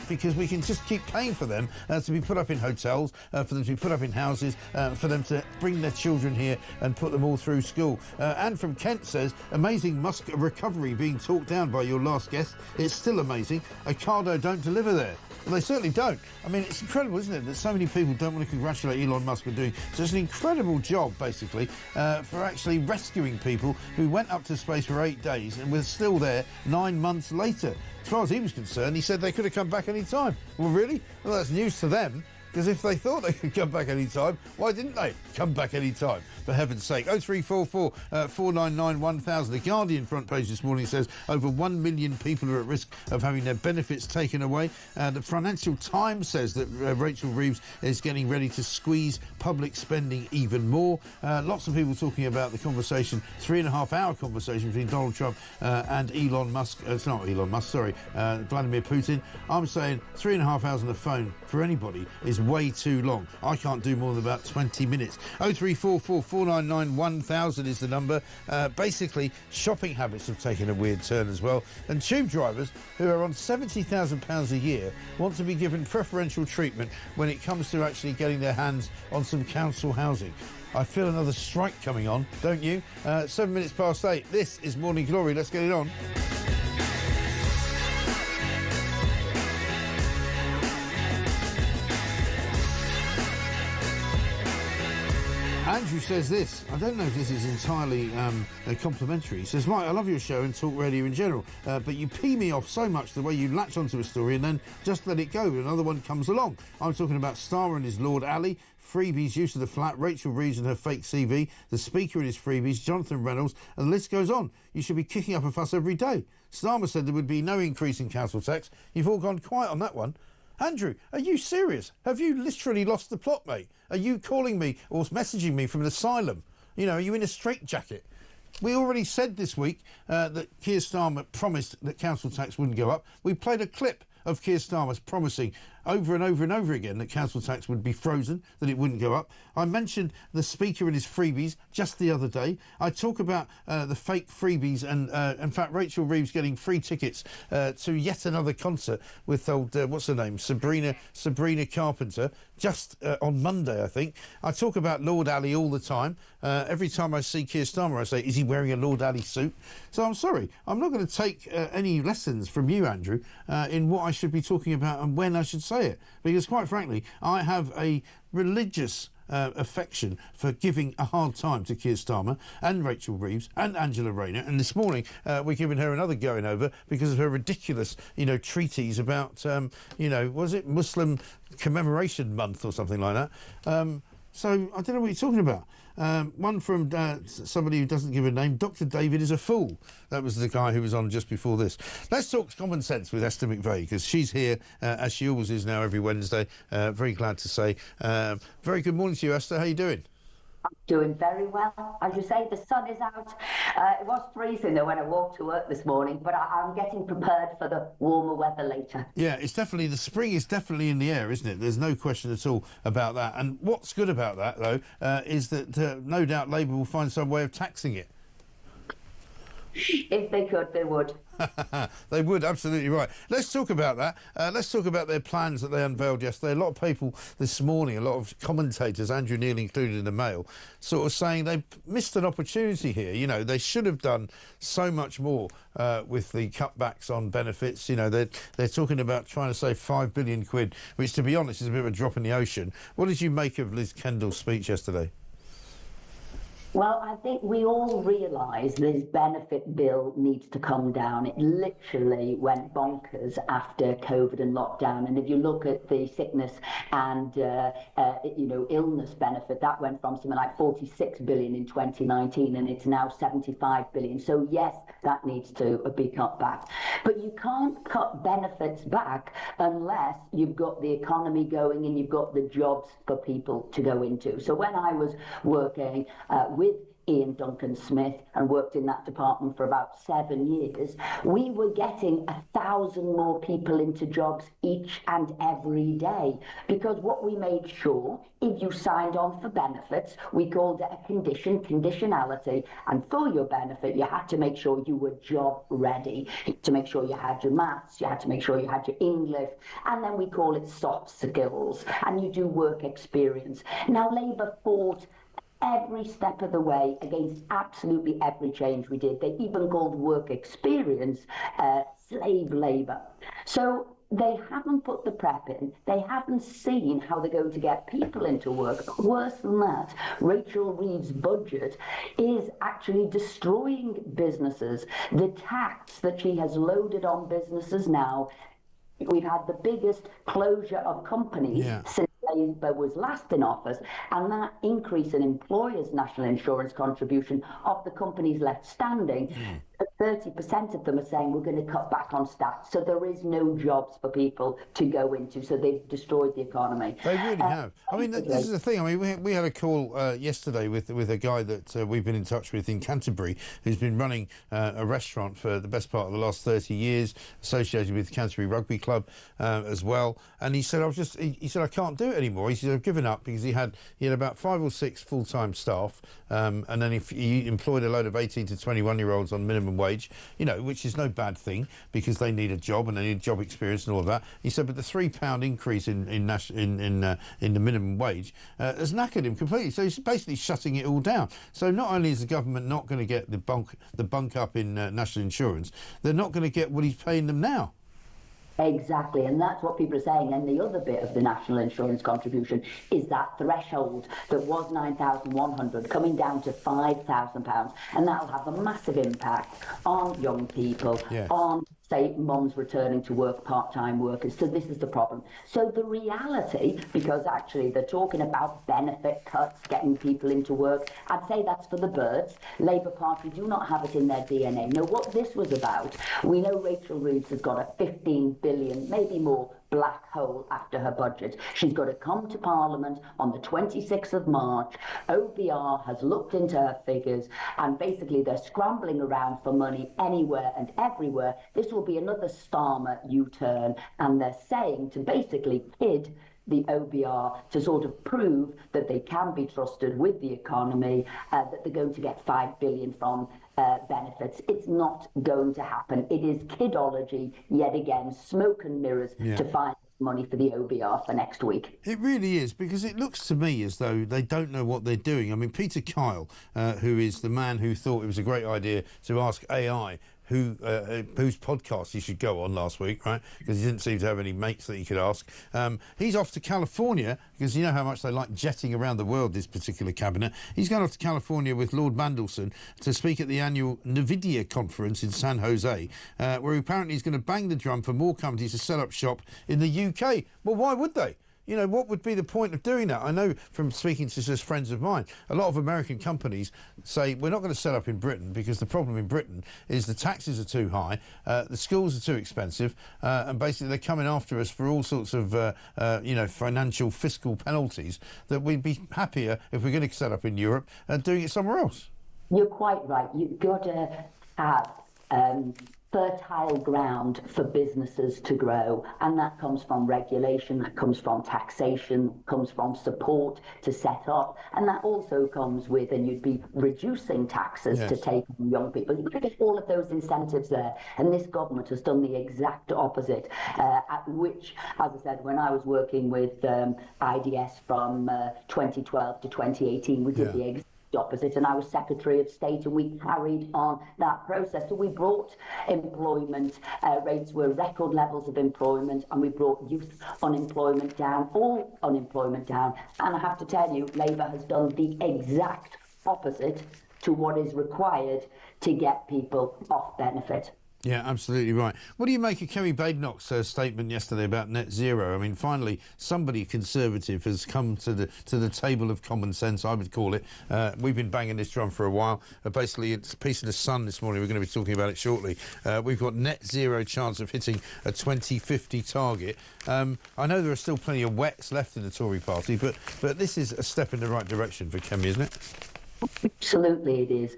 because we can just keep paying for them to be put up in hotels, for them to be put up in houses, for them to bring their children here and put them all through school. Anne from Kent says, amazing Musk recovery being talked down by your last guest. It's still amazing. Ocado don't deliver there. Well, they certainly don't. I mean, it's incredible, isn't it, that so many people don't want to congratulate Elon Musk for doing such an incredible job, basically, for actually rescuing people who went up to space for 8 days and were still there 9 months later. As far as he was concerned, he said they could have come back any time. Well, really? Well, that's news to them. Because if they thought they could come back any time, why didn't they come back any time? For heaven's sake. 0344 499 1000. The Guardian front page this morning says over 1 million people are at risk of having their benefits taken away. The Financial Times says that Rachel Reeves is getting ready to squeeze public spending even more. Lots of people talking about the conversation, 3.5-hour conversation between Donald Trump and Elon Musk. It's not Elon Musk, sorry, Vladimir Putin. I'm saying 3.5 hours on the phone for anybody is way too long. I can't do more than about 20 minutes. 0344 499 1000 is the number. Basically, shopping habits have taken a weird turn as well. And tube drivers who are on £70,000 a year want to be given preferential treatment when it comes to actually getting their hands on some council housing. I feel another strike coming on, don't you? 7 minutes past 8. This is Morning Glory. Let's get it on. Andrew says this. I don't know if this is entirely complimentary. He says, Mike, I love your show and talk radio in general, but you pee me off so much the way you latch onto a story and then just let it go. Another one comes along. I'm talking about Starmer and his Lord Ali, Freebies' use of the flat, Rachel Reeves and her fake CV, the Speaker and his freebies, Jonathan Reynolds, and the list goes on. You should be kicking up a fuss every day. Starmer said there would be no increase in council tax. You've all gone quiet on that one. Andrew, are you serious? Have you literally lost the plot, mate? Are you calling me or messaging me from an asylum? You know, are you in a straitjacket? We already said this week that Keir Starmer promised that council tax wouldn't go up. We played a clip of Keir Starmer's promising over and over and over again that council tax would be frozen, that it wouldn't go up. I mentioned the Speaker and his freebies just the other day. I talk about the fake freebies and, in fact, Rachel Reeves getting free tickets to yet another concert with old, what's her name, Sabrina Carpenter, just on Monday, I think. I talk about Lord Ali all the time. Every time I see Keir Starmer, I say, is he wearing a Lord Ali suit? So I'm sorry, I'm not going to take any lessons from you, Andrew, in what I should be talking about and when I should say it. Because, quite frankly, I have a religious affection for giving a hard time to Keir Starmer and Rachel Reeves and Angela Rayner, and this morning we're giving her another going over because of her ridiculous, treatise about, was it Muslim Commemoration Month or something like that? So I don't know what you're talking about. One from somebody who doesn't give a name. Dr. David is a fool. That was the guy who was on just before this. Let's talk common sense with Esther McVeigh, because she's here, as she always is now every Wednesday. Very glad to say. Very good morning to you, Esther. How are you doing? I'm doing very well. As you say, the sun is out. It was freezing though when I walked to work this morning, but I'm getting prepared for the warmer weather later. Yeah, it's definitely, the spring is definitely in the air, isn't it? There's no question at all about that. And what's good about that, though, is that no doubt Labour will find some way of taxing it. If they could, they would. They would, absolutely right. Let's talk about that. Let's talk about their plans that they unveiled yesterday. A lot of people this morning, a lot of commentators, Andrew Neil included in the Mail, sort of saying they've missed an opportunity here. They should have done so much more with the cutbacks on benefits. They're talking about trying to save £5 billion, which, to be honest, is a bit of a drop in the ocean. What did you make of Liz Kendall's speech yesterday? Well, I think we all realise this benefit bill needs to come down. It literally went bonkers after COVID and lockdown. And if you look at the sickness and, illness benefit, that went from something like 46 billion in 2019 and it's now 75 billion. So yes, that needs to be cut back. But you can't cut benefits back unless you've got the economy going and you've got the jobs for people to go into. So when I was working with Ian Duncan Smith and worked in that department for about 7 years, we were getting 1,000 more people into jobs each and every day, because what we made sure, if you signed on for benefits, we called it a conditionality, and for your benefit you had to make sure you were job ready, to make sure you had your maths, you had to make sure you had your English, and then we call it soft skills, and you do work experience. Now Labour fought every step of the way against absolutely every change we did. They even called work experience slave labour. So they haven't put the prep in. They haven't seen how they're going to get people into work. Worse than that, Rachel Reeves' budget is actually destroying businesses. The tax that she has loaded on businesses now, we've had the biggest closure of companies since Labour was last in office, and that increase in employers' national insurance contribution of the companies left standing, 30% of them are saying we're going to cut back on staff. So there is no jobs for people to go into. So they've destroyed the economy. They really have. I mean, this is the thing. I mean, we had a call yesterday with a guy that we've been in touch with in Canterbury, who's been running a restaurant for the best part of the last 30 years, associated with Canterbury Rugby Club as well. And he said, he said, I can't do it anymore. He said, I've given up, because he had about 5 or 6 full-time staff, and then he employed a load of 18 to 21-year-olds on minimum wage, which is no bad thing, because they need a job and they need job experience and all of that. He said, but the £3 increase in the minimum wage has knackered him completely. So he's basically shutting it all down. So not only is the government not going to get the bunk up in national insurance, they're not going to get what he's paying them now. Exactly, and that's what people are saying. And the other bit of the national insurance contribution is that threshold that was £9,100 coming down to £5,000, and that'll have a massive impact on young people, on, say, mums returning to work, part-time workers. So this is the problem. So the reality, because actually they're talking about benefit cuts, getting people into work, I'd say that's for the birds. Labour Party do not have it in their DNA. No, what this was about, we know Rachel Reeves has got a 15 billion, maybe more, black hole after her budget. She's got to come to Parliament on the 26th of March. OBR has looked into her figures, and basically they're scrambling around for money anywhere and everywhere. This will be another Starmer U-turn, and they're saying to basically kid the OBR to sort of prove that they can be trusted with the economy, that they're going to get $5 billion from benefits. It's not going to happen. It is kidology, yet again, smoke and mirrors to find money for the OBR for next week. It really is, because it looks to me as though they don't know what they're doing. I mean, Peter Kyle, who is the man who thought it was a great idea to ask AI whose podcast he should go on last week, right? Because he didn't seem to have any mates that he could ask. He's off to California, because you know how much they like jetting around the world, this particular cabinet. He's going off to California with Lord Mandelson to speak at the annual NVIDIA conference in San Jose, where apparently he's going to bang the drum for more companies to set up shop in the UK. Well, why would they? You know, what would be the point of doing that? I know from speaking to just friends of mine, a lot of American companies say we're not going to set up in Britain because the problem in Britain is the taxes are too high, the schools are too expensive, and basically they're coming after us for all sorts of, financial fiscal penalties, that we'd be happier if we're going to set up in Europe and doing it somewhere else. You're quite right. You've got to have fertile ground for businesses to grow, and that comes from regulation, that comes from taxation, comes from support to set up, and that also comes with, and you'd be reducing taxes to take on young people. You've got to get all of those incentives there, and this government has done the exact opposite, at which, as I said, when I was working with IDS from 2012 to 2018, we did the exact opposite, and I was Secretary of State, and we carried on that process. So we brought employment rates, were record levels of employment, and we brought youth unemployment down, all unemployment down. And I have to tell you, Labour has done the exact opposite to what is required to get people off benefit. Yeah, absolutely right. What do you make of Kerry Badenoch's statement yesterday about net zero? I mean, finally, somebody conservative has come to the table of common sense, I would call it. We've been banging this drum for a while. Basically, it's a piece of the Sun this morning. We're going to be talking about it shortly. We've got net zero chance of hitting a 2050 target. I know there are still plenty of wets left in the Tory party, but this is a step in the right direction for Kemi, isn't it? Absolutely, it is.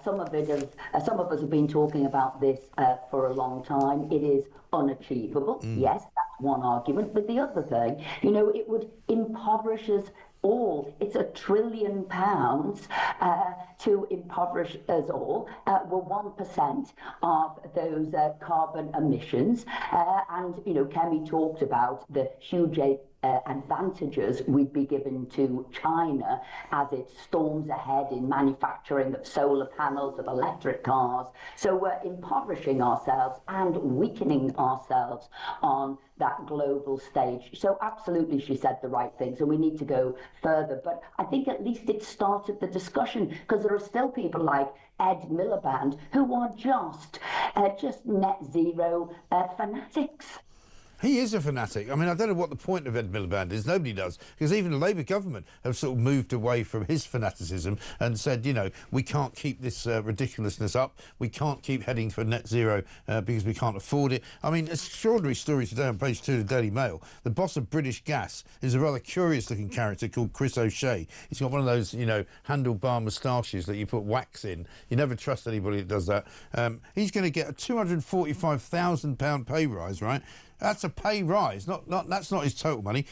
Some of us have been talking about this for a long time. It is unachievable. Yes, that's one argument. But the other thing, it would impoverish us all. It's £1 trillion to impoverish us all. We're 1% of those carbon emissions. And, Kemi talked about the huge advantages we'd be given to China as it storms ahead in manufacturing of solar panels, of electric cars. So we're impoverishing ourselves and weakening ourselves on that global stage. So absolutely, she said the right thing. So we need to go further. But I think at least it started the discussion, because there are still people like Ed Miliband who are just net zero fanatics. He is a fanatic. I mean, I don't know what the point of Ed Miliband is. Nobody does. Because even the Labour government have sort of moved away from his fanaticism and said, we can't keep this ridiculousness up. We can't keep heading for net zero because we can't afford it. I mean, extraordinary story today on page 2 of the Daily Mail. The boss of British Gas is a rather curious-looking character called Chris O'Shea. He's got one of those, handlebar moustaches that you put wax in. You never trust anybody that does that. He's going to get a £245,000 pay rise, right? That's a pay rise. That's not his total money.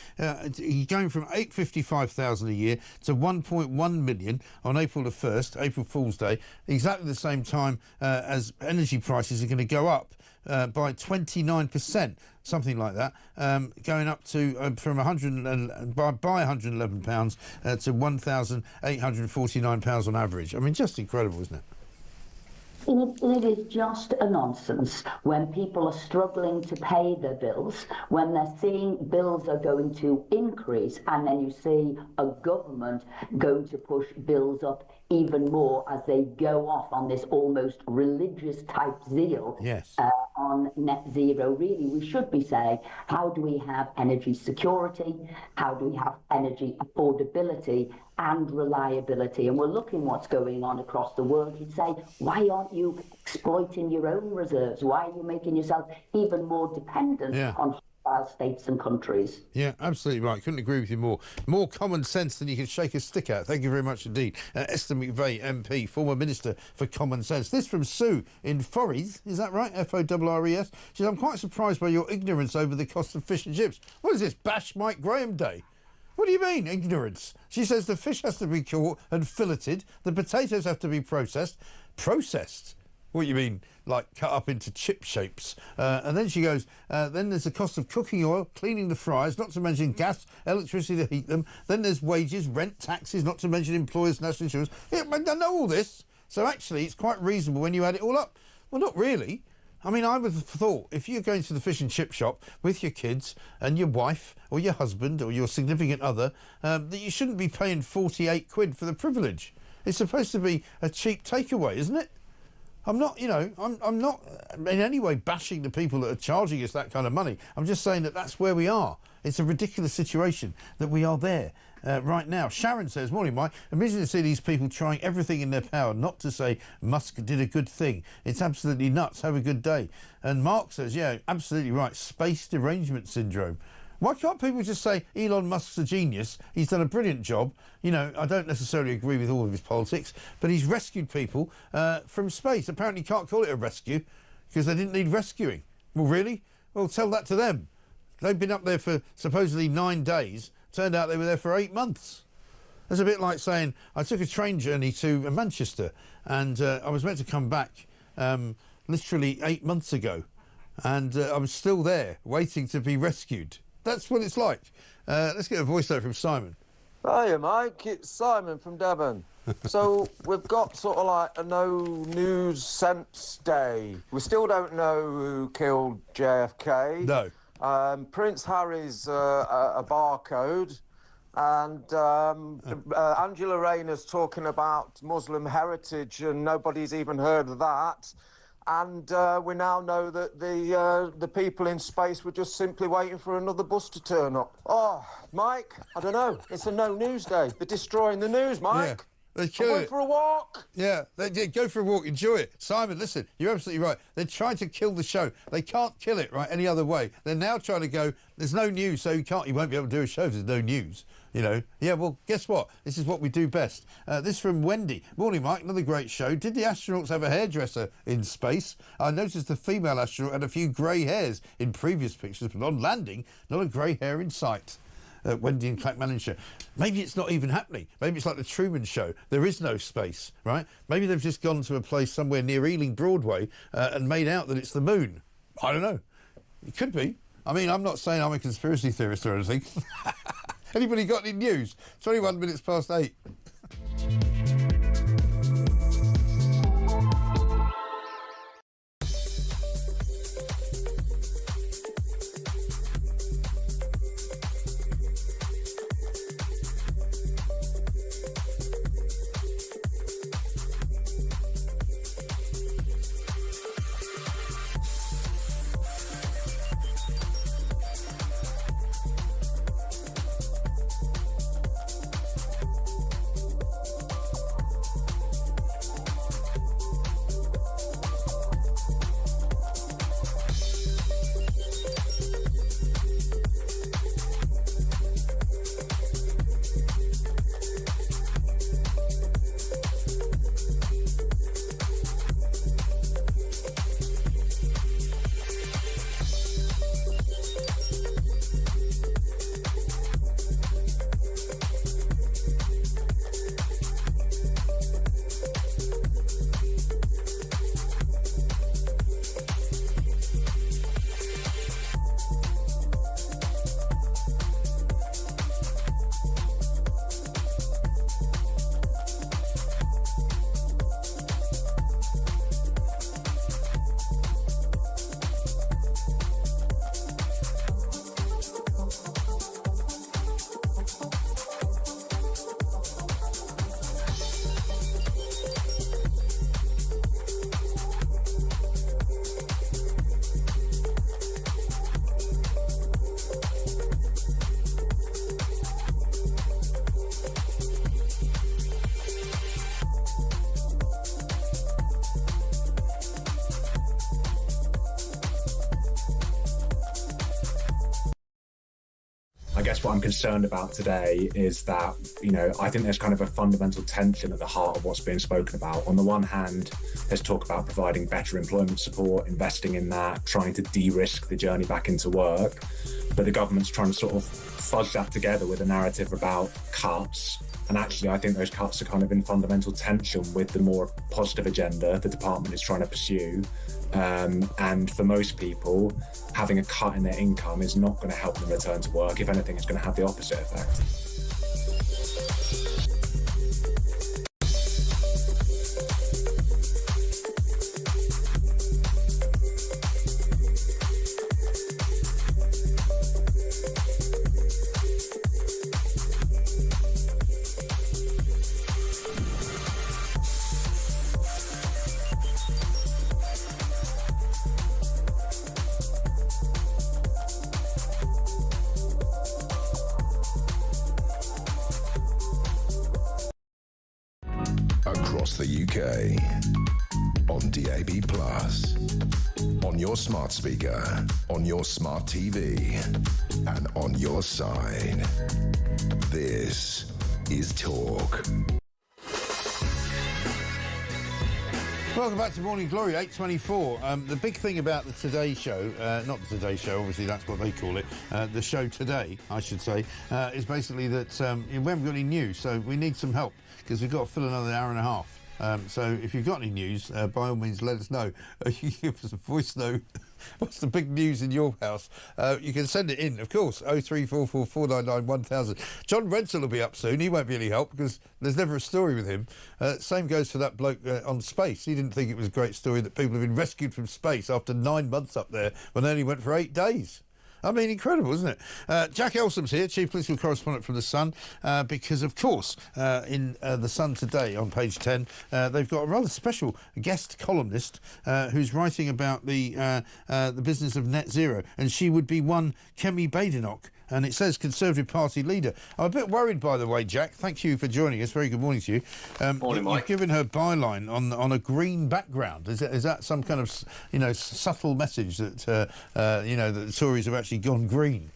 He's going from $855,000 a year to $1.1 million on April the 1st, April Fool's Day, exactly the same time as energy prices are going to go up by 29%, something like that, going up to from £111 to £1,849 on average. I mean, just incredible, isn't it? It is just a nonsense when people are struggling to pay their bills, when they're seeing bills are going to increase, and then you see a government going to push bills up even more as they go off on this almost religious type zeal on net zero. Really, we should be saying, how do we have energy security? How do we have energy affordability and reliability? And we're looking what's going on across the world. You'd say, why aren't you exploiting your own reserves? Why are you making yourself even more dependent on our states and countries. Yeah, absolutely right. Couldn't agree with you more. More common sense than you can shake a stick at. Thank you very much indeed. Esther McVeigh, MP, former Minister for Common Sense. This from Sue in Forres. Is that right? F-O-R-R-E-S. She says, I'm quite surprised by your ignorance over the cost of fish and chips. What is this, Bash Mike Graham Day? What do you mean, ignorance? She says the fish has to be caught and filleted. The potatoes have to be processed. Processed? What do you mean, like cut up into chip shapes? And then she goes, then there's the cost of cooking oil, cleaning the fryers, not to mention gas, electricity to heat them. Then there's wages, rent, taxes, not to mention employers' national insurance. Yeah, I know all this. So actually, it's quite reasonable when you add it all up. Well, not really. I mean, I would have thought if you're going to the fish and chip shop with your kids and your wife or your husband or your significant other, that you shouldn't be paying 48 quid for the privilege. It's supposed to be a cheap takeaway, isn't it? I'm not, I'm not in any way bashing the people that are charging us that kind of money. I'm just saying that that's where we are. It's a ridiculous situation that we are there right now. Sharon says, morning, Mike. Amazing to see these people trying everything in their power not to say Musk did a good thing. It's absolutely nuts. Have a good day. And Mark says, yeah, absolutely right. Space derangement syndrome. Why can't people just say Elon Musk's a genius? He's done a brilliant job. I don't necessarily agree with all of his politics, but he's rescued people from space. Apparently you can't call it a rescue because they didn't need rescuing. Well, really? Well, tell that to them. They've been up there for supposedly 9 days. Turned out they were there for 8 months. That's a bit like saying I took a train journey to Manchester and I was meant to come back literally 8 months ago and I was still there waiting to be rescued. That's what it's like. Let's get a voice note from Simon. Hiya, Mike. It's Simon from Devon. So we've got sort of like a no news sense day. We still don't know who killed JFK. No. Prince Harry's a barcode. And Angela Rayner's talking about Muslim heritage and nobody's even heard of that. And we now know that the people in space were just simply waiting for another bus to turn up. Oh, Mike, I don't know. It's a no news day. They're destroying the news, Mike. Yeah, they kill it. For a walk. Yeah, go for a walk. Enjoy it. Simon, listen, you're absolutely right. They're trying to kill the show. They can't kill it, right, any other way. They're now trying to go, there's no news, so you won't be able to do a show if there's no news. Yeah, well, guess what? This is what we do best. This from Wendy. Morning, Mike. Another great show. Did the astronauts have a hairdresser in space? I noticed the female astronaut had a few grey hairs in previous pictures, but on landing, not a grey hair in sight. Wendy and Clackmannanshire. Maybe it's not even happening. Maybe it's like the Truman Show. There is no space, right? Maybe they've just gone to a place somewhere near Ealing Broadway and made out that it's the moon. I don't know. It could be. I mean, I'm not saying I'm a conspiracy theorist or anything. Anybody got any news? 21 minutes past 8. guess what I'm concerned about today is that, I think there's kind of a fundamental tension at the heart of what's being spoken about. On the one hand, there's talk about providing better employment support, investing in that, trying to de-risk the journey back into work. But the government's trying to sort of fudge that together with a narrative about cuts. And actually, I think those cuts are kind of in fundamental tension with the more positive agenda the department is trying to pursue. And for most people, having a cut in their income is not going to help them return to work. If anything, it's going to have the opposite effect. Across the UK, on DAB+, on your smart speaker, on your smart TV, and on your side. This is Talk. Welcome back to Morning Glory, 8:24. The big thing about the Today Show, not the Today Show, obviously that's what they call it, the show today, I should say, is basically that we haven't got any news, so we need some help, because we've got to fill another hour and a half. So if you've got any news, by all means, let us know. You can give us a voice note. What's the big news in your house? You can send it in, of course, 0344 499 1000. John Renton will be up soon. He won't be any help because there's never a story with him. Same goes for that bloke on space. He didn't think it was a great story that people have been rescued from space after 9 months up there when they only went for 8 days. I mean, incredible, isn't it? Jack Elsom's here, Chief Political Correspondent from The Sun, because, of course, in The Sun today, on page 10, they've got a rather special guest columnist who's writing about the business of net zero, and she would be one Kemi Badenoch. And it says Conservative Party leader. I'm a bit worried, by the way, Jack. Thank you for joining us. Very good morning to you. Morning, Mike. You've given her byline on a green background. Is that some kind of subtle message that that the Tories have actually gone green?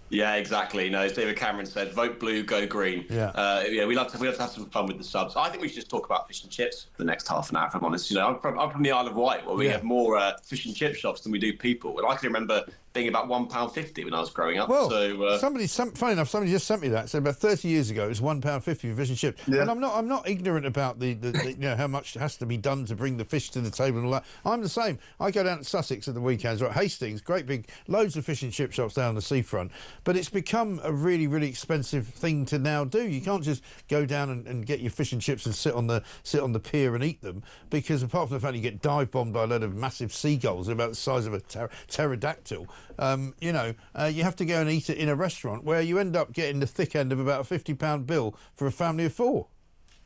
Yeah, exactly. No, as David Cameron said, vote blue, go green. Yeah. We love to have some fun with the subs. I think we should just talk about fish and chips for the next half an hour, if I'm honest. I'm from the Isle of Wight, where we have more fish and chip shops than we do people. And I can remember being about £1.50 when I was growing up. Well, so, funny enough, somebody just sent me that. So about 30 years ago, it was £1.50 for fish and chips. Yeah. And I'm not ignorant about the how much has to be done to bring the fish to the table and all that. I'm the same. I go down to Sussex at the weekends, or at Hastings, great big, loads of fish and chip shops down on the seafront. But it's become a really, really expensive thing to now do. You can't just go down and get your fish and chips and sit on the pier and eat them, because apart from the fact you get dive bombed by a load of massive seagulls about the size of a pterodactyl, you have to go and eat it in a restaurant where you end up getting the thick end of about a £50 bill for a family of four.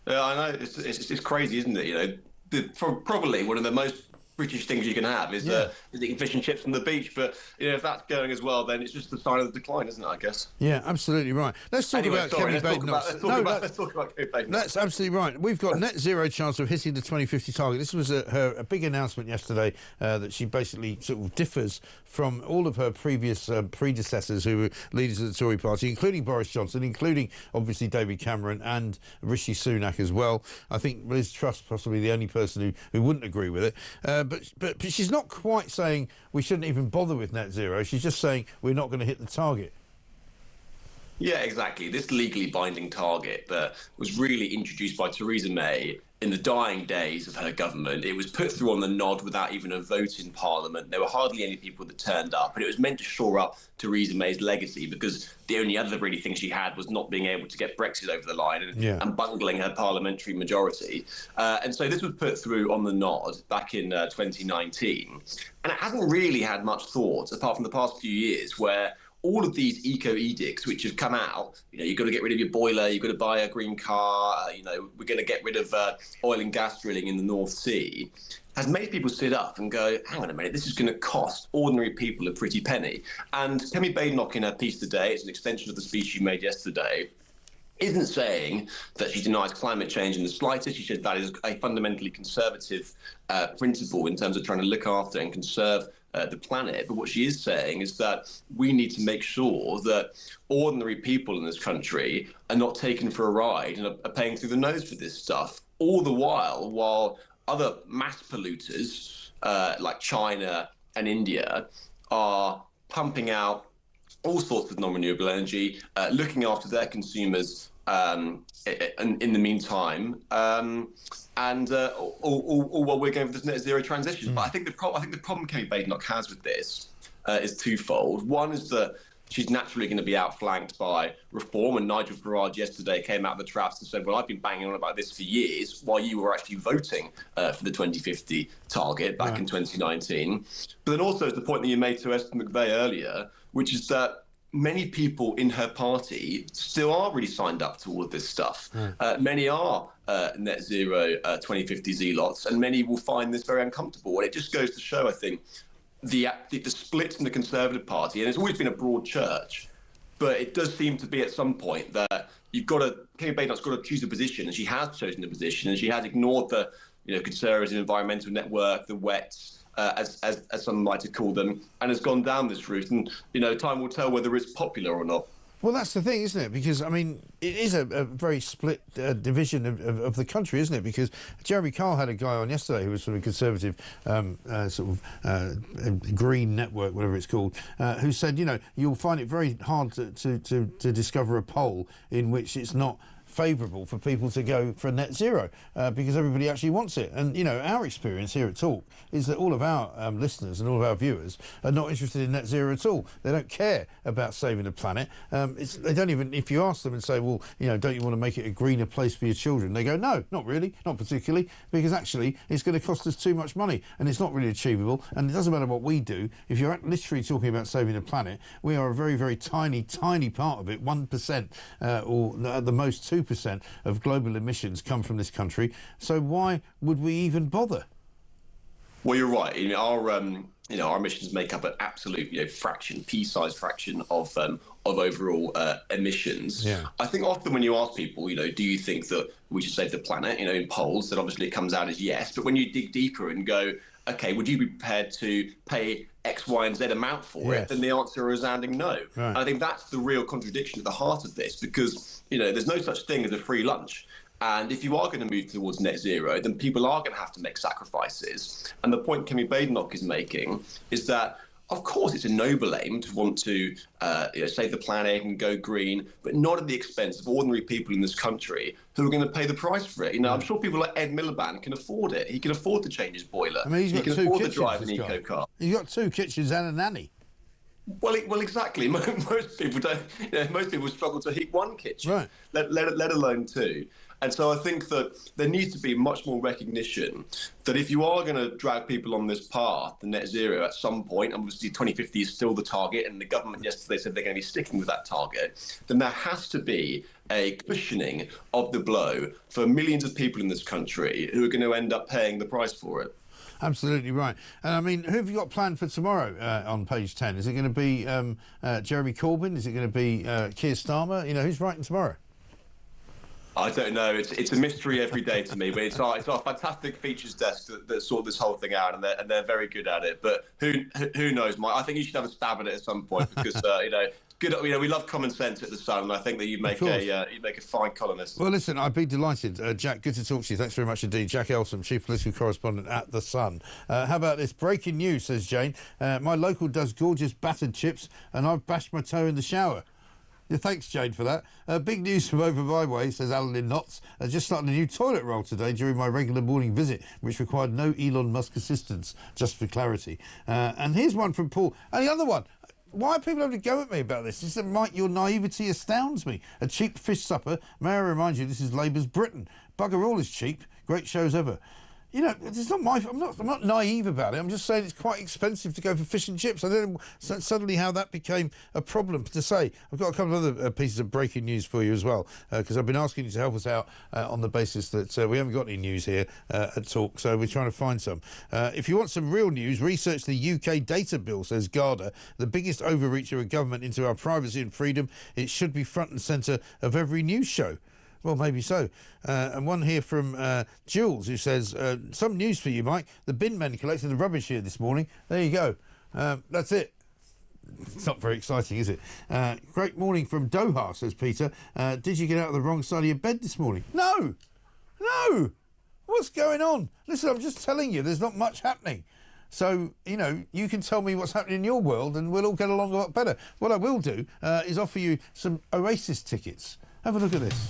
Yeah, I know. It's crazy, isn't it? Probably one of the most British things you can have is eating fish and chips on the beach. But if that's going as well, then it's just the sign of the decline, isn't it? I guess. Yeah, absolutely right. Let's talk about Kemi Badenoch. Let's talk about Kemi Badenoch. That's absolutely right. We've got net zero chance of hitting the 2050 target. This was a big announcement yesterday that she basically sort of differs from all of her previous predecessors who were leaders of the Tory party, including Boris Johnson, including obviously David Cameron and Rishi Sunak as well. I think Liz Truss possibly the only person who wouldn't agree with it. But she's not quite saying we shouldn't even bother with net zero. She's just saying we're not going to hit the target. Yeah, exactly. This legally binding target that was really introduced by Theresa May in the dying days of her government. It was put through on the nod without even a vote in Parliament. There were hardly any people that turned up, and it was meant to shore up Theresa May's legacy, because the only other really thing she had was not being able to get Brexit over the line and bungling her parliamentary majority. And so this was put through on the nod back in 2019. And it hasn't really had much thought, apart from the past few years, where all of these eco-edicts which have come out, you've got to get rid of your boiler, you've got to buy a green car, we're going to get rid of oil and gas drilling in the North Sea, has made people sit up and go, hang on a minute, this is going to cost ordinary people a pretty penny. And Kemi Badenoch, in her piece today, it's an extension of the speech she made yesterday, isn't saying that she denies climate change in the slightest. She said that is a fundamentally conservative principle in terms of trying to look after and conserve the planet. But what she is saying is that we need to make sure that ordinary people in this country are not taken for a ride and are paying through the nose for this stuff. All the while other mass polluters like China and India are pumping out all sorts of non-renewable energy, looking after their consumers in the meantime, all while we're going for this net zero transition. But I think the problem Kemi Badenoch has with this is twofold. One is that she's naturally going to be outflanked by Reform, and Nigel Farage yesterday came out of the traps and said, well, I've been banging on about this for years while you were actually voting for the 2050 target back in 2019. But then also is the point that you made to Esther McVeigh earlier, which is that many people in her party still are really signed up to all of this stuff. Many are net zero 2050 zealots, and many will find this very uncomfortable. And it just goes to show, I think, the split in the Conservative Party, and it's always been a broad church, but it does seem to be at some point that Kemi Badenoch's got to choose a position, and she has chosen a position, and she has ignored the Conservative Environmental Network, the WETs, as some might have called them, and has gone down this route. And time will tell whether it's popular or not. Well, that's the thing, isn't it? Because, I mean, it is a very split division of the country, isn't it? Because Jeremy Kyle had a guy on yesterday who was sort of Conservative, Green Network, whatever it's called, who said, you'll find it very hard to discover a poll in which it's not favourable for people to go for net zero because everybody actually wants it. And, our experience here at Talk is that all of our listeners and all of our viewers are not interested in net zero at all. They don't care about saving the planet. They don't even, if you ask them and say, well, don't you want to make it a greener place for your children? They go, no, not really, not particularly, because actually it's going to cost us too much money and it's not really achievable. And it doesn't matter what we do. If you're literally talking about saving the planet, we are a very, very tiny, tiny part of it, 1% or at the most 2% of global emissions come from this country. So why would we even bother? Well, you're right. Our emissions make up an absolute fraction, pea-sized fraction of overall emissions. Yeah. I think often when you ask people, do you think that we should save the planet? In polls, that obviously it comes out as yes. But when you dig deeper and go, okay, would you be prepared to pay X, Y, and Z amount for it? Then the answer is a resounding no. Right. And I think that's the real contradiction at the heart of this, because there's no such thing as a free lunch. And if you are going to move towards net zero, then people are going to have to make sacrifices. And the point Kemi Badenoch is making is that, of course, it's a noble aim to want to save the planet and go green, but not at the expense of ordinary people in this country who are going to pay the price for it. I'm sure people like Ed Miliband can afford it. He can afford to change his boiler. I mean, he can afford to drive an eco car. He's got 2 kitchens and a nanny. Well, exactly. Most people don't. Most people struggle to heat 1 kitchen, right? Let alone 2. And so I think that there needs to be much more recognition that if you are going to drag people on this path, the net zero, at some point, obviously 2050 is still the target, and the government yesterday said they're going to be sticking with that target, then there has to be a cushioning of the blow for millions of people in this country who are going to end up paying the price for it. Absolutely right. And I mean, who have you got planned for tomorrow on page 10? Is it going to be Jeremy Corbyn? Is it going to be Keir Starmer? Who's writing tomorrow? I don't know. It's a mystery every day to me. But it's our fantastic features desk that sort this whole thing out, and they're very good at it. But who knows, Mike? I think you should have a stab at it at some point because good. We love common sense at the Sun, and I think that you'd make a fine columnist. Well, listen, I'd be delighted, Jack. Good to talk to you. Thanks very much indeed, Jack Elsom, chief political correspondent at the Sun. How about this? Breaking news, says Jane. My local does gorgeous battered chips, and I've bashed my toe in the shower. Yeah, thanks, Jane, for that. Big news from over my way, says Alan in Notts. I just started a new toilet roll today during my regular morning visit, which required no Elon Musk assistance, just for clarity. And here's one from Paul. And the other one. Why are people having to go at me about this? He said, Mike, your naivety astounds me. A cheap fish supper. May I remind you, this is Labour's Britain. Bugger all is cheap. Great shows ever. It's not I'm not naive about it. I'm just saying it's quite expensive to go for fish and chips. I don't know suddenly how that became a problem to say. I've got a couple of other pieces of breaking news for you as well, because I've been asking you to help us out on the basis that we haven't got any news here at Talk, so we're trying to find some. If you want some real news, research the UK data bill, says Garda, the biggest overreach of a government into our privacy and freedom. It should be front and centre of every news show. Well, maybe so. And one here from Jules, who says, some news for you, Mike. The bin men collected the rubbish here this morning. There you go. That's it. It's not very exciting, is it? Great morning from Doha, says Peter. Did you get out of the wrong side of your bed this morning? No! No! What's going on? Listen, I'm just telling you, there's not much happening. So, you know, you can tell me what's happening in your world and we'll all get along a lot better. What I will do is offer you some Oasis tickets. Have a look at this.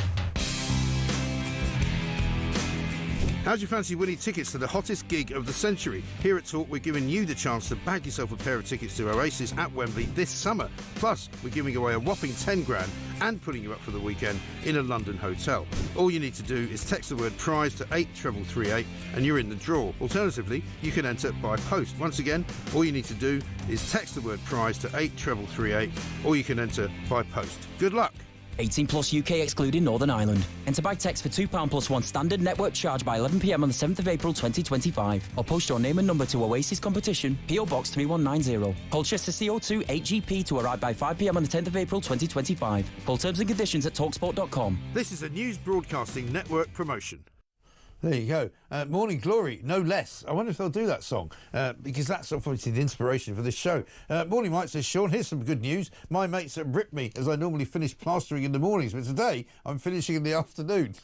How do you fancy winning tickets to the hottest gig of the century? Here at Talk, we're giving you the chance to bag yourself a pair of tickets to Oasis at Wembley this summer. Plus, we're giving away a whopping 10 grand and putting you up for the weekend in a London hotel. All you need to do is text the word prize to 83338 and you're in the draw. Alternatively, you can enter by post. Once again, all you need to do is text the word prize to 83338 or you can enter by post. Good luck. 18 plus UK excluding Northern Ireland. Enter by text for £2 plus one standard network charge by 11 p.m. on the 7th of April 2025. Or post your name and number to Oasis Competition, PO Box 3190. Colchester CO2 8GP to arrive by 5 p.m. on the 10th of April 2025. Full terms and conditions at talksport.com. This is a News Broadcasting Network promotion. There you go. Morning Glory, no less. I wonder if they'll do that song, because that's obviously the inspiration for this show. Morning Mike, says Sean, here's some good news. My mates rip me as I normally finish plastering in the mornings, but today I'm finishing in the afternoon.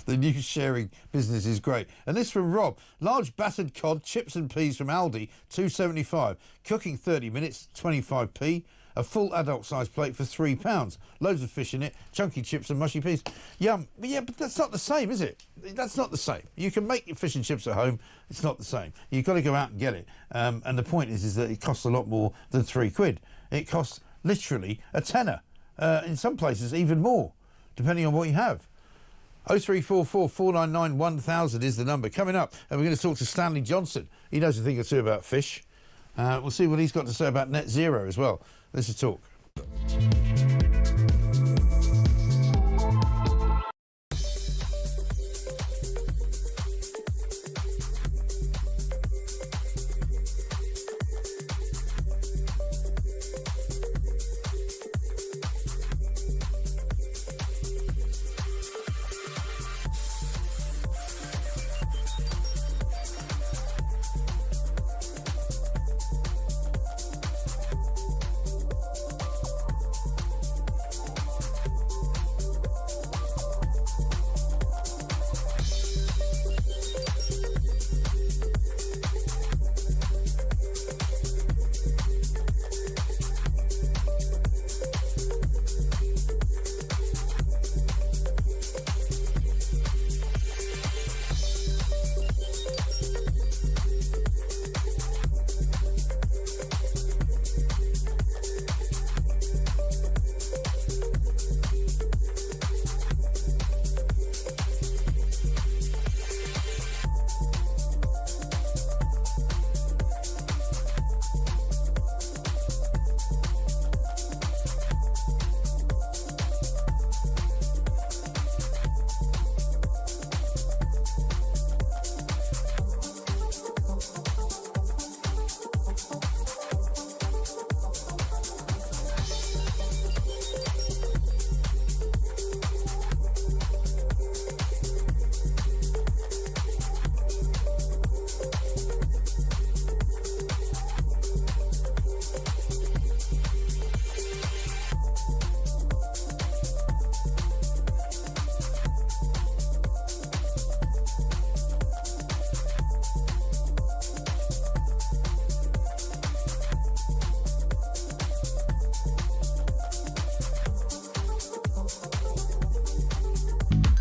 The news sharing business is great. And this from Rob. Large battered cod, chips and peas from Aldi, $2.75. Cooking 30 minutes, 25p. A full adult-sized plate for £3. Loads of fish in it, chunky chips and mushy peas. Yum. Yeah, but that's not the same, is it? That's not the same. You can make your fish and chips at home. It's not the same. You've got to go out and get it. And the point is that it costs a lot more than £3. It costs literally a tenner. In some places, even more, depending on what you have. 0344 499 1000 is the number. Coming up, and we're going to talk to Stanley Johnson. He knows a thing or two about fish. We'll see what he's got to say about net zero as well. This is Talk.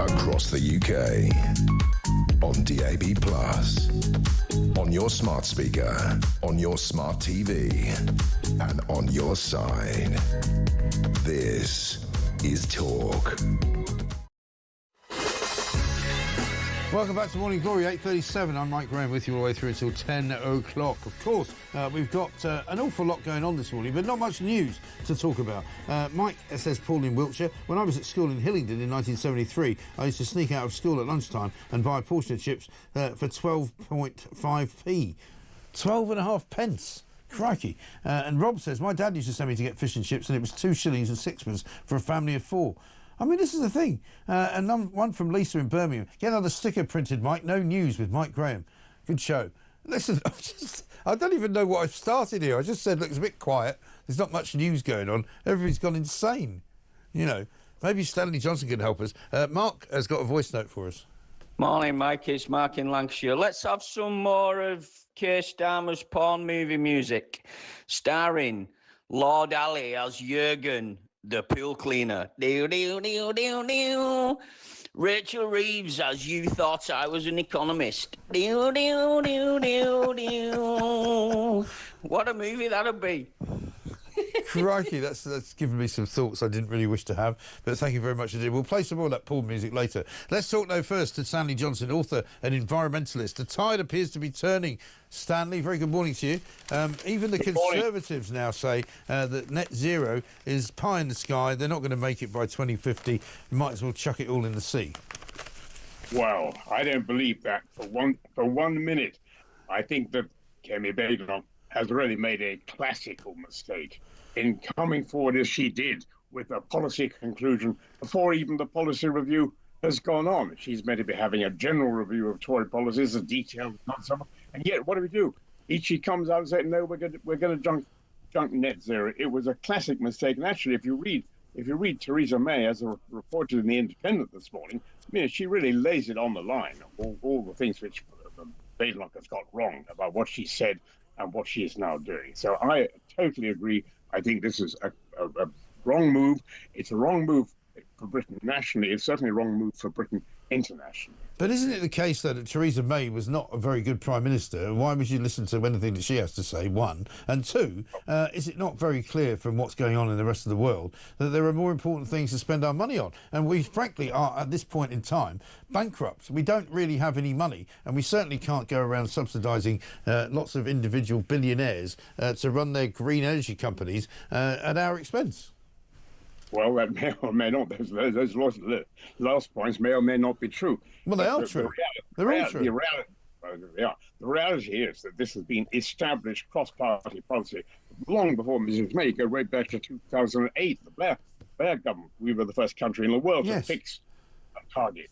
Across the UK, on DAB+, on your smart speaker, on your smart TV, and on your side. This is Talk. Welcome back to Morning Glory, 8:37. I'm Mike Graham with you all the way through until 10 o'clock. Of course, we've got an awful lot going on this morning, but not much news to talk about. Mike says, Paul in Wiltshire. When I was at school in Hillingdon in 1973, I used to sneak out of school at lunchtime and buy a portion of chips for 12.5p. 12.5 pence. Crikey. And Rob says, my dad used to send me to get fish and chips and it was 2 shillings and 6pence for a family of 4. I mean, this is the thing. And one from Lisa in Birmingham. Get another sticker printed, Mike. No news with Mike Graham. Good show. Listen, I don't even know what I've started here. I just said, look, it's a bit quiet. There's not much news going on. Everybody's gone insane. You know, maybe Stanley Johnson can help us. Mark has got a voice note for us. Morning, Mike. It's Mark in Lancashire. Let's have some more of Keir Starmer's porn movie music, starring Lord Ali as Jurgen, the pool cleaner. Rachel Reeves as You Thought I Was an Economist. What a movie that'd be. Crikey, that's given me some thoughts I didn't really wish to have, but thank you very much indeed. We'll play some more of that Paul music later. Let's talk now first to Stanley Johnson, author and environmentalist. The tide appears to be turning. Stanley, very good morning to you. Even the Conservatives now say that net zero is pie in the sky. They're not going to make it by 2050. You might as well chuck it all in the sea. Well, I don't believe that for one minute. I think that Kemi Badenoch has really made a classical mistake in coming forward as she did with a policy conclusion before even the policy review has gone on. She's meant to be having a general review of Tory policies, a detailed, not some, and yet what do? She comes out and says, no, we're going to junk net zero. It was a classic mistake. And actually, if you read Theresa May, as reported in The Independent this morning, I mean, she really lays it on the line, all the things which Badenoch has got wrong about what she said and what she is now doing. So I totally agree. I think this is a wrong move. It's a wrong move for Britain nationally. It's certainly a wrong move for Britain internationally. But isn't it the case that Theresa May was not a very good Prime Minister? Why would you listen to anything that she has to say, one? And two, is it not very clear from what's going on in the rest of the world that there are more important things to spend our money on? And we, frankly, are, at this point in time, bankrupt. We don't really have any money, and we certainly can't go around subsidising lots of individual billionaires to run their green energy companies at our expense. Well, that may or may not. Those last points may or may not be true. Well, they are true. They're all true. The reality is that this has been established cross-party policy long before Mrs. May, go right back to 2008, the Blair government. We were the first country in the world to fix a target.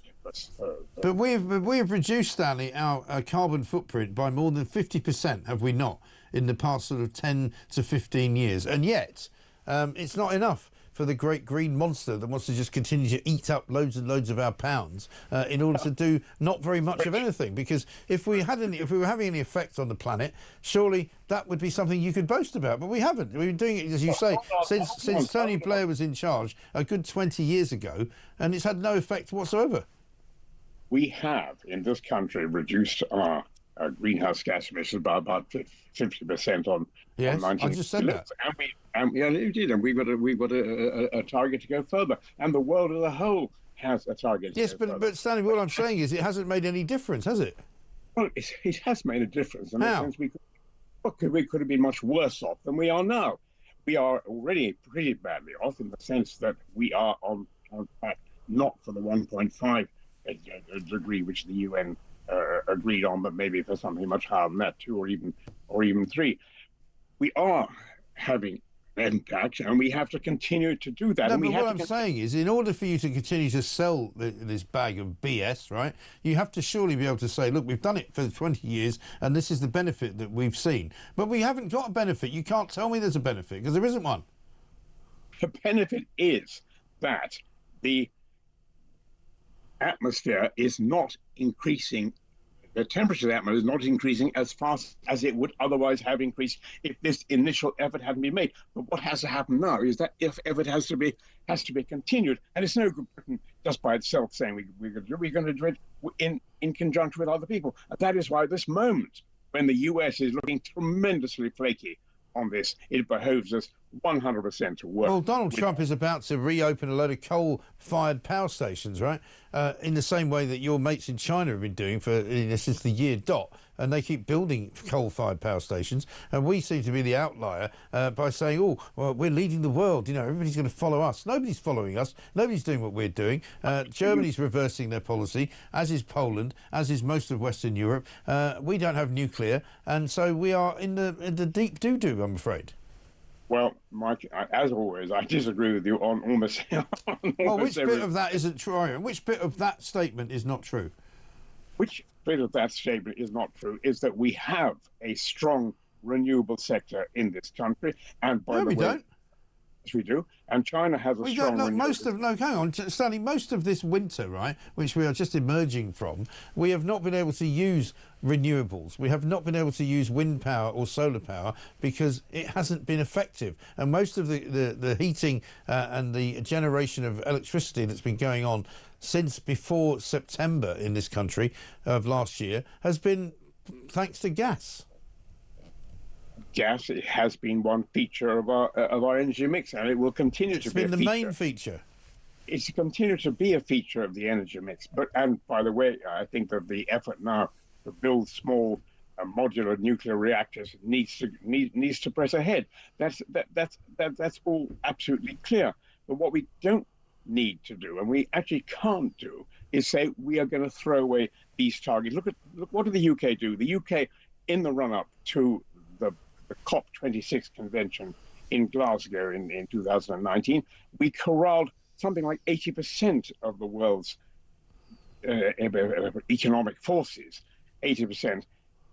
But we've reduced, Stanley, our carbon footprint by more than 50%, have we not, in the past sort of 10 to 15 years? And yet, it's not enough for the great green monster that wants to just continue to eat up loads and loads of our pounds in order to do not very much of anything. Because if we were having any effect on the planet, surely that would be something you could boast about. But we haven't. We've been doing it, as you say, since Tony Blair was in charge a good 20 years ago, and it's had no effect whatsoever. We have, in this country, reduced our greenhouse gas emissions by about 50% on 19. I just said that. And we did, and we've got a target to go further. And the world as a whole has a target. Yes, but Stanley, what I'm saying is it hasn't made any difference, has it? Well, it has made a difference. In How? the sense we could have been much worse off than we are now. We are already pretty badly off in the sense that we are on track not for the 1.5 degree which the UN agreed on, but maybe for something much higher than that, 2 or even 3. We are having an impact, and we have to continue to do that. No, and but what I'm saying is, in order for you to continue to sell this bag of BS, right, you have to surely be able to say, look, we've done it for 20 years, and this is the benefit that we've seen. But we haven't got a benefit. You can't tell me there's a benefit, because there isn't one. The benefit is that the atmosphere is not increasing. The temperature of the atmosphere is not increasing as fast as it would otherwise have increased if this initial effort hadn't been made. But what has to happen now is that effort has to be continued, and it's no good Britain just by itself saying we're going to do it in conjunction with other people. And that is why at this moment, when the US is looking tremendously flaky on this, it behoves us 100% to work. Well, Donald Trump is about to reopen a load of coal-fired power stations, right? In the same way that your mates in China have been doing since the year dot, and they keep building coal-fired power stations, and we seem to be the outlier by saying, oh, well, we're leading the world, everybody's going to follow us. Nobody's following us. Nobody's doing what we're doing. Germany's reversing their policy, as is Poland, as is most of Western Europe. We don't have nuclear, and so we are in the deep doo-doo, I'm afraid. Well, Mike, as always, I disagree with you on almost. Well, which bit of that isn't true? Which bit of that statement is not true? Which bit of that statement is not true is that we have a strong renewable sector in this country. And by the way, don't. Yes, we do. And China has a strong renewable. Hang on, Stanley, most of this winter, right, which we are just emerging from, we have not been able to use renewables. We have not been able to use wind power or solar power because it hasn't been effective. And most of the heating and the generation of electricity that's been going on since before September in this country of last year has been thanks to gas. Gas, it has been one feature of our energy mix, and it will continue to be. It's been the main feature. It's continue to be a feature of the energy mix. And by the way, I think that the effort now to build small modular nuclear reactors needs to press ahead. That's all absolutely clear. But what we don't need to do, and we actually can't do, is say we are going to throw away these targets. Look what did the UK do? The UK, in the run-up to the COP26 convention in Glasgow in 2019, we corralled something like 80% of the world's economic forces, 80%,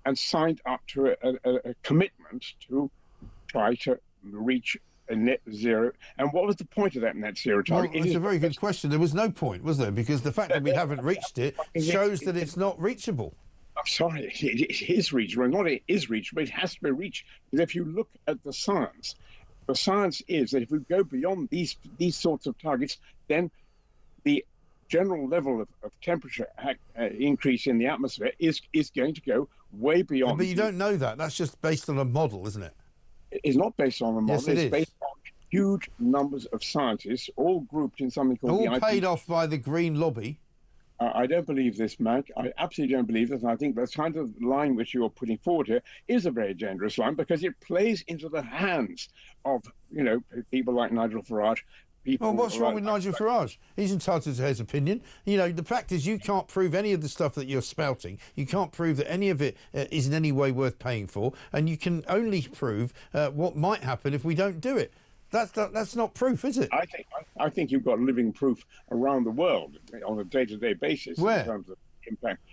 and signed up to a commitment to try to reach a net zero. And what was the point of that net zero target? Well, it's a very good question. There was no point, was there? Because the fact that we haven't reached it shows that it's not reachable. I'm sorry, it is reachable. Not it is reachable, it has to be reached. Because if you look at the science is that if we go beyond these sorts of targets, then the general level of temperature increase in the atmosphere is going to go way beyond. But you don't know that. That's just based on a model, isn't it? It's not based on a model. Yes, it is. Based on huge numbers of scientists, all grouped in something called all paid off by the Green Lobby. I don't believe this, Mac. I absolutely don't believe this. And I think the kind of line which you're putting forward here is a very dangerous line because it plays into the hands of, people like Nigel Farage. Well, what's wrong with Nigel Farage? He's entitled to his opinion. The fact is you can't prove any of the stuff that you're spouting. You can't prove that any of it is in any way worth paying for. And you can only prove what might happen if we don't do it. That's not proof, is it? I think you've got living proof around the world on a day-to-day basis in terms of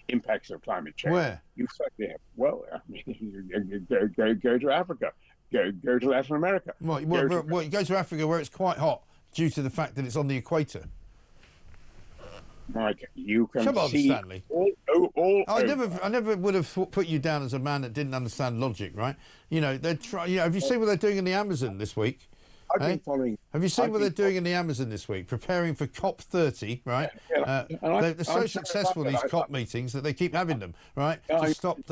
impacts of climate change. Where? You certainly have. Well, I mean, you go to Africa, go to Latin America. You go to Africa where it's quite hot due to the fact that it's on the equator. Mike, you can Come on, see Stanley. I never would have put you down as a man that didn't understand logic, right? Have you seen what they're doing in the Amazon this week? I've been following. Have you seen what they're doing in the Amazon this week? Preparing for COP30, right? They're so successful, these COP meetings, that they keep having them, right? To stop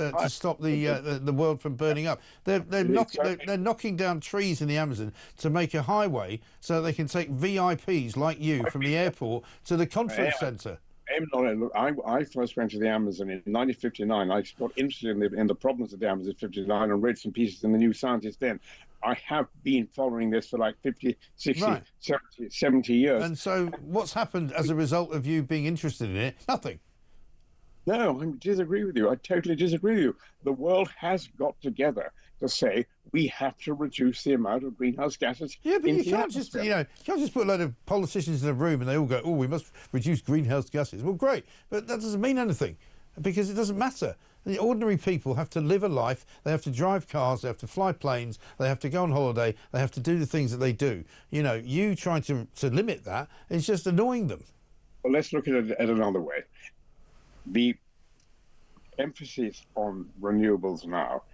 the world from burning up. They're knocking down trees in the Amazon to make a highway so they can take VIPs like you from the airport to the conference centre. I first went to the Amazon in 1959. I got interested in the problems of the Amazon in 59 and read some pieces in the New Scientist then. I have been following this for like 50, 60, right. 70 years. And so what's happened as a result of you being interested in it? Nothing. No, I disagree with you. I totally disagree with you. The world has got together to say we have to reduce the amount of greenhouse gases. Yeah, but you can't just put a load of politicians in a room and they all go, "Oh, we must reduce greenhouse gases." Well, great, but that doesn't mean anything because it doesn't matter. The ordinary people have to live a life. They have to drive cars. They have to fly planes. They have to go on holiday. They have to do the things that they do. You trying to limit that is just annoying them. Well, let's look at it another way. The emphasis on renewables now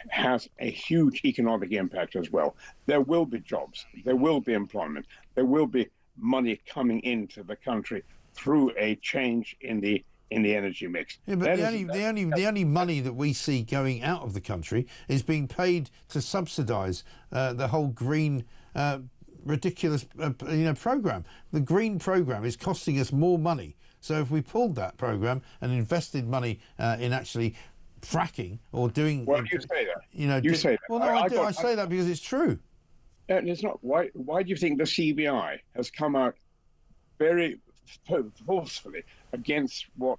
has a huge economic impact as well. There will be jobs. There will be employment. There will be money coming into the country through a change in the energy mix. Yeah, but the only money that we see going out of the country is being paid to subsidise the whole green ridiculous programme. The green programme is costing us more money. So if we pulled that programme and invested money in actually fracking or doing... Well, you say that. You say that. Well, no, I say that because it's true. And it's not. Why do you think the CBI has come out very forcefully against what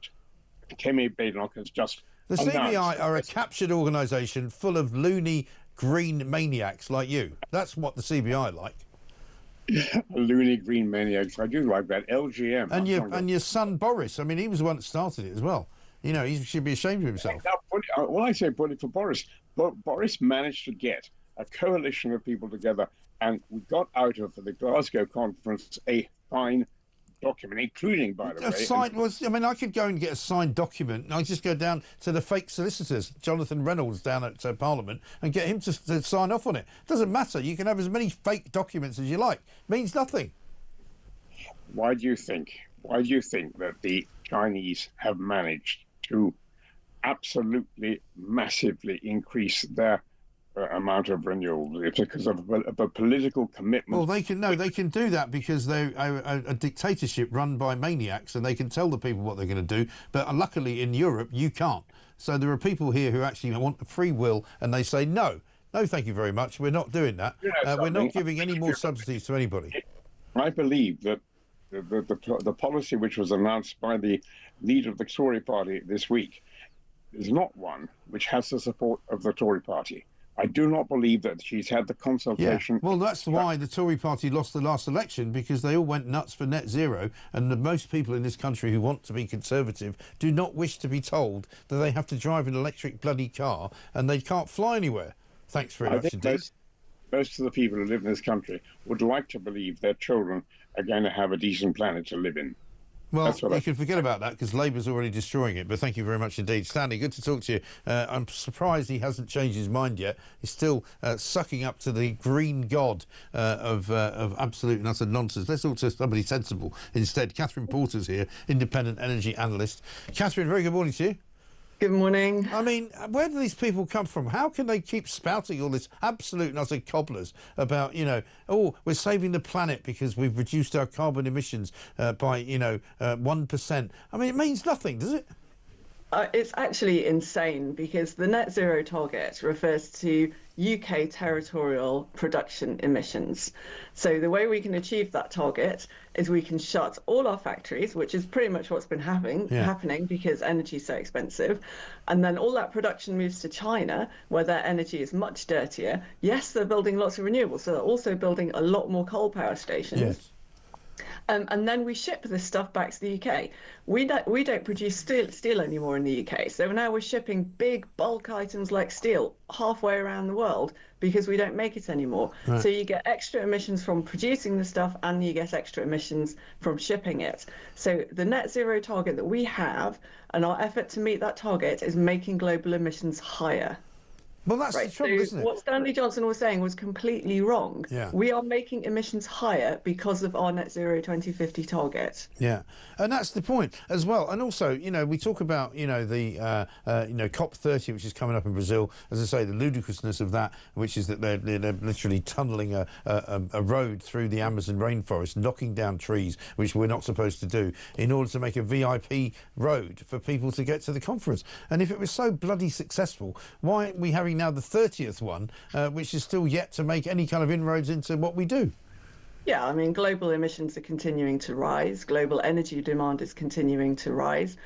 Kemi Badenoch has just announced? The CBI are a captured organisation full of loony green maniacs like you. That's what the CBI like. Loony green maniacs. I do like that. LGM. And your son Boris. I mean, he was the one that started it as well. You know, he should be ashamed of himself. Well, I say put it for Boris. But Boris managed to get a coalition of people together, and we got out of the Glasgow conference a fine document, including, by the way... I mean, I could go and get a signed document, and I just go down to the fake solicitors, Jonathan Reynolds, down at Parliament, and get him to sign off on it. Doesn't matter. You can have as many fake documents as you like. Means nothing. Why do you think that the Chinese have managed to absolutely massively increase their amount of renewables? It's because of a political commitment. Well, they can do that because they're a dictatorship run by maniacs, and they can tell the people what they're going to do. But luckily in Europe, you can't. So there are people here who actually want free will, and they say, no, thank you very much. We're not doing that. We're not giving any more subsidies to anybody. I believe that the policy which was announced by the leader of the Tory party this week is not one which has the support of the Tory party. I do not believe that she's had the consultation. Yeah. Well, that's why the Tory party lost the last election, because they all went nuts for net zero, and most people in this country who want to be conservative do not wish to be told that they have to drive an electric bloody car and they can't fly anywhere. Thanks very much indeed. Most of the people who live in this country would like to believe their children are going to have a decent planet to live in. Well, you can forget about that because Labour's already destroying it. But thank you very much indeed. Stanley, good to talk to you. I'm surprised he hasn't changed his mind yet. He's still sucking up to the green god of absolute and utter nonsense. Let's talk to somebody sensible instead. Catherine Porter's here, independent energy analyst. Catherine, very good morning to you. Good morning. I mean, where do these people come from? How can they keep spouting all this absolute and utter cobblers about, we're saving the planet because we've reduced our carbon emissions by, 1%. I mean, it means nothing, does it? It's actually insane because the net zero target refers to UK territorial production emissions. So the way we can achieve that target is we can shut all our factories, which is pretty much what's been happening because energy is so expensive. And then all that production moves to China, where their energy is much dirtier. Yes, they're building lots of renewables, so they're also building a lot more coal power stations. Yes. And then we ship this stuff back to the UK. We don't produce steel anymore in the UK. So now we're shipping big bulk items like steel halfway around the world because we don't make it anymore. Right. So you get extra emissions from producing the stuff and you get extra emissions from shipping it. So the net zero target that we have and our effort to meet that target is making global emissions higher. Well, that's the trouble, isn't it? What Stanley Johnson was saying was completely wrong. Yeah. We are making emissions higher because of our net zero 2050 target. Yeah, and that's the point as well. And also, we talk about, the COP30, which is coming up in Brazil. As I say, the ludicrousness of that, which is that they're literally tunnelling a road through the Amazon rainforest, knocking down trees, which we're not supposed to do, in order to make a VIP road for people to get to the conference. And if it was so bloody successful, why aren't we having now the 30th one, which is still yet to make any kind of inroads into what we do? Yeah, I mean, global emissions are continuing to rise. Global energy demand is continuing to rise.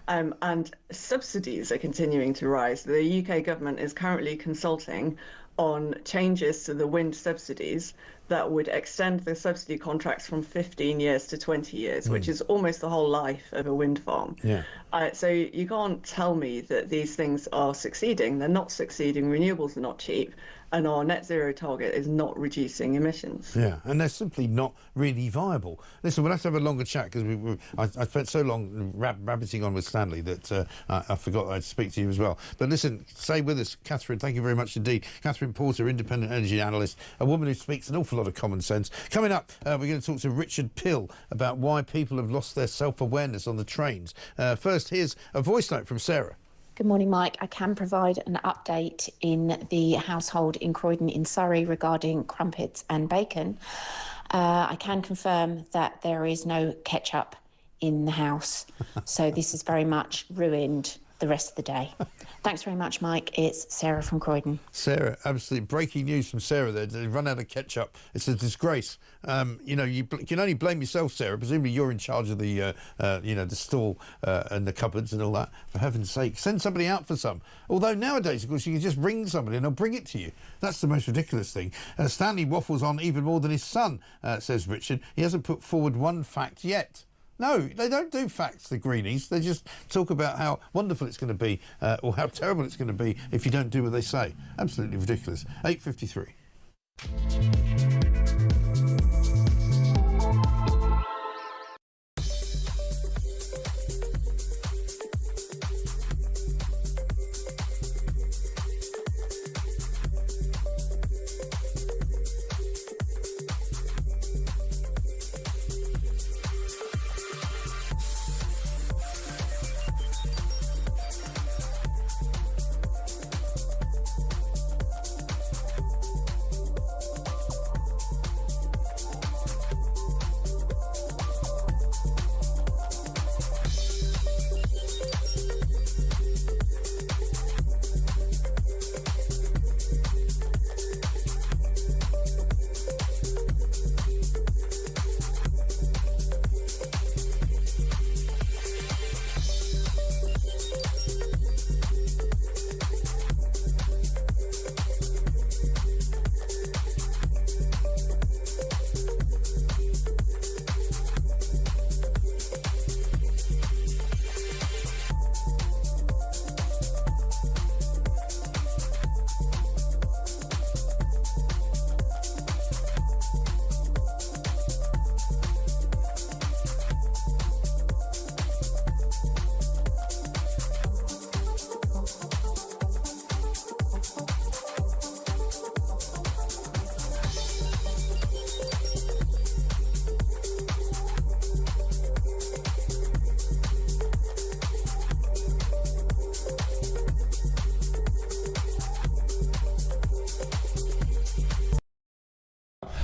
And subsidies are continuing to rise. The UK government is currently consulting on changes to the wind subsidies that would extend the subsidy contracts from 15 years to 20 years, which is almost the whole life of a wind farm. Yeah. So you can't tell me that these things are succeeding. They're not succeeding. Renewables are not cheap. And our net zero target is not reducing emissions. Yeah, and they're simply not really viable. Listen, we'll have to have a longer chat because I spent so long rabbiting on with Stanley that I forgot I'd speak to you as well. But listen, stay with us. Catherine, thank you very much indeed. Catherine Porter, independent energy analyst, a woman who speaks an awful lot of common sense. Coming up, we're going to talk to Richard Pill about why people have lost their self-awareness on the trains. First, here's a voice note from Sarah. Good morning, Mike. I can provide an update in the household in Croydon in Surrey regarding crumpets and bacon. I can confirm that there is no ketchup in the house. So this has very much ruined the rest of the day. Thanks very much, Mike. It's Sarah from Croydon. Sarah, absolutely breaking news from Sarah there. They run out of ketchup. It's a disgrace. You can only blame yourself, Sarah. Presumably you're in charge of the, the stall and the cupboards and all that. For heaven's sake, send somebody out for some. Although nowadays, of course, you can just ring somebody and they'll bring it to you. That's the most ridiculous thing. Stanley waffles on even more than his son, says Richard. He hasn't put forward one fact yet. No, they don't do facts, the greenies. They just talk about how wonderful it's going to be or how terrible it's going to be if you don't do what they say. Absolutely ridiculous. 8:53.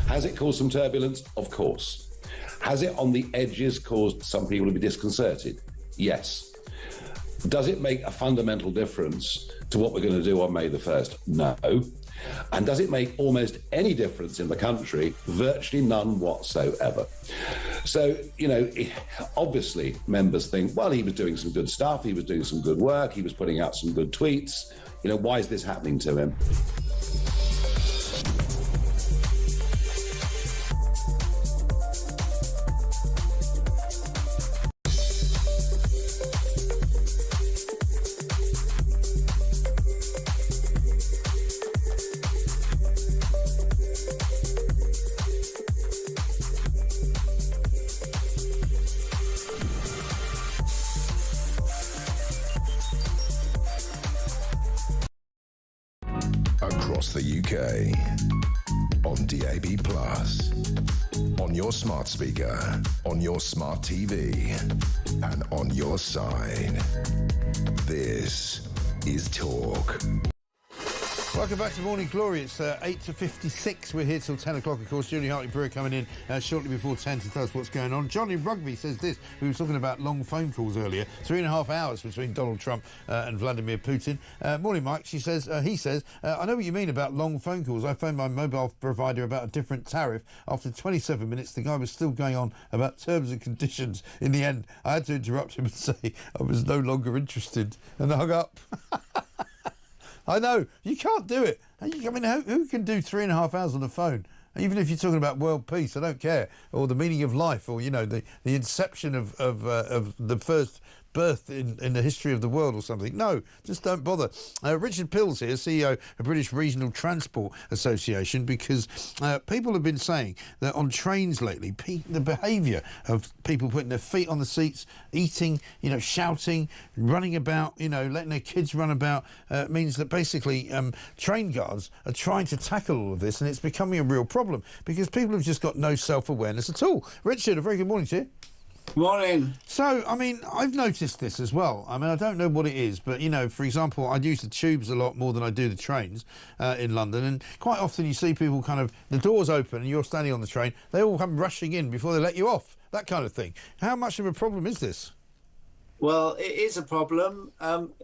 Has it caused some turbulence? Of course. Has it on the edges caused some people to be disconcerted? Yes. Does it make a fundamental difference to what we're going to do on May the 1st? No. And does it make almost any difference in the country? Virtually none whatsoever. So, obviously members think, well, he was doing some good stuff, he was doing some good work, he was putting out some good tweets. Why is this happening to him? Across the UK, on DAB+, on your smart speaker, on your smart TV, and on your side. This is Talk. Welcome back to Morning Glory. It's 8:56. We're here till 10 o'clock, of course. Julie Hartley-Brewer coming in shortly before 10 to tell us what's going on. Johnny Rugby says this. We were talking about long phone calls earlier. 3.5 hours between Donald Trump and Vladimir Putin. Morning, Mike. He says, I know what you mean about long phone calls. I phoned my mobile provider about a different tariff. After 27 minutes, the guy was still going on about terms and conditions. In the end, I had to interrupt him and say I was no longer interested and hung up. I know, you can't do it. I mean, who can do 3.5 hours on the phone? Even if you're talking about world peace, I don't care, or the meaning of life, or the inception of the first birth in the history of the world or something. No, just don't bother. Richard Pills here, CEO of British Regional Transport Association, because people have been saying that on trains lately, the behaviour of people putting their feet on the seats, eating, shouting, running about, letting their kids run about, means that basically train guards are trying to tackle all of this, and it's becoming a real problem because people have just got no self-awareness at all. Richard, a very good morning to you. Morning. So, I mean, I've noticed this as well. I mean, I don't know what it is, but, for example, I use the tubes a lot more than I do the trains in London, and quite often you see people the doors open and you're standing on the train, they all come rushing in before they let you off, that kind of thing. How much of a problem is this? Well, it is a problem.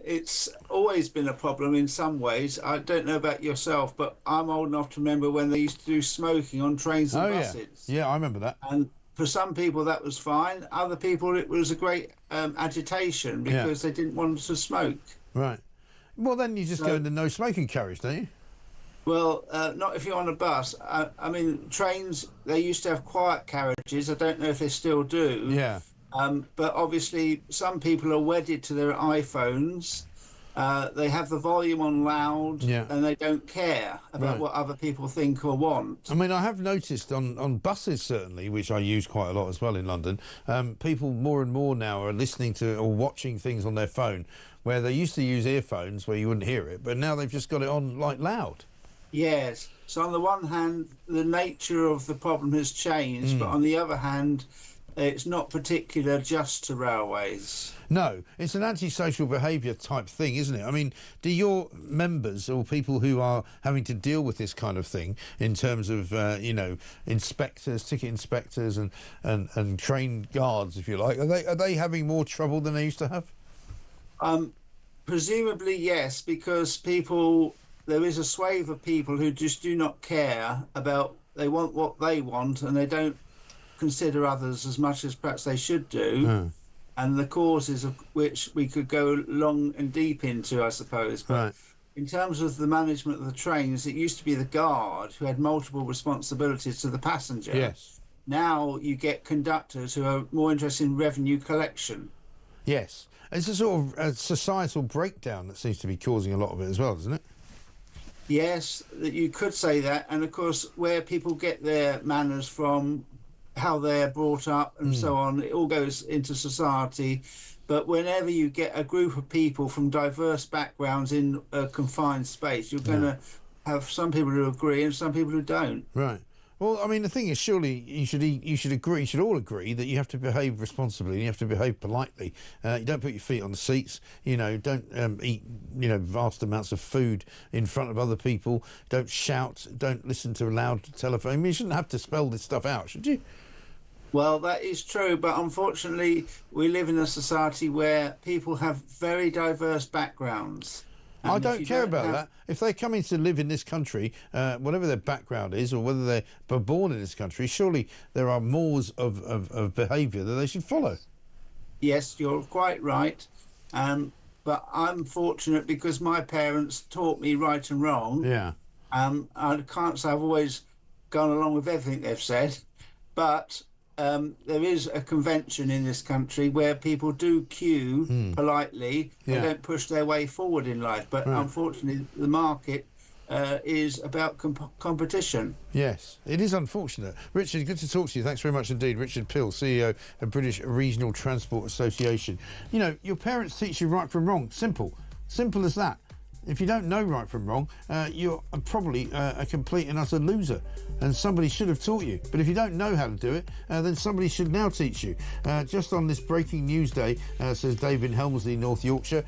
It's always been a problem in some ways. I don't know about yourself, but I'm old enough to remember when they used to do smoking on trains and buses. Yeah, I remember that. And for some people that was fine. Other people it was a great agitation because they didn't want to smoke. Right. Well, then you just go into no smoking carriage, don't you? Well, not if you're on a bus. I mean, trains, they used to have quiet carriages. I don't know if they still do. Yeah. But obviously, some people are wedded to their iPhones. They have the volume on loud, and they don't care about what other people think or want. I mean, I have noticed on buses, certainly, which I use quite a lot as well in London, people more and more now are listening to or watching things on their phone, where they used to use earphones where you wouldn't hear it, but now they've just got it on, like, loud. Yes. So on the one hand, the nature of the problem has changed, but on the other hand, it's not particular just to railways. No, it's an antisocial behaviour type thing, isn't it? I mean, do your members or people who are having to deal with this kind of thing in terms of, you know, inspectors, ticket inspectors and train guards, if you like, are they having more trouble than they used to have? Presumably, yes, because there is a swathe of people who just do not care about, they want what they want and they don't consider others as much as perhaps they should do, and the causes of which we could go long and deep into, I suppose. But in terms of the management of the trains, it used to be the guard who had multiple responsibilities to the passenger. Yes. Now you get conductors who are more interested in revenue collection. Yes. It's a sort of a societal breakdown that seems to be causing a lot of it as well, doesn't it? Yes, that you could say that, and of course where people get their manners from, how they're brought up and so on, it all goes into society. But whenever you get a group of people from diverse backgrounds in a confined space, you're going to have some people who agree and some people who don't. Right. Well, I mean, the thing is, surely you should all agree that you have to behave responsibly, you have to behave politely. You don't put your feet on the seats, you know, don't eat, you know, vast amounts of food in front of other people, don't shout, don't listen to a loud telephone. I mean, you shouldn't have to spell this stuff out, should you? Well, that is true, but unfortunately, we live in a society where people have very diverse backgrounds. I don't care about that. If they're coming to live in this country, whatever their background is, or whether they're born in this country, surely there are mores of behaviour that they should follow. Yes, you're quite right. But I'm fortunate because my parents taught me right and wrong. Yeah. I can't say I've always gone along with everything they've said, but there is a convention in this country where people do queue politely. They don't push their way forward in life. But unfortunately, the market is about competition. Yes, it is unfortunate. Richard, good to talk to you. Thanks very much indeed. Richard Pill, CEO of British Regional Transport Association. You know, your parents teach you right from wrong. Simple as that. If you don't know right from wrong, you're probably a complete and utter loser, and somebody should have taught you. But if you don't know how to do it, then somebody should now teach you. Just on this breaking news day, says David Helmsley, North Yorkshire,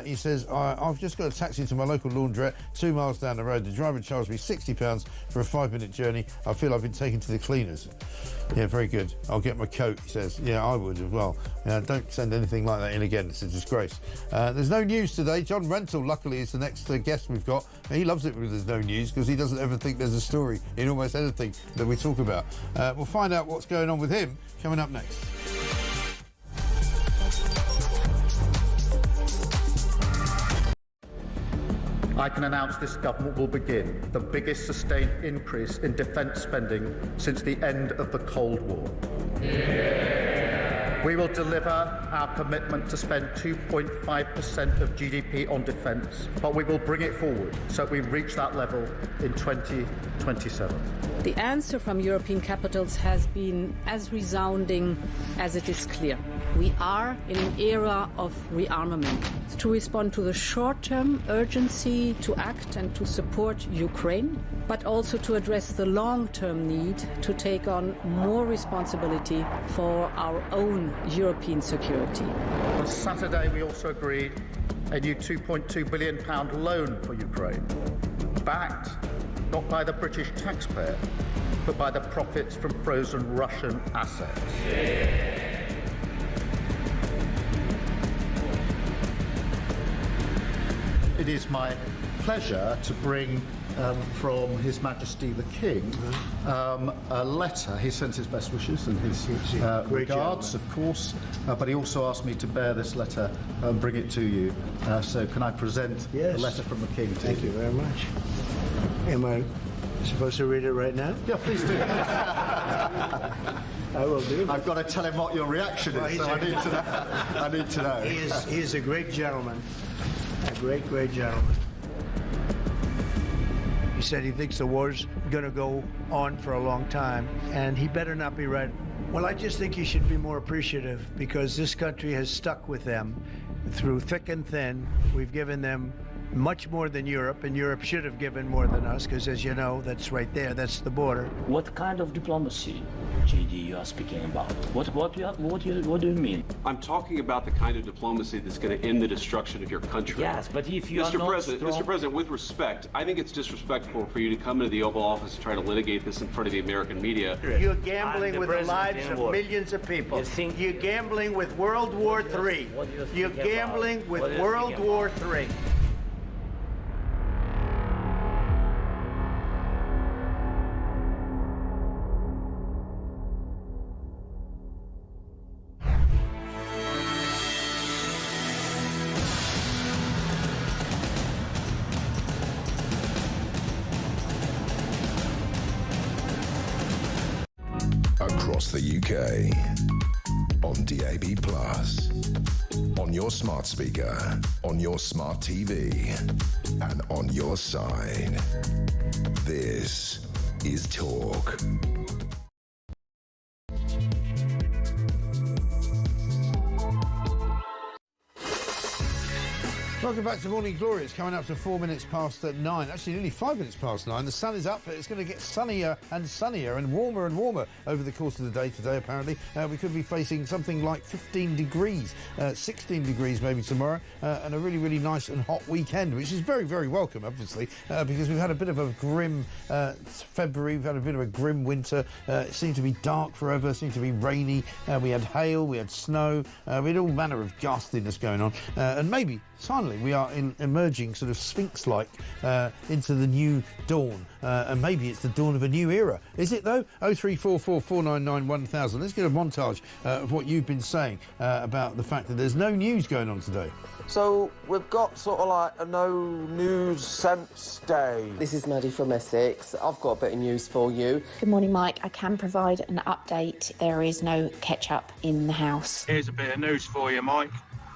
he says, I've just got a taxi to my local laundrette 2 miles down the road. The driver charged me £60 for a 5-minute journey. I feel I've been taken to the cleaners. Yeah, very good. I'll get my coat, he says. Yeah, I would as well. Don't send anything like that in again. It's a disgrace. There's no news today. John Rentoul, luckily, is the next guest we've got. He loves it when there's no news because he doesn't ever think there's a story in almost anything that we talk about. We'll find out what's going on with him coming up next. I can announce this government will begin the biggest sustained increase in defence spending since the end of the Cold War. We will deliver our commitment to spend 2.5% of GDP on defence, but we will bring it forward so we reach that level in 2027. The answer from European capitals has been as resounding as it is clear. We are in an era of rearmament to respond to the short-term urgency to act and to support Ukraine, but also to address the long-term need to take on more responsibility for our own European security. On Saturday, we also agreed a new £2.2 billion loan for Ukraine, backed not by the British taxpayer, but by the profits from frozen Russian assets. It is my pleasure to bring from His Majesty the King a letter. He sends his best wishes and his regards, of course, but he also asked me to bear this letter and bring it to you. So can I present the letter from the King to you? Thank you very much. Am I supposed to read it right now? Yeah, please do. I will do. I've got to tell him what your reaction is, so I need to know. I need to know. He is a great gentleman. A great, great gentleman. He said he thinks the war's going to go on for a long time, and he better not be right. Well, I just think he should be more appreciative, because this country has stuck with them through thick and thin. We've given them much more than Europe, and Europe should have given more than us, because as you know, that's right there, that's the border. What kind of diplomacy, JD, you are speaking about? What do you mean? I'm talking about the kind of diplomacy that's going to end the destruction of your country. Yes, but if you are not Mr. President, with respect, I think it's disrespectful for you to come into the Oval Office and try to litigate this in front of the American media. You're gambling with the lives of millions of people. You're gambling with World War III. You're gambling with World War III. Across the UK, on DAB+, on your smart speaker, on your smart TV, and on your side. This is Talk. Welcome back to Morning Glory. It's coming up to 4 minutes past 9. Actually, nearly 5 minutes past 9. The sun is up. It's going to get sunnier and sunnier and warmer over the course of the day today, apparently. We could be facing something like 15 degrees, 16 degrees maybe tomorrow, and a really, really nice and hot weekend, which is very, very welcome, obviously, because we've had a bit of a grim February. We've had a bit of a grim winter. It seemed to be dark forever. It seemed to be rainy. We had hail. We had snow. We had all manner of ghastliness going on. And maybe, finally, we are emerging sort of Sphinx-like into the new dawn. And maybe it's the dawn of a new era. Is it, though? 0344 499 1000. Let's get a montage of what you've been saying about the fact that there's no news going on today. So we've got sort of like a no news sense day. This is Maddie from Essex. I've got a bit of news for you. Good morning, Mike. I can provide an update. There is no ketchup in the house. Here's a bit of news for you, Mike.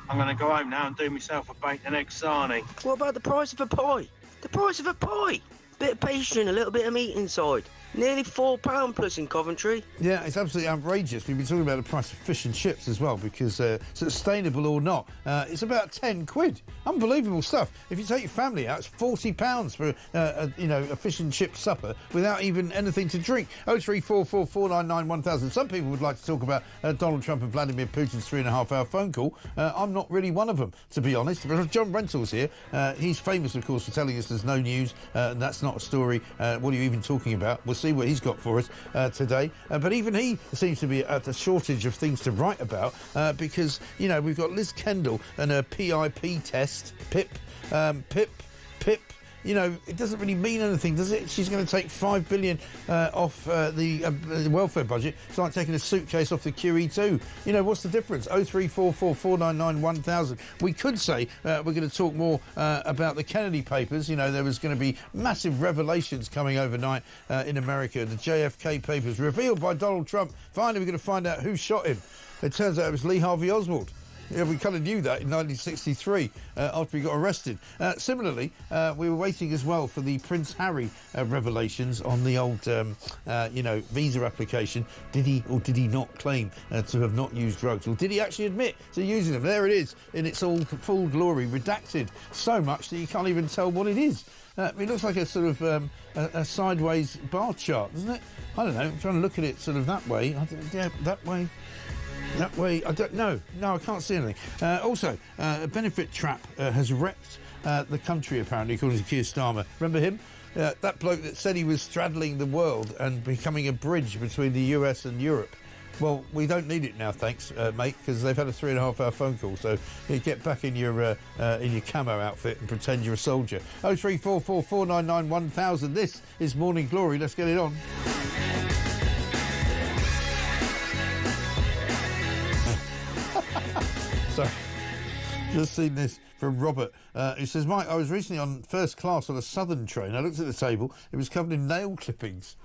I'm going to go home now and do myself a bacon and egg sarnie. What about the price of a pie? The price of a pie! Bit of pastry and a little bit of meat inside. Nearly £4 plus in Coventry. Yeah, it's absolutely outrageous. We've been talking about the price of fish and chips as well, because sustainable or not, it's about 10 quid. Unbelievable stuff. If you take your family out, it's £40 for a fish and chip supper without even anything to drink. 0344 499 1000. Some people would like to talk about Donald Trump and Vladimir Putin's 3.5-hour phone call. I'm not really one of them, to be honest. But John Rentoul's here. He's famous, of course, for telling us there's no news, and that's not a story. What are you even talking about? We'll see what he's got for us today. But even he seems to be at a shortage of things to write about because, we've got Liz Kendall and her PIP test, PIP. It doesn't really mean anything, does it? She's going to take $5 billion off the welfare budget. It's like taking a suitcase off the QE2. What's the difference? 0344 499 1000. We could say we're going to talk more about the Kennedy papers. There was going to be massive revelations coming overnight in America. The JFK papers revealed by Donald Trump. Finally, we're going to find out who shot him. It turns out it was Lee Harvey Oswald. Yeah, we kind of knew that in 1963 after he got arrested. Similarly, we were waiting as well for the Prince Harry revelations on the old, visa application. Did he or did he not claim to have not used drugs? Or did he actually admit to using them? There it is in its all full glory, redacted so much that you can't even tell what it is. It looks like a sort of a sideways bar chart, doesn't it? I don't know. I'm trying to look at it sort of that way. That way. That way, I don't know. No, I can't see anything. Also, a benefit trap has wrecked the country, apparently, according to Keir Starmer. Remember him? That bloke that said he was straddling the world and becoming a bridge between the US and Europe. Well, we don't need it now, thanks, mate, because they've had a 3.5-hour phone call. So you get back in your camo outfit and pretend you're a soldier. 0344 499 1000. This is Morning Glory. Let's get it on. Sorry, just seen this from Robert, who says, Mike, I was recently on first class on a Southern train. I looked at the table. It was covered in nail clippings.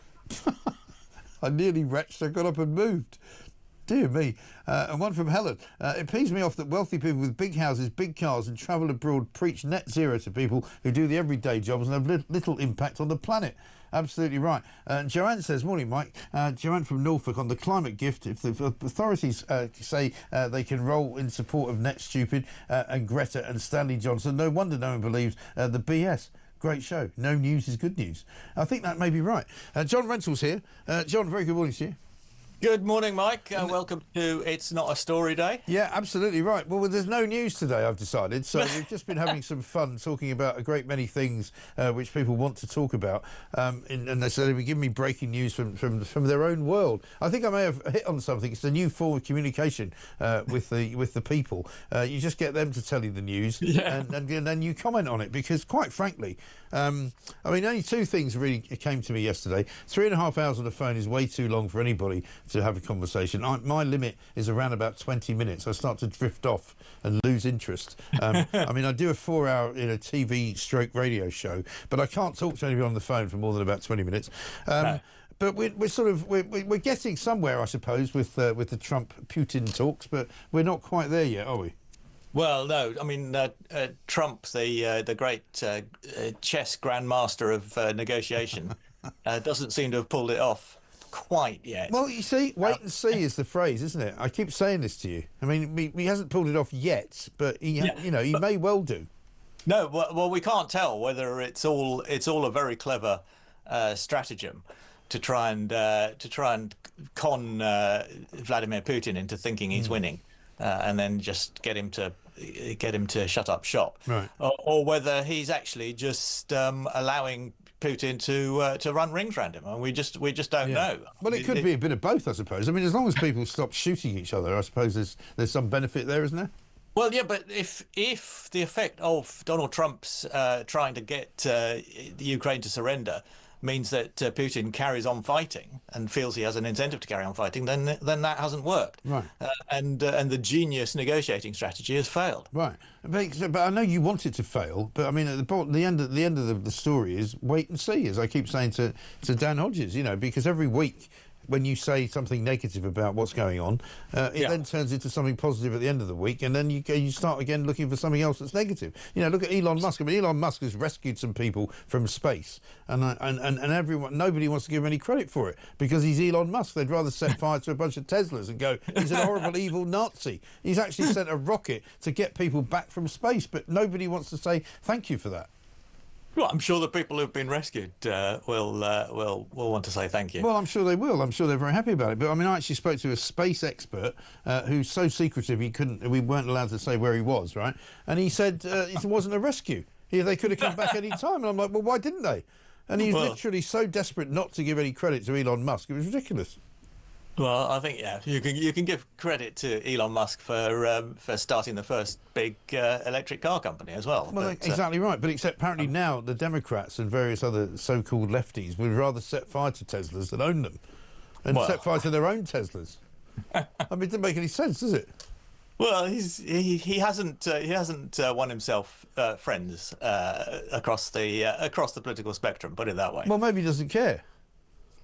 I nearly retched. I got up and moved. Dear me. And one from Helen. It pees me off that wealthy people with big houses, big cars and travel abroad preach net zero to people who do the everyday jobs and have little impact on the planet. Absolutely right. Joanne says, morning, Mike. Joanne from Norfolk on the climate gift. If the authorities say they can roll in support of Net Stupid and Greta and Stanley Johnson, no wonder no one believes the BS. Great show. No news is good news. I think that may be right. John Rental's here. John, very good morning to you. Good morning, Mike. Welcome to It's Not a Story Day. Yeah, absolutely right. Well, there's no news today, I've decided. So we've just been having some fun talking about a great many things which people want to talk about. And they said they were giving me breaking news from their own world. I think I may have hit on something. It's a new form of communication with the people. You just get them to tell you the news and then you comment on it. Because quite frankly, I mean, only two things really came to me yesterday. 3.5 hours on the phone is way too long for anybody to have a conversation. My limit is around about 20 minutes. I start to drift off and lose interest. I mean, I do a 4-hour TV stroke radio show, but I can't talk to anybody on the phone for more than about 20 minutes. No. But we're getting somewhere, I suppose, with the Trump-Putin talks, but we're not quite there yet, are we? Well, no. I mean, Trump, the great chess grandmaster of negotiation, doesn't seem to have pulled it off quite yet. Well, you see, wait and see is the phrase, isn't it? I keep saying this to you. I mean, he hasn't pulled it off yet, but he may well do. No, well, we can't tell whether it's all a very clever stratagem to try and con Vladimir Putin into thinking he's winning, and then just get him to shut up shop, right? Or whether he's actually just allowing Putin to run rings around him, and we just don't know. Well, it could be a bit of both, I suppose. I mean, as long as people stop shooting each other, I suppose there's some benefit there, isn't there? Well, yeah, but if the effect of Donald Trump's trying to get Ukraine to surrender means that Putin carries on fighting and feels he has an incentive to carry on fighting, then that hasn't worked. Right. And the genius negotiating strategy has failed. Right. But I know you want it to fail, but I mean, at the end of the story is wait and see, as I keep saying to Dan Hodges, because every week when you say something negative about what's going on, it then turns into something positive at the end of the week, and then you start again looking for something else that's negative. Look at Elon Musk. I mean, Elon Musk has rescued some people from space, and nobody wants to give him any credit for it because he's Elon Musk. They'd rather set fire to a bunch of Teslas and go, he's an horrible, evil Nazi. He's actually sent a rocket to get people back from space, but nobody wants to say thank you for that. Well, I'm sure the people who've been rescued will want to say thank you. Well, I'm sure they will. I'm sure they're very happy about it. But I mean, I actually spoke to a space expert who's so secretive we weren't allowed to say where he was, right? And he said it wasn't a rescue. They could have come back any time. And I'm like, well, why didn't they? And he's literally so desperate not to give any credit to Elon Musk. It was ridiculous. Well, I think you can give credit to Elon Musk for starting the first big electric car company as well. Well, exactly right. But except apparently now the Democrats and various other so-called lefties would rather set fire to Teslas than own them, and set fire to their own Teslas. I mean, it didn't make any sense, does it? Well, he hasn't won himself friends across the political spectrum. Put it that way. Well, maybe he doesn't care.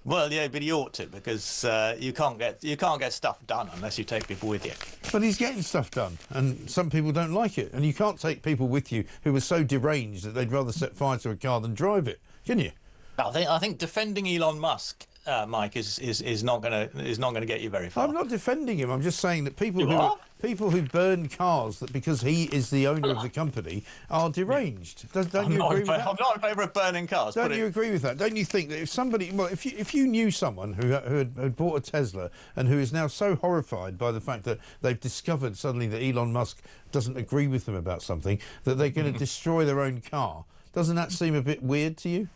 Well, yeah, but he ought to, because you can't get stuff done unless you take people with you. But he's getting stuff done, and some people don't like it. And you can't take people with you who are so deranged that they'd rather set fire to a car than drive it, can you? I think defending Elon Musk, Mike, is not going to get you very far. I'm not defending him. I'm just saying that people who burn cars because he is the owner of the company are deranged. Don't you agree with that? I'm not in favour of burning cars. Don't you agree with that? Don't you think that if you knew someone who had bought a Tesla and who is now so horrified by the fact that they've discovered suddenly that Elon Musk doesn't agree with them about something, that they're going to destroy their own car, doesn't that seem a bit weird to you?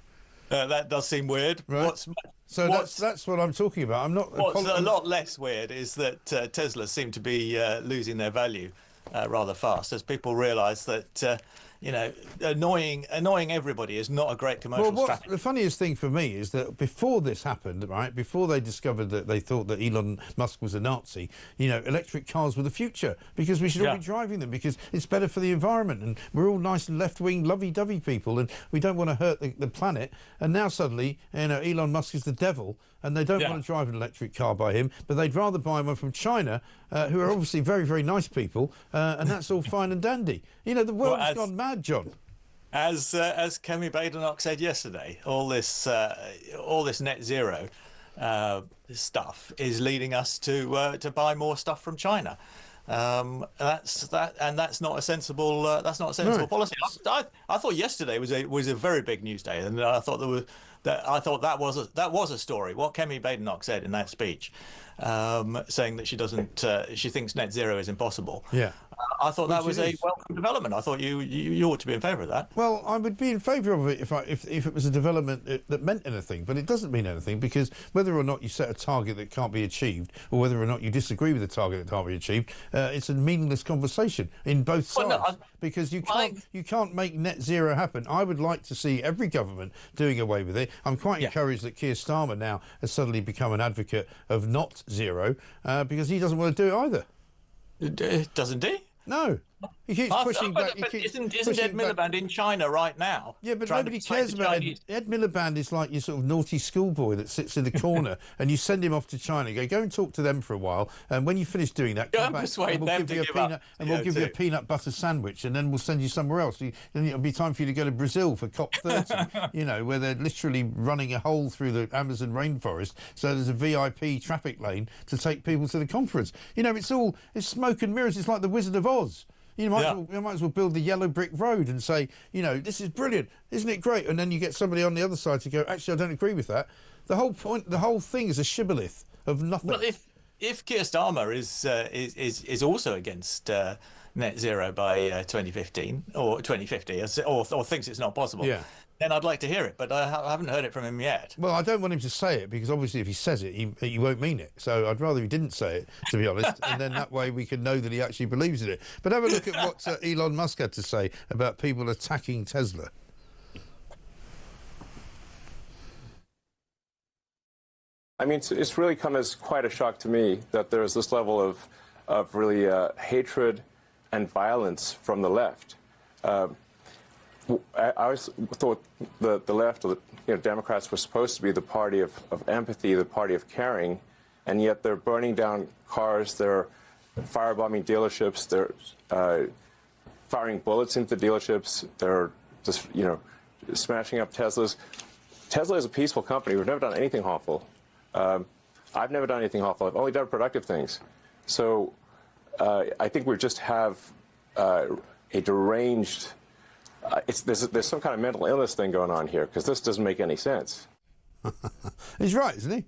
That does seem weird. Right. That's what I'm talking about. I'm not. What's a lot less weird is that Teslas seem to be losing their value rather fast as people realise that annoying everybody is not a great commercial strategy. The funniest thing for me is that before this happened, right, before they discovered that they thought that Elon Musk was a Nazi, electric cars were the future because we should all be driving them because it's better for the environment and we're all nice and left-wing, lovey-dovey people and we don't want to hurt the planet. And now suddenly, Elon Musk is the devil and they don't want to drive an electric car by him, but they'd rather buy one from China, who are obviously very, very nice people, and that's all fine and dandy. The world's gone mad, John. As Kemi Badenoch said yesterday, all this net zero stuff is leading us to buy more stuff from China. That's not a sensible policy. I thought yesterday was a very big news day, and I thought that was a story. What Kemi Badenoch said in that speech, saying that she thinks net zero is impossible. Yeah. I thought that was a welcome development. I thought you ought to be in favour of that. Well, I would be in favour of it if it was a development that meant anything, but it doesn't mean anything because whether or not you set a target that can't be achieved or whether or not you disagree with a target that can't be achieved, it's a meaningless conversation in both sides because you can't make net zero happen. I would like to see every government doing away with it. I'm quite encouraged that Keir Starmer now has suddenly become an advocate of not zero because he doesn't want to do it either. Doesn't he? No. He keeps pushing back. Isn't Ed Miliband in China right now? Yeah, but nobody cares about Ed Miliband is like your sort of naughty schoolboy that sits in the corner and you send him off to China. Go and talk to them for a while, and when you finish doing that, come back and we'll give you a peanut butter sandwich, and then we'll send you somewhere else. Then it'll be time for you to go to Brazil for COP30, where they're literally running a hole through the Amazon rainforest, so there's a VIP traffic lane to take people to the conference. It's smoke and mirrors. It's like the Wizard of Oz. You might as well build the yellow brick road and say, this is brilliant, isn't it great? And then you get somebody on the other side to go, actually, I don't agree with that. The whole thing is a shibboleth of nothing. Well, if Keir Starmer is also against net zero by 2015 or 2050, or thinks it's not possible, then I'd like to hear it, but I haven't heard it from him yet. Well, I don't want him to say it because obviously if he says it, he won't mean it. So I'd rather he didn't say it, to be honest, and then that way we can know that he actually believes in it. But have a look at what Elon Musk had to say about people attacking Tesla. I mean, it's really come as quite a shock to me that there's this level of really hatred and violence from the left. I always thought the left, or Democrats, were supposed to be the party of empathy, the party of caring, and yet they're burning down cars, they're firebombing dealerships, they're firing bullets into dealerships, they're just smashing up Teslas. Tesla is a peaceful company. We've never done anything harmful. I've never done anything harmful. I've only done productive things. So I think we just have a deranged. There's some kind of mental illness thing going on here because this doesn't make any sense. He's right, isn't he?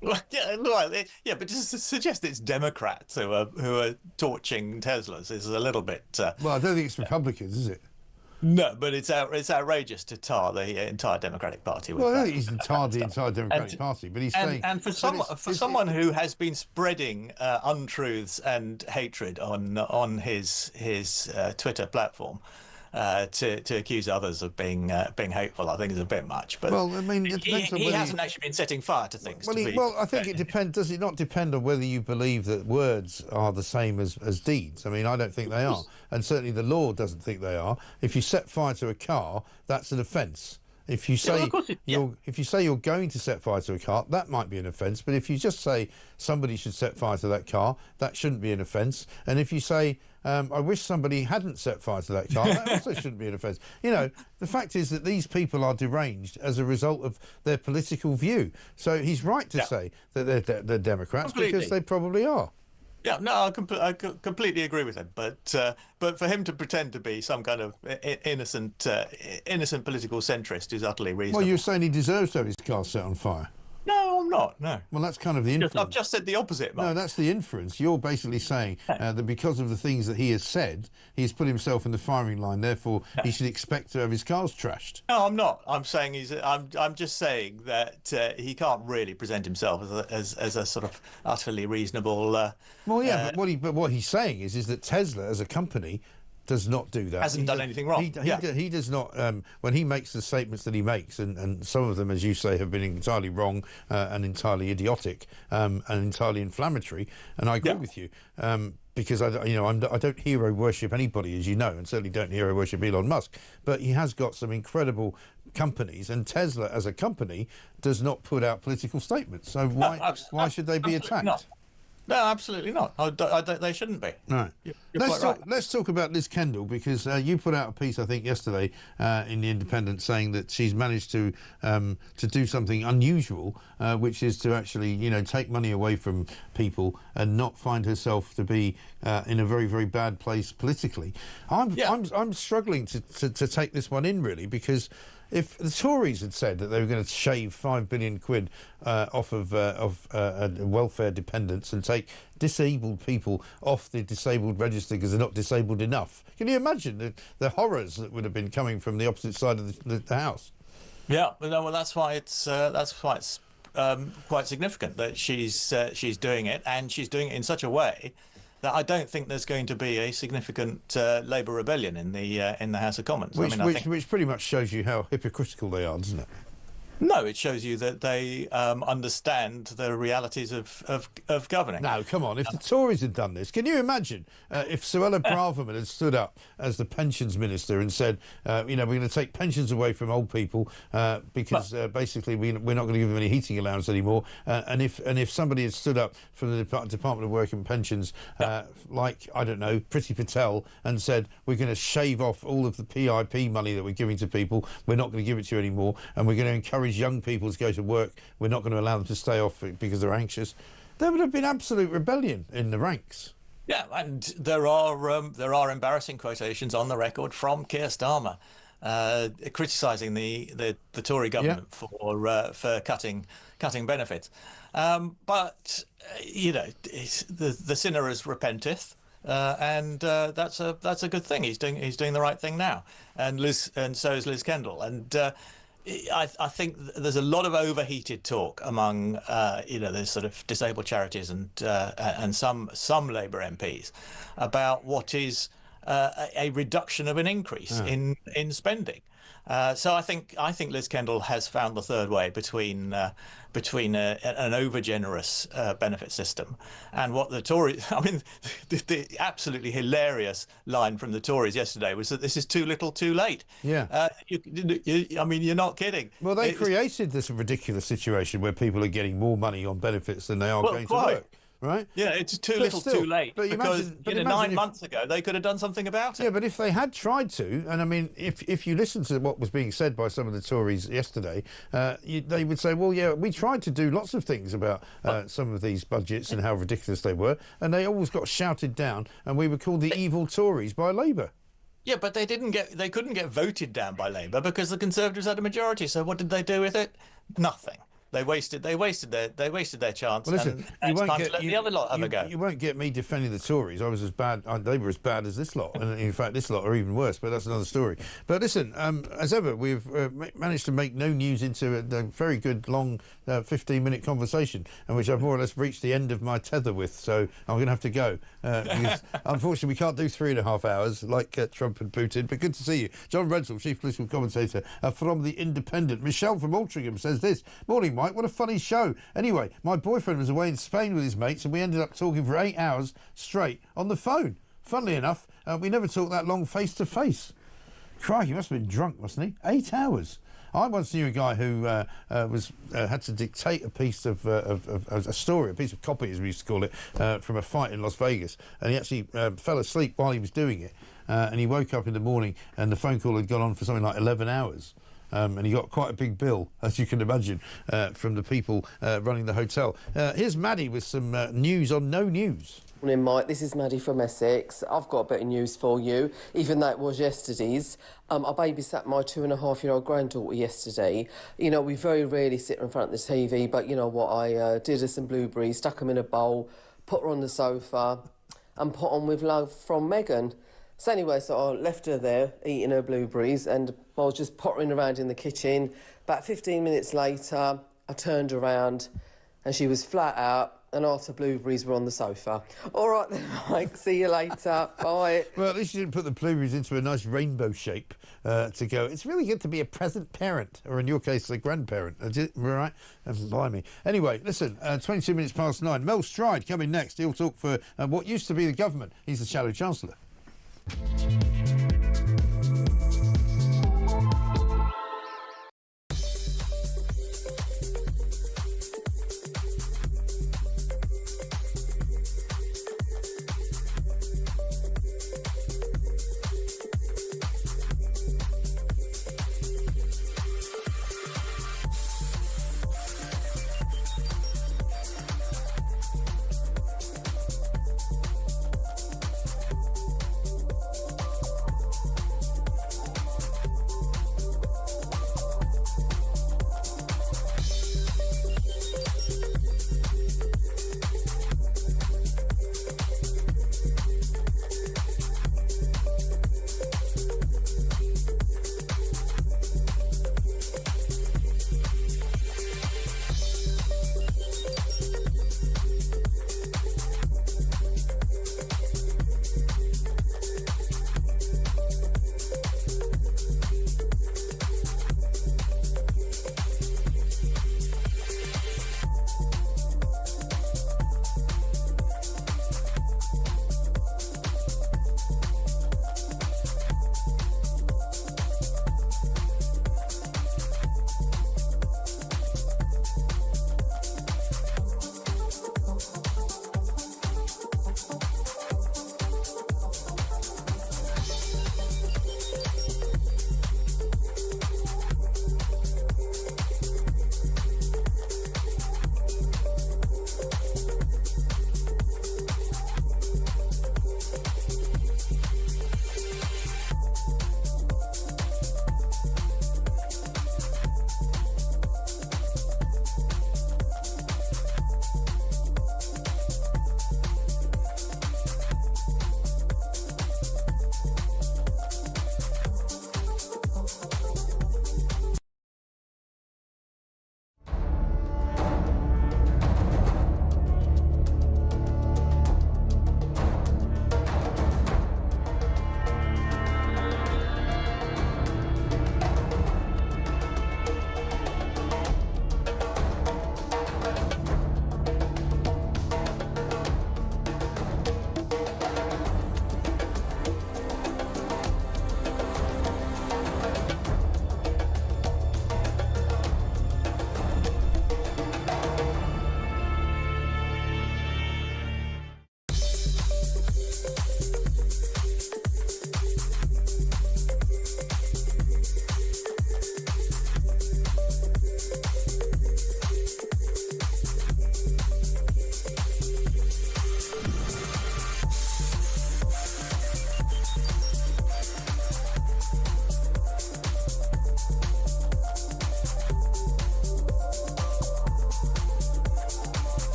Well, but just to suggest it's Democrats who are torching Teslas is a little bit. Well, I don't think it's Republicans, is it? No, but it's outrageous to tar the entire Democratic Party with I don't that. think he's tarred the entire Democratic Party, but he's saying... And for someone who has been spreading untruths and hatred on his Twitter platform, to accuse others of being hateful, I think is a bit much. But well, I mean, it depends on he hasn't actually been setting fire to things. Well, I think it depends. Does it not depend on whether you believe that words are the same as deeds? I mean, I don't think they are, and certainly the law doesn't think they are. If you set fire to a car, that's an offence. If you say you're going to set fire to a car, that might be an offence. But if you just say somebody should set fire to that car, that shouldn't be an offence. And if you say I wish somebody hadn't set fire to that car, that also shouldn't be an offence. The fact is that these people are deranged as a result of their political view. So he's right to say that they're Democrats because they probably are. Yeah, no, I completely agree with him. But for him to pretend to be some kind of innocent political centrist is utterly reasonable. Well, you're saying he deserves to have his car set on fire. No, I'm not. No. Well, that's kind of the inference. I've just said the opposite, Mark. No, that's the inference. You're basically saying that because of the things that he has said, he's put himself in the firing line. Therefore, he should expect to have his cars trashed. No, I'm not. I'm saying I'm just saying that he can't really present himself as a sort of utterly reasonable. Well, yeah, but what he's saying is that Tesla as a company does not do that. Hasn't done anything wrong. He does not. When he makes the statements that he makes, and some of them, as you say, have been entirely wrong and entirely idiotic and entirely inflammatory. And I agree with you. Because I don't hero worship anybody, as you know, and certainly don't hero worship Elon Musk. But he has got some incredible companies, and Tesla, as a company, does not put out political statements. So why should they be attacked? Not. No, absolutely not. They shouldn't be. Right. Let's talk about Liz Kendall, because you put out a piece, I think, yesterday in The Independent, saying that she's managed to do something unusual, which is to actually, take money away from people and not find herself to be in a very, very bad place politically. I'm struggling to take this one in, really, because if the Tories had said that they were going to shave £5 billion off of welfare dependents and take disabled people off the disabled register because they're not disabled enough, can you imagine the horrors that would have been coming from the opposite side of the House? Yeah, well, that's why it's quite significant that she's doing it, and she's doing it in such a way that I don't think there's going to be a significant Labour rebellion in the House of Commons. Which pretty much shows you how hypocritical they are, doesn't it? No, it shows you that they understand the realities of governing. No, come on. If the Tories had done this, can you imagine if Suella Braverman had stood up as the pensions minister and said, we're going to take pensions away from old people because basically we're not going to give them any heating allowance anymore. And if somebody had stood up from the Department of Work and Pensions, like, I don't know, Priti Patel, and said, we're going to shave off all of the PIP money that we're giving to people, we're not going to give it to you anymore, and we're going to encourage young people to go to work, we're not going to allow them to stay off because they're anxious, there would have been absolute rebellion in the ranks. Yeah, and there are embarrassing quotations on the record from Keir Starmer criticising the Tory government for cutting benefits. But the sinner has repenteth. And that's a good thing. He's doing the right thing now, and so is Liz Kendall. And I think there's a lot of overheated talk among the sort of disabled charities and some Labour MPs about what is a reduction of an increase in spending. So I think Liz Kendall has found the third way between an over-generous benefit system and what the Tories. I mean, the absolutely hilarious line from the Tories yesterday was that this is too little, too late. Yeah. You're not kidding. Well, they created this ridiculous situation where people are getting more money on benefits than they are going to work. Right? Yeah, it's too little, too late. But because 9 months ago they could have done something about it. Yeah, but if they had tried to, and I mean, if you listen to what was being said by some of the Tories yesterday, they would say, well, yeah, we tried to do lots of things about some of these budgets and how ridiculous they were, and they always got shouted down, and we were called the evil Tories by Labour. Yeah, but they couldn't get voted down by Labour because the Conservatives had a majority. So what did they do with it? Nothing. They wasted their chance. Well, listen, and it's time to let the other lot have a go. You won't get me defending the Tories. I was as bad. They were as bad as this lot, and in fact, this lot are even worse. But that's another story. But listen, as ever, we've managed to make no news into a very good long 15-minute conversation, in which I've more or less reached the end of my tether with. So I'm going to have to go. Because unfortunately, we can't do 3.5 hours like Trump and Putin. But good to see you, John Rentoul, chief political commentator from The Independent. Michelle from Altrincham says this: morning, Mike, what a funny show. Anyway, my boyfriend was away in Spain with his mates and we ended up talking for 8 hours straight on the phone. Funnily enough, we never talked that long face to face. Crikey, he must have been drunk, mustn't he? 8 hours. I once knew a guy who had to dictate a piece of a story, a piece of copy, as we used to call it, from a fight in Las Vegas, and he actually fell asleep while he was doing it, and he woke up in the morning and the phone call had gone on for something like 11 hours. And he got quite a big bill, as you can imagine, from the people running the hotel. Here's Maddie with some news on no news. Morning, Mike. This is Maddie from Essex. I've got a bit of news for you, even though it was yesterday's. I babysat my 2.5-year-old granddaughter yesterday. We very rarely sit in front of the TV, but you know what? I did her some blueberries, stuck them in a bowl, put her on the sofa, and put on With Love from Megan. So anyway, so I left her there eating her blueberries and I was just pottering around in the kitchen. About 15 minutes later, I turned around and she was flat out, and after blueberries were on the sofa. All right then, Mike, see you later. Bye. Well, at least you didn't put the blueberries into a nice rainbow shape to go. It's really good to be a present parent, or in your case, a grandparent. Right? Blimey. Anyway, listen, 22 minutes past 9. Mel Stride coming next. He'll talk for what used to be the government. He's the Shadow Chancellor.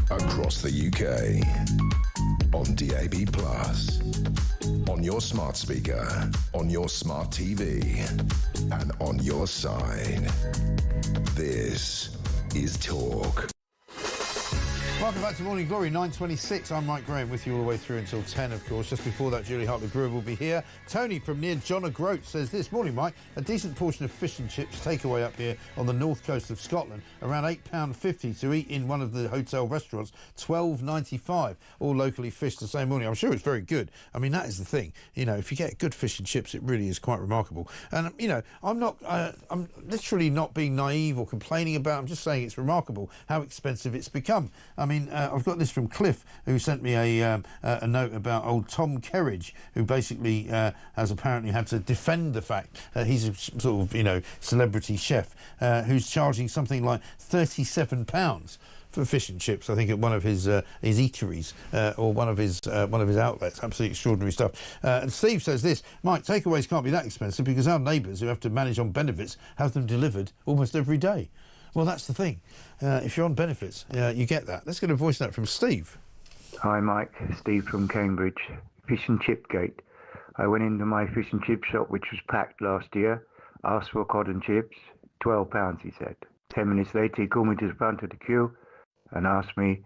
Across the UK, on DAB+, on your smart speaker, on your smart TV, and on your side. This is Talk. Welcome back to Morning Glory, 9:26. I'm Mike Graham with you all the way through until 10, of course. Just before that, Julie Hartley-Brewer will be here. Tony from near John O'Groat says this morning, Mike, a decent portion of fish and chips takeaway up here on the north coast of Scotland, around £8.50 to eat in one of the hotel restaurants, £12.95, all locally fished the same morning. I'm sure it's very good. I mean, that is the thing. You know, if you get good fish and chips, it really is quite remarkable. And, you know, I'm literally not being naive or complaining about it. I'm just saying it's remarkable how expensive it's become. I mean, I've got this from Cliff, who sent me a note about old Tom Kerridge, who basically has apparently had to defend the fact he's a sort of, you know, celebrity chef who's charging something like £37 for fish and chips, I think, at one of his eateries or one of his outlets. Absolutely extraordinary stuff. And Steve says this, Mike, takeaways can't be that expensive because our neighbours who have to manage on benefits have them delivered almost every day. Well, that's the thing. If you're on benefits, you get that. Let's get a voice note from Steve. Hi, Mike. Steve from Cambridge. Fish and chip gate. I went into my fish and chip shop, which was packed last year, asked for cod and chips. £12, he said. 10 minutes later, he called me to the front of the queue and asked me,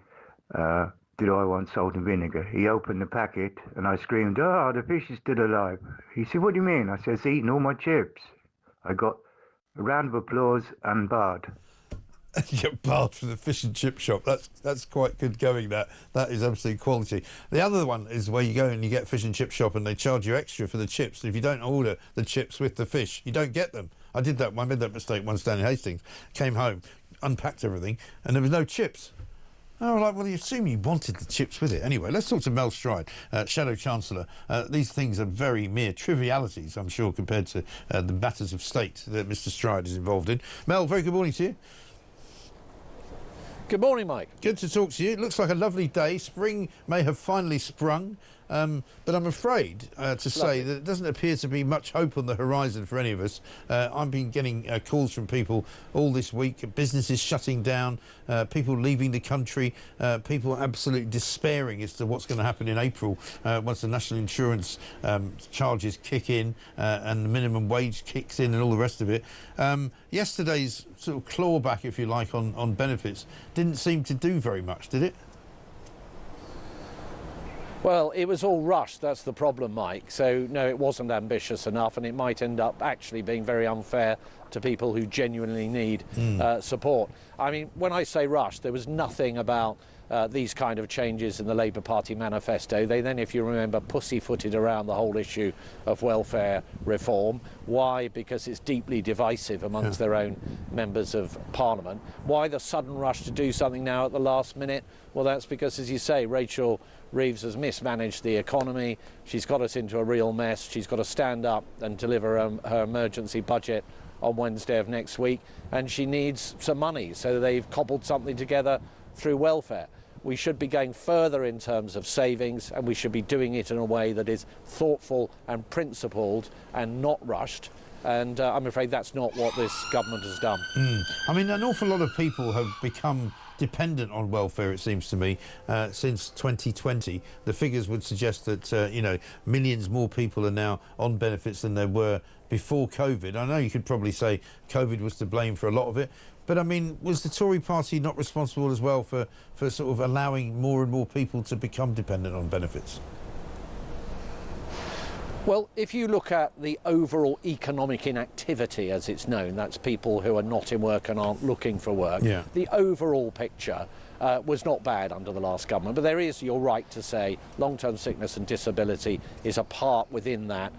did I want salt and vinegar? He opened the packet and I screamed, "Oh, the fish is still alive." He said, "What do you mean?" I said, "It's eating all my chips." I got a round of applause and barred. You get barred from the fish and chip shop. That's quite good going. That is absolute quality. The other one is where you go and you get a fish and chip shop and they charge you extra for the chips. If you don't order the chips with the fish, you don't get them. I did that. I made that mistake once down in Hastings. Came home, unpacked everything, and there was no chips. And I was like, well, you assume you wanted the chips with it. Anyway, let's talk to Mel Stride, Shadow Chancellor. These things are very mere trivialities, I'm sure, compared to the matters of state that Mr. Stride is involved in. Mel, very good morning to you. Good morning, Mike. Good to talk to you. It looks like a lovely day. Spring may have finally sprung, but I'm afraid to say that it doesn't appear to be much hope on the horizon for any of us. I've been getting calls from people all this week, businesses shutting down, people leaving the country, people absolutely despairing as to what's going to happen in April once the national insurance charges kick in and the minimum wage kicks in and all the rest of it. Yesterday's sort of clawback, if you like, on benefits didn't seem to do very much, did it? Well, it was all rushed, that's the problem, Mike. So, no, it wasn't ambitious enough, and it might end up actually being very unfair to people who genuinely need support. I mean, when I say rushed, there was nothing about these kind of changes in the Labour Party manifesto. They then, if you remember, pussyfooted around the whole issue of welfare reform. Why? Because it's deeply divisive amongst their own members of Parliament. Why the sudden rush to do something now at the last minute? Well, that's because, as you say, Rachel Reeves has mismanaged the economy. She's got us into a real mess. She's got to stand up and deliver her emergency budget on Wednesday of next week, and she needs some money, so they've cobbled something together through welfare. We should be going further in terms of savings, and we should be doing it in a way that is thoughtful and principled and not rushed. And I'm afraid that's not what this government has done. I mean, an awful lot of people have become dependent on welfare, it seems to me, since 2020. The figures would suggest that, you know, millions more people are now on benefits than there were before COVID. I know you could probably say COVID was to blame for a lot of it, but I mean, was the Tory party not responsible as well for sort of allowing more and more people to become dependent on benefits? Well, if you look at the overall economic inactivity, as it's known, that's people who are not in work and aren't looking for work, the overall picture was not bad under the last government. But there is, you're right to say, long-term sickness and disability is a part within that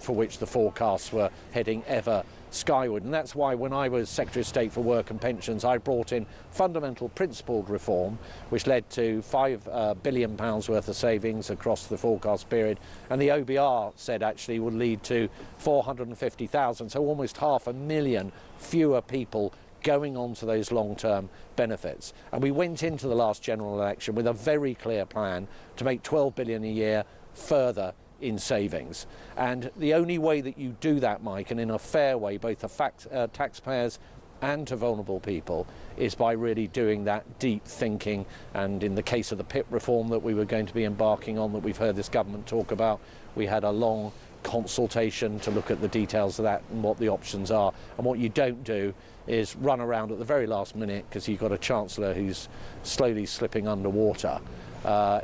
for which the forecasts were heading ever skyward. And that's why when I was Secretary of State for Work and Pensions, I brought in fundamental principled reform, which led to £5 billion worth of savings across the forecast period. And the OBR said actually would lead to 450,000, so almost 500,000 fewer people going on to those long-term benefits. And we went into the last general election with a very clear plan to make 12 billion a year further in savings. And the only way that you do that, Mike, and in a fair way, both to taxpayers and to vulnerable people, is by really doing that deep thinking. And in the case of the PIP reform that we were going to be embarking on, that we've heard this government talk about, we had a long consultation to look at the details of that and what the options are. And what you don't do is run around at the very last minute because you've got a Chancellor who's slowly slipping underwater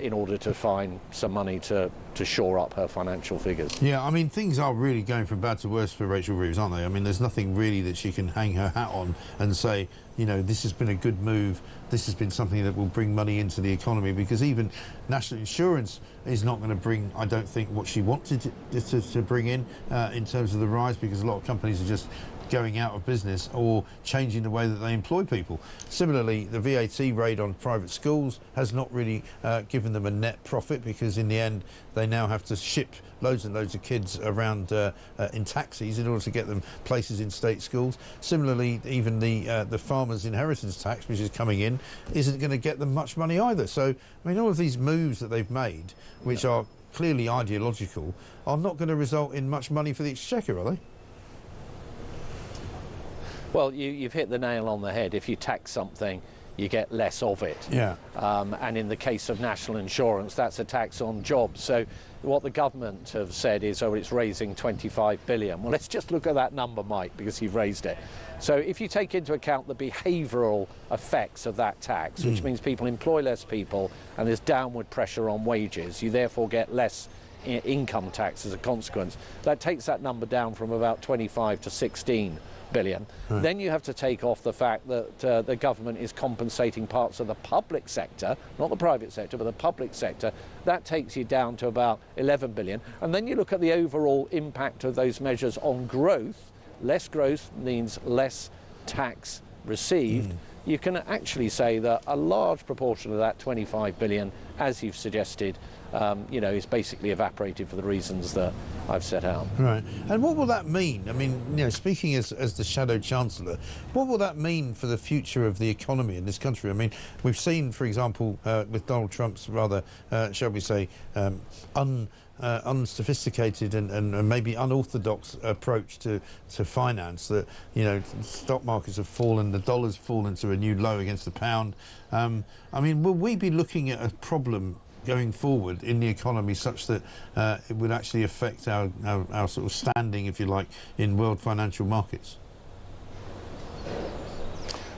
in order to find some money to shore up her financial figures. Yeah, I mean, things are really going from bad to worse for Rachel Reeves, aren't they? I mean, there's nothing really that she can hang her hat on and say, you know, this has been a good move, this has been something that will bring money into the economy, because even national insurance is not going to bring, I don't think, what she wanted to bring in terms of the rise, because a lot of companies are just going out of business or changing the way that they employ people. Similarly, the VAT raid on private schools has not really given them a net profit, because in the end they now have to ship loads and loads of kids around in taxis in order to get them places in state schools. Similarly, even the farmers' inheritance tax, which is coming in, isn't going to get them much money either. So, I mean, all of these moves that they've made, which are clearly ideological, are not going to result in much money for the Exchequer, are they? Well, you've hit the nail on the head. If you tax something, you get less of it. Yeah. And in the case of national insurance, that's a tax on jobs. So what the government have said is, oh, it's raising 25 billion. Well, let's just look at that number, Mike, because you've raised it. So if you take into account the behavioural effects of that tax, which means people employ less people and there's downward pressure on wages, you therefore get less income tax as a consequence. That takes that number down from about 25 to 16 billion. Right. Then you have to take off the fact that the government is compensating parts of the public sector, not the private sector, but the public sector. That takes you down to about 11 billion. And then you look at the overall impact of those measures on growth. Less growth means less tax received. You can actually say that a large proportion of that 25 billion, as you've suggested, is basically evaporated for the reasons that I've set out. Right. And what will that mean? I mean, speaking as the Shadow Chancellor, what will that mean for the future of the economy in this country? I mean, we've seen, for example, with Donald Trump's rather, shall we say, unsophisticated and maybe unorthodox approach to finance, that stock markets have fallen, the dollar's fallen to a new low against the pound. I mean, will we be looking at a problem going forward in the economy such that it would actually affect our sort of standing, if you like, in world financial markets?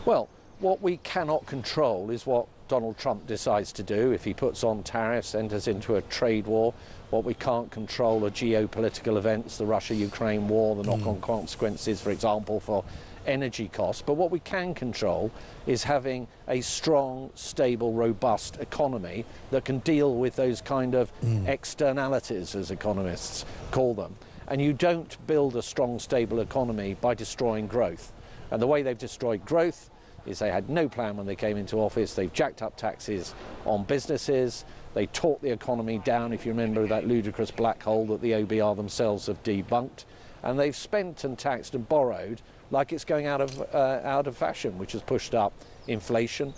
Well, what we cannot control is what Donald Trump decides to do. If he puts on tariffs, enters into a trade war. What we can't control are geopolitical events, the Russia-Ukraine war, the knock-on consequences, for example, for energy costs. But what we can control is having a strong, stable, robust economy that can deal with those kind of externalities, as economists call them. And you don't build a strong, stable economy by destroying growth. And the way they've destroyed growth is they had no plan when they came into office. They've jacked up taxes on businesses. They taught the economy down, if you remember that ludicrous black hole that the OBR themselves have debunked. And they've spent and taxed and borrowed like it's going out of fashion, which has pushed up inflation,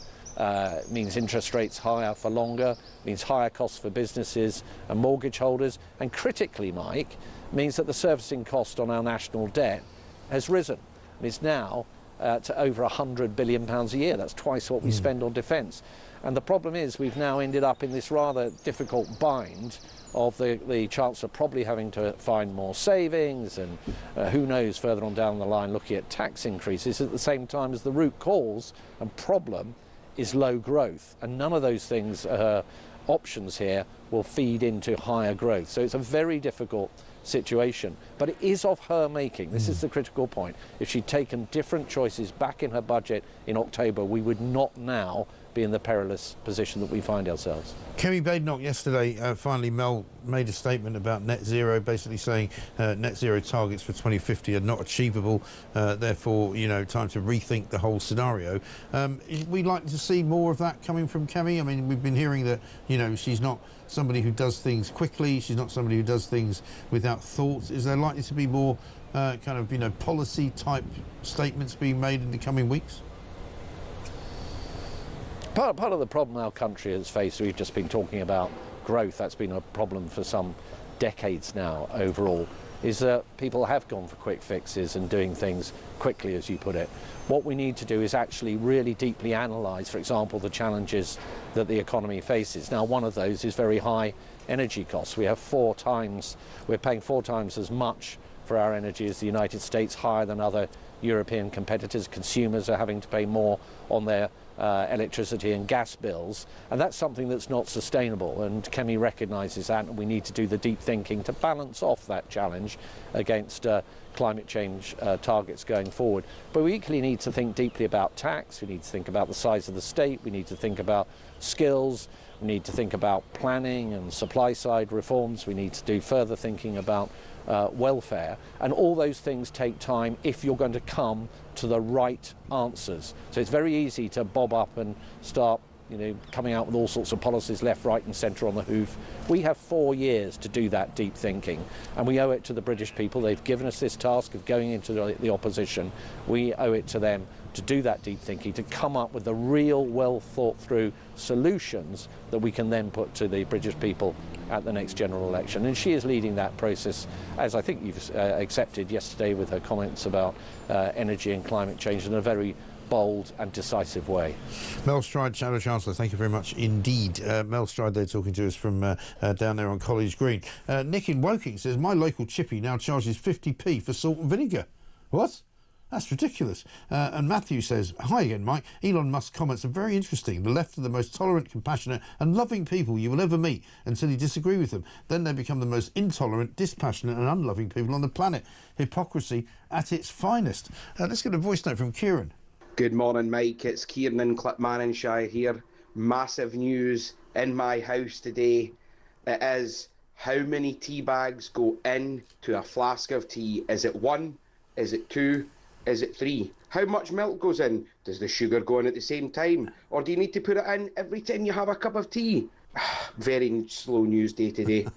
means interest rates higher for longer, means higher costs for businesses and mortgage holders, and critically, Mike, means that the servicing cost on our national debt has risen. And it's now to over £100 billion a year. That's twice what we spend on defence. And the problem is we've now ended up in this rather difficult bind of the Chancellor probably having to find more savings and who knows further on down the line looking at tax increases at the same time as the root cause and problem is low growth. And none of those things, options here, will feed into higher growth. So it's a very difficult situation, but it is of her making. This is the critical point. If she'd taken different choices back in her budget in October, we would not now be in the perilous position that we find ourselves. Kemi Badenoch yesterday, finally, Mel made a statement about net zero, basically saying net zero targets for 2050 are not achievable, therefore, time to rethink the whole scenario. We'd like to see more of that coming from Kemi. I mean, we've been hearing that, she's not somebody who does things quickly, she's not somebody who does things without thought. Is there likely to be more policy-type statements being made in the coming weeks? Part of the problem our country has faced, we've just been talking about growth, that's been a problem for some decades now overall, is that people have gone for quick fixes and doing things quickly, as you put it. What we need to do is actually really deeply analyse, for example, the challenges that the economy faces. Now, one of those is very high energy costs. We're paying 4 times as much for our energy as the United States, higher than other European competitors. Consumers are having to pay more on their electricity and gas bills, and that's something that's not sustainable, and Kemi recognises that, and we need to do the deep thinking to balance off that challenge against climate change targets going forward. But we equally need to think deeply about tax, we need to think about the size of the state, we need to think about skills, we need to think about planning and supply side reforms, we need to do further thinking about welfare, and all those things take time if you're going to come to the right answers. So it's very easy to bob up and start coming out with all sorts of policies left, right and centre on the hoof. We have 4 years to do that deep thinking, and we owe it to the British people. They've given us this task of going into the opposition. We owe it to them to do that deep thinking, to come up with the real, well thought through solutions that we can then put to the British people at the next general election. And she is leading that process, as I think you've accepted yesterday with her comments about energy and climate change, in a very bold and decisive way. Mel Stride, Shadow Chancellor, thank you very much indeed. Mel Stride there talking to us from down there on College Green. Nick in Woking says, my local chippy now charges 50p for salt and vinegar. What? That's ridiculous. And Matthew says, hi again, Mike. Elon Musk's comments are very interesting. The left are the most tolerant, compassionate and loving people you will ever meet until you disagree with them. Then they become the most intolerant, dispassionate and unloving people on the planet. Hypocrisy at its finest. Let's get a voice note from Kieran. Good morning, Mike. It's Kieran in Clipmanshire here. Massive news in my house today. It is how many tea bags go into a flask of tea. Is it 1? Is it 2? Is it 3? How much milk goes in? Does the sugar go in at the same time? Or do you need to put it in every time you have a cup of tea? Very slow news day today.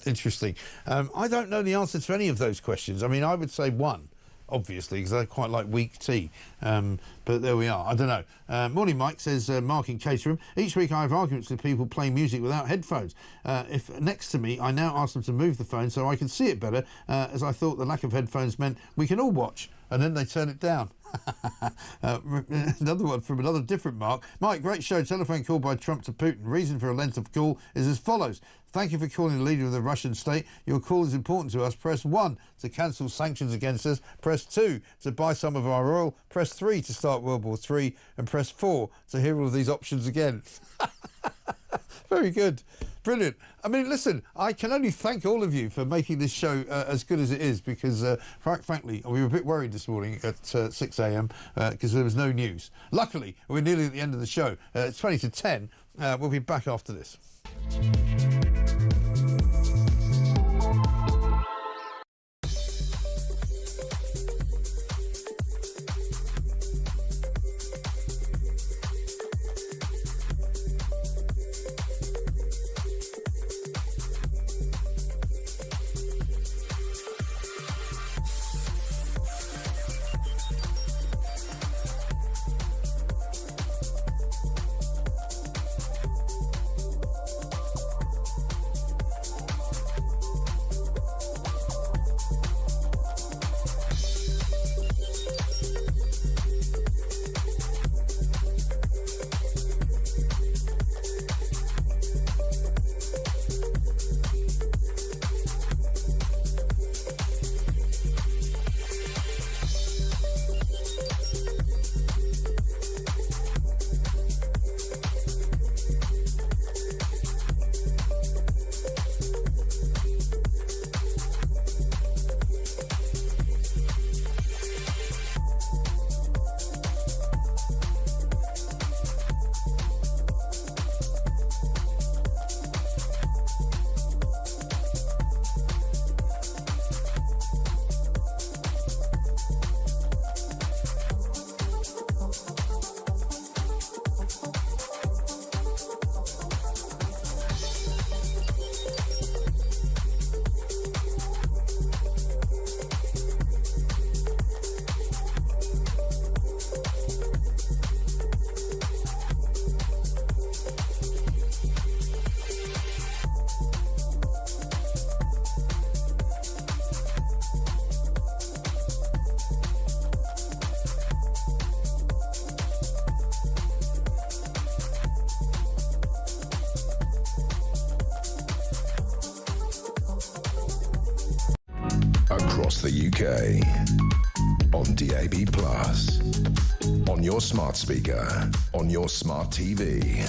Interesting. I don't know the answer to any of those questions. I mean, I would say 1, obviously, because I quite like weak tea. But there we are. I don't know. Morning, Mike, says Mark in Caterham. Each week I have arguments with people playing music without headphones. If next to me, I now ask them to move the phone so I can see it better, as I thought the lack of headphones meant we can all watch, and then they turn it down. Another one from another different Mark. Mike, great show. Telephone call by Trump to Putin. Reason for a length of call is as follows. Thank you for calling the leader of the Russian state. Your call is important to us. Press 1 to cancel sanctions against us. Press 2 to buy some of our oil. Press 3 to start World War III. And press 4 to hear all of these options again. Very good. Brilliant. I mean, listen, I can only thank all of you for making this show as good as it is, because, frankly, we were a bit worried this morning at 6 a.m. Because there was no news. Luckily, we're nearly at the end of the show. It's 20 to 10. We'll be back after this. Across the UK, on DAB+, on your smart speaker, on your smart TV,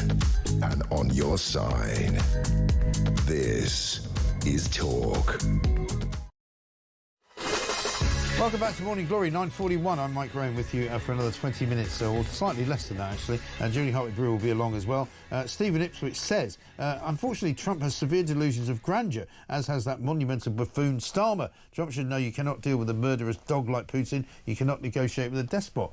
and on your side. This is Talk. Welcome back to Morning Glory, 9:41. I'm Mike Graham with you for another 20 minutes, or slightly less than that, actually. Julie Hartley-Brewer will be along as well. Stephen Ipswich says, unfortunately, Trump has severe delusions of grandeur, as has that monumental buffoon Starmer. Trump should know you cannot deal with a murderous dog like Putin. You cannot negotiate with a despot.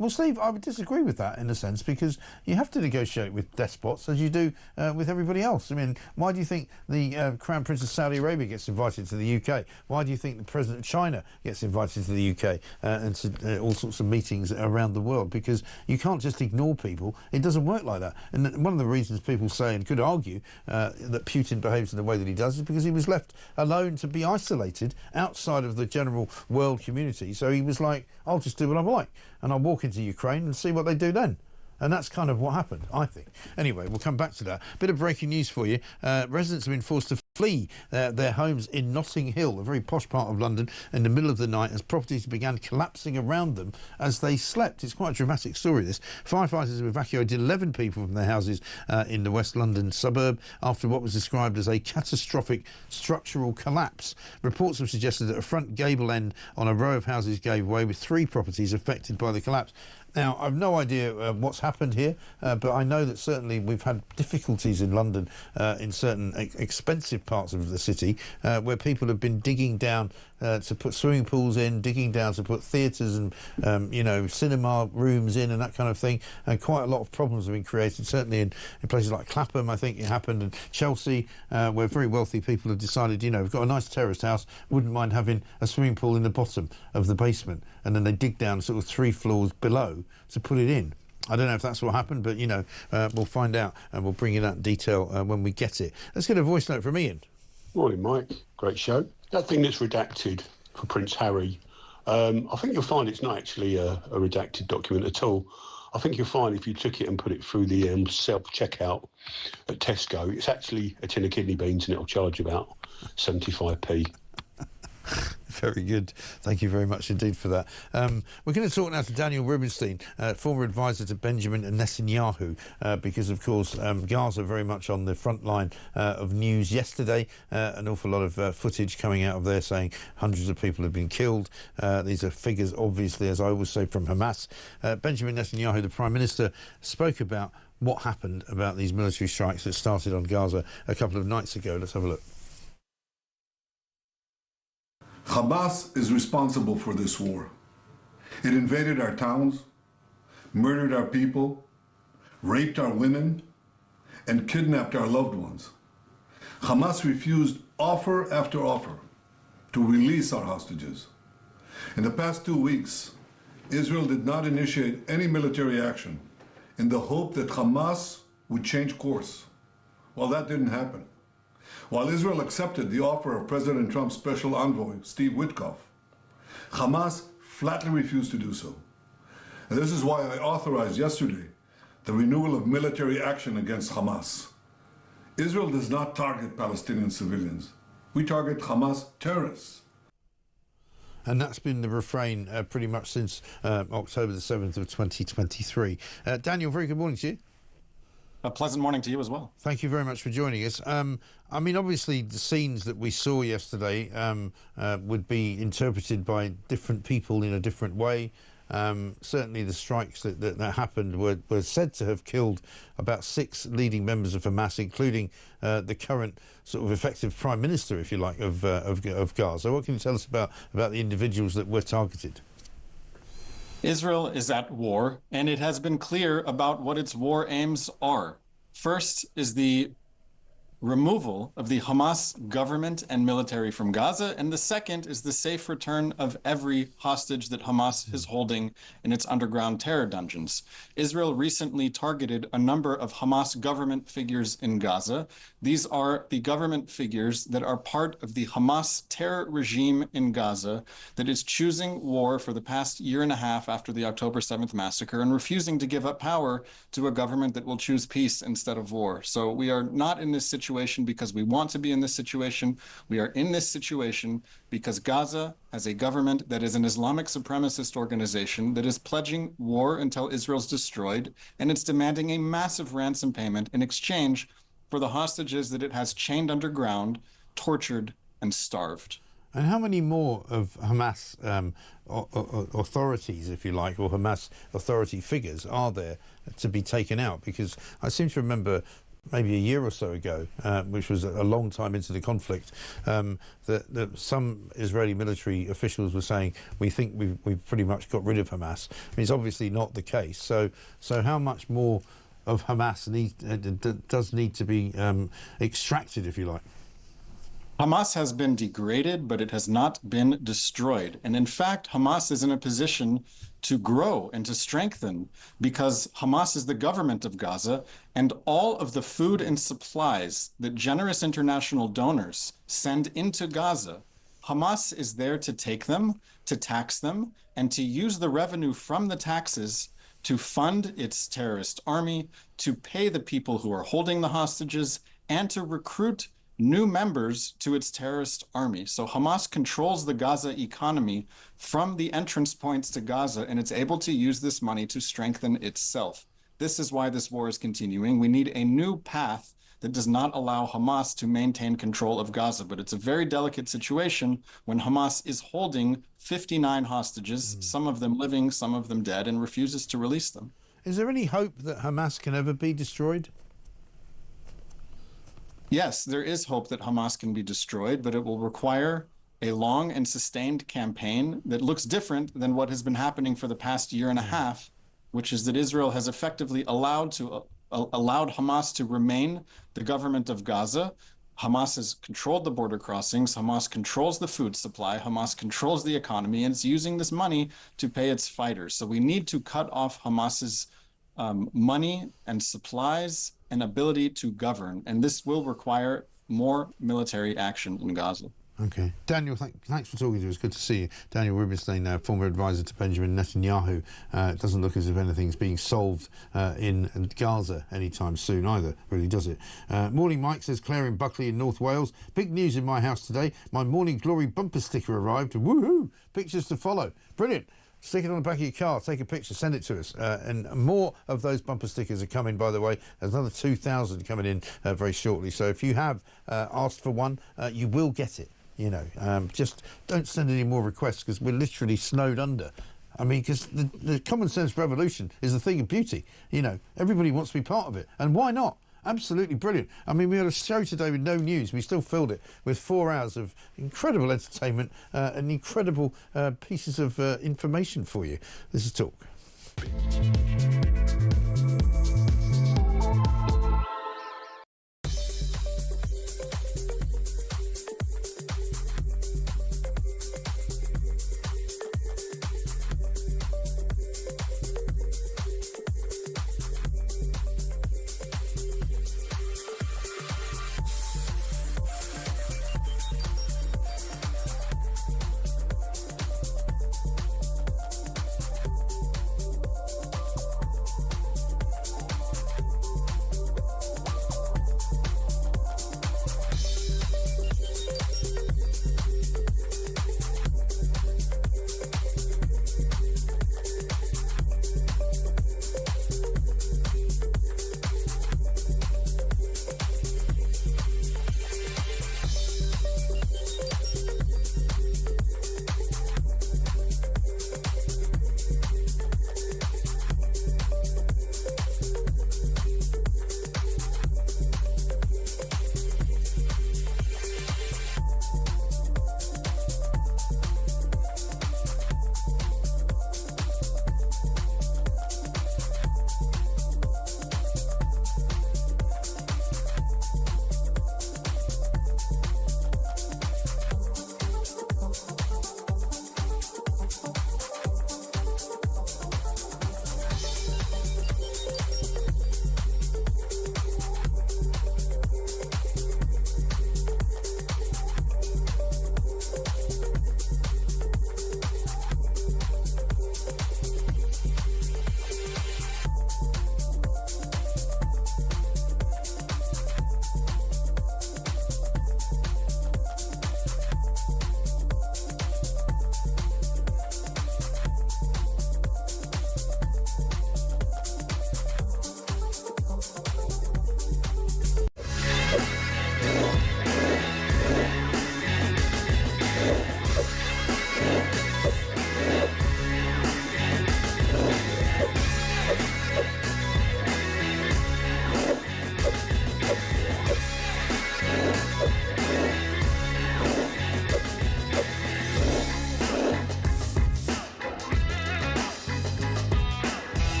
Well, Steve, I would disagree with that in a sense, because you have to negotiate with despots as you do with everybody else. I mean, why do you think the Crown Prince of Saudi Arabia gets invited to the UK? Why do you think the President of China gets invited to the UK and to all sorts of meetings around the world? Because you can't just ignore people. It doesn't work like that. And one of the reasons people say and could argue that Putin behaves in the way that he does is because he was left alone to be isolated outside of the general world community. So he was like, I'll just do what I like. And I'll walk into Ukraine and see what they do then. And that's kind of what happened, I think. Anyway, we'll come back to that. Bit of breaking news for you. Residents have been forced to flee their homes in Notting Hill, a very posh part of London, in the middle of the night as properties began collapsing around them as they slept. It's quite a dramatic story, this. Firefighters have evacuated 11 people from their houses in the West London suburb after what was described as a catastrophic structural collapse. Reports have suggested that a front gable end on a row of houses gave way, with 3 properties affected by the collapse. Now, I've no idea what's happened here, but I know that certainly we've had difficulties in London in certain expensive parts of the city where people have been digging down to put swimming pools in, digging down to put theatres and, you know, cinema rooms in and that kind of thing. And quite a lot of problems have been created, certainly in places like Clapham, I think it happened, and Chelsea, where very wealthy people have decided, you know, we've got a nice terraced house, wouldn't mind having a swimming pool in the bottom of the basement. And then they dig down sort of 3 floors below to put it in. I don't know if that's what happened, but, you know, we'll find out and we'll bring you that detail when we get it. Let's get a voice note from Ian. Morning, Mike. Great show. That thing that's redacted for Prince Harry, I think you'll find it's not actually a redacted document at all. I think you'll find if you took it and put it through the self-checkout at Tesco, it's actually a tin of kidney beans and it'll charge about 75p. Very good. Thank you very much indeed for that. We're going to talk now to Daniel Rubenstein, former advisor to Benjamin Netanyahu, because, of course, Gaza very much on the front line of news yesterday. An awful lot of footage coming out of there saying hundreds of people have been killed. These are figures, obviously, as I always say, from Hamas. Benjamin Netanyahu, the Prime Minister, spoke about what happened about these military strikes that started on Gaza a couple of nights ago. Let's have a look. Hamas is responsible for this war. It invaded our towns, murdered our people, raped our women, and kidnapped our loved ones. Hamas refused offer after offer to release our hostages. In the past 2 weeks, Israel did not initiate any military action in the hope that Hamas would change course. Well, that didn't happen. While Israel accepted the offer of President Trump's special envoy, Steve Witkoff, Hamas flatly refused to do so. And this is why I authorized yesterday the renewal of military action against Hamas. Israel does not target Palestinian civilians. We target Hamas terrorists. And that's been the refrain pretty much since October the 7th of 2023. Daniel, very good morning to you. A pleasant morning to you as well. Thank you very much for joining us. I mean, obviously, the scenes that we saw yesterday would be interpreted by different people in a different way. Certainly, the strikes that happened were said to have killed about 6 leading members of Hamas, including the current sort of effective Prime Minister, if you like, of Gaza. What can you tell us about the individuals that were targeted? Israel is at war, and it has been clear about what its war aims are. First is the removal of the Hamas government and military from Gaza, and the second is the safe return of every hostage that Hamas is holding in its underground terror dungeons. Israel recently targeted a number of Hamas government figures in Gaza. These are the government figures that are part of the Hamas terror regime in Gaza that is choosing war for the past year and a half after the October 7th massacre and refusing to give up power to a government that will choose peace instead of war. So we are not in this situation because we want to be in this situation. We are in this situation because Gaza has a government that is an Islamic supremacist organization that is pledging war until Israel's destroyed, and it's demanding a massive ransom payment in exchange for the hostages that it has chained underground, tortured, and starved. And how many more of Hamas authorities, if you like, or Hamas authority figures are there to be taken out? Because I seem to remember maybe a year or so ago, which was a long time into the conflict, that some Israeli military officials were saying, we think we've pretty much got rid of Hamas. I mean, it's obviously not the case. So how much more of Hamas does need to be extracted, if you like? Hamas has been degraded, but it has not been destroyed. And in fact, Hamas is in a position to grow and to strengthen because Hamas is the government of Gaza, and all of the food and supplies that generous international donors send into Gaza, Hamas is there to take them, to tax them, and to use the revenue from the taxes to fund its terrorist army, to pay the people who are holding the hostages, and to recruit new members to its terrorist army. So Hamas controls the Gaza economy from the entrance points to Gaza, and it's able to use this money to strengthen itself. This is why this war is continuing. We need a new path that does not allow Hamas to maintain control of Gaza. But it's a very delicate situation when Hamas is holding 59 hostages, some of them living, some of them dead, and refuses to release them. Is there any hope that Hamas can ever be destroyed? Yes, there is hope that Hamas can be destroyed, but it will require a long and sustained campaign that looks different than what has been happening for the past year and a half, which is that Israel has effectively allowed Hamas to remain the government of Gaza. Hamas has controlled the border crossings. Hamas controls the food supply. Hamas controls the economy, and it's using this money to pay its fighters. So we need to cut off Hamas's money and supplies and ability to govern. And this will require more military action in Gaza. Okay. Daniel, thanks for talking to us. Good to see you. Daniel Rubinstein, former advisor to Benjamin Netanyahu. It doesn't look as if anything's being solved in Gaza anytime soon either, really, does it? Morning Mike, says Claire in Buckley in North Wales. Big news in my house today. My Morning Glory bumper sticker arrived. Woohoo! Pictures to follow. Brilliant. Stick it on the back of your car, take a picture, send it to us. And more of those bumper stickers are coming, by the way. There's another 2,000 coming in very shortly. So if you have asked for one, you will get it. You know, just don't send any more requests because we're literally snowed under. I mean, because the common sense revolution is a thing of beauty. You know, everybody wants to be part of it. And why not? Absolutely brilliant. I mean, we had a show today with no news. We still filled it with 4 hours of incredible entertainment and incredible pieces of information for you. This is Talk.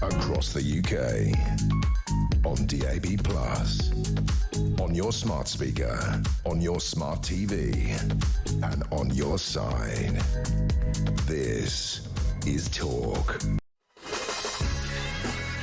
across the UK. On DAB+, on your smart speaker, on your smart TV, and on your side. This is Talk.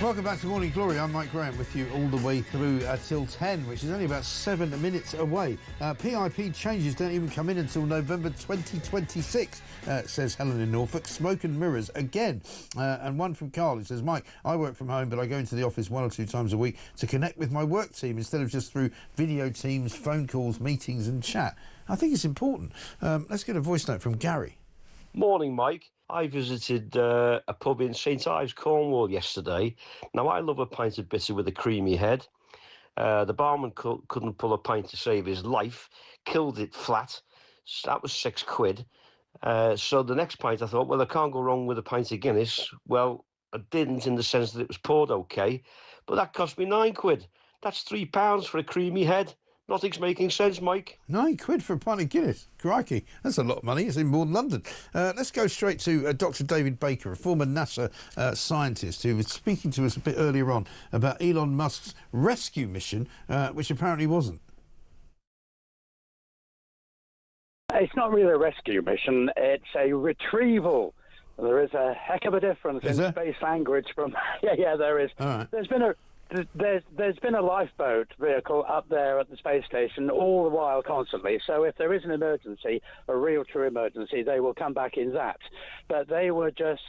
Welcome back to Morning Glory. I'm Mike Graham with you all the way through till 10, which is only about 7 minutes away. PIP changes don't even come in until November 2026, says Helen in Norfolk. Smoke and mirrors again. And one from Carl, who says, Mike, I work from home, but I go into the office 1 or 2 times a week to connect with my work team instead of just through video teams, phone calls, meetings and chat. I think it's important. Let's get a voice note from Gary. Morning, Mike. I visited a pub in St Ives, Cornwall yesterday. Now, I love a pint of bitter with a creamy head. The barman couldn't pull a pint to save his life, killed it flat. So that was £6. So the next pint, I thought, well, I can't go wrong with a pint of Guinness. Well, I didn't in the sense that it was poured okay, but that cost me £9. That's £3 for a creamy head. Nothing's making sense, Mike. £9 for a pint of Guinness. Crikey, that's a lot of money. It's in more than London. Let's go straight to Dr. David Baker, a former NASA scientist who was speaking to us a bit earlier on about Elon Musk's rescue mission, which apparently wasn't. It's not really a rescue mission. It's a retrieval. There is a heck of a difference in space language from... yeah, there is. All right. There's been a lifeboat vehicle up there at the space station all the while, constantly. So if there is an emergency, a real true emergency, they will come back in that. But they were just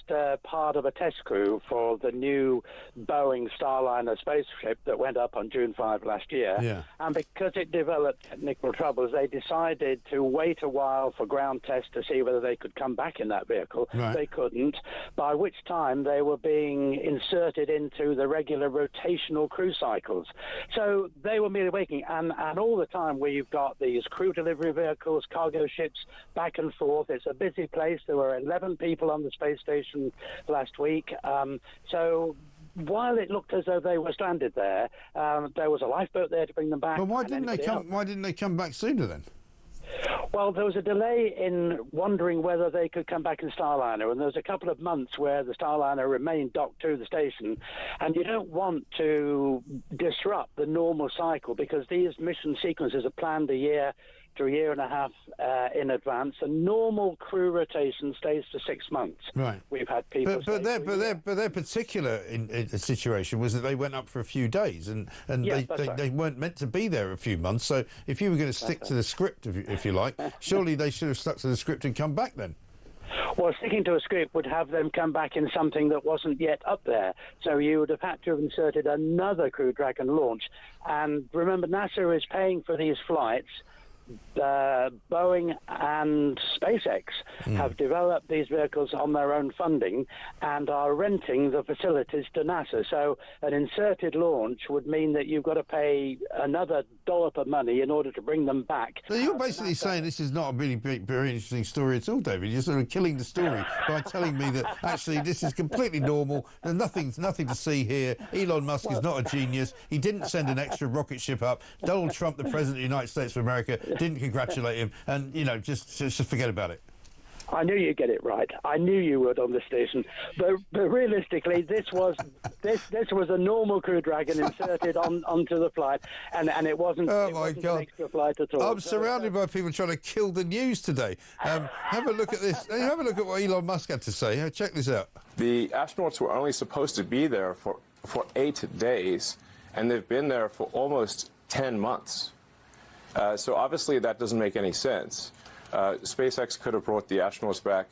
part of a test crew for the new Boeing Starliner spaceship that went up on June 5 last year. Yeah. And because it developed technical troubles, they decided to wait a while for ground tests to see whether they could come back in that vehicle. Right. They couldn't, by which time they were being inserted into the regular rotation crew cycles. So they were merely waiting, and all the time where you've got these crew delivery vehicles, cargo ships, back and forth. It's a busy place. There were 11 people on the space station last week. So while it looked as though they were stranded there, there was a lifeboat there to bring them back. But why didn't they come back sooner then? Well, there was a delay in wondering whether they could come back in Starliner, and there was a couple of months where the Starliner remained docked to the station, and you don't want to disrupt the normal cycle because these mission sequences are planned a year to a year and a half in advance. A normal crew rotation stays for 6 months. Right. We've had people. But their particular situation was that they went up for a few days, and they weren't meant to be there a few months. So if you were going to stick to the script, if you like, surely they should have stuck to the script and come back then. Well, sticking to a script would have them come back in something that wasn't yet up there. So you would have had to have inserted another Crew Dragon launch. And remember, NASA is paying for these flights. Boeing and SpaceX have developed these vehicles on their own funding and are renting the facilities to NASA. So an inserted launch would mean that you've got to pay another dollop of money in order to bring them back. So you're basically saying this is not a really very interesting story at all, David. You're sort of killing the story by telling me that actually this is completely normal. There's nothing to see here. Elon Musk is not a genius. He didn't send an extra rocket ship up. Donald Trump, the President of the United States of America, didn't congratulate him, and just forget about it. I knew you'd get it right. I knew you would on the station. But realistically, this was a normal Crew Dragon inserted onto the flight, and it wasn't. Oh my God! An extra flight at all. I'm surrounded by people trying to kill the news today. Have a look at this. Have a look at what Elon Musk had to say. Check this out. The astronauts were only supposed to be there for 8 days, and they've been there for almost 10 months. So obviously that doesn't make any sense. SpaceX could have brought the astronauts back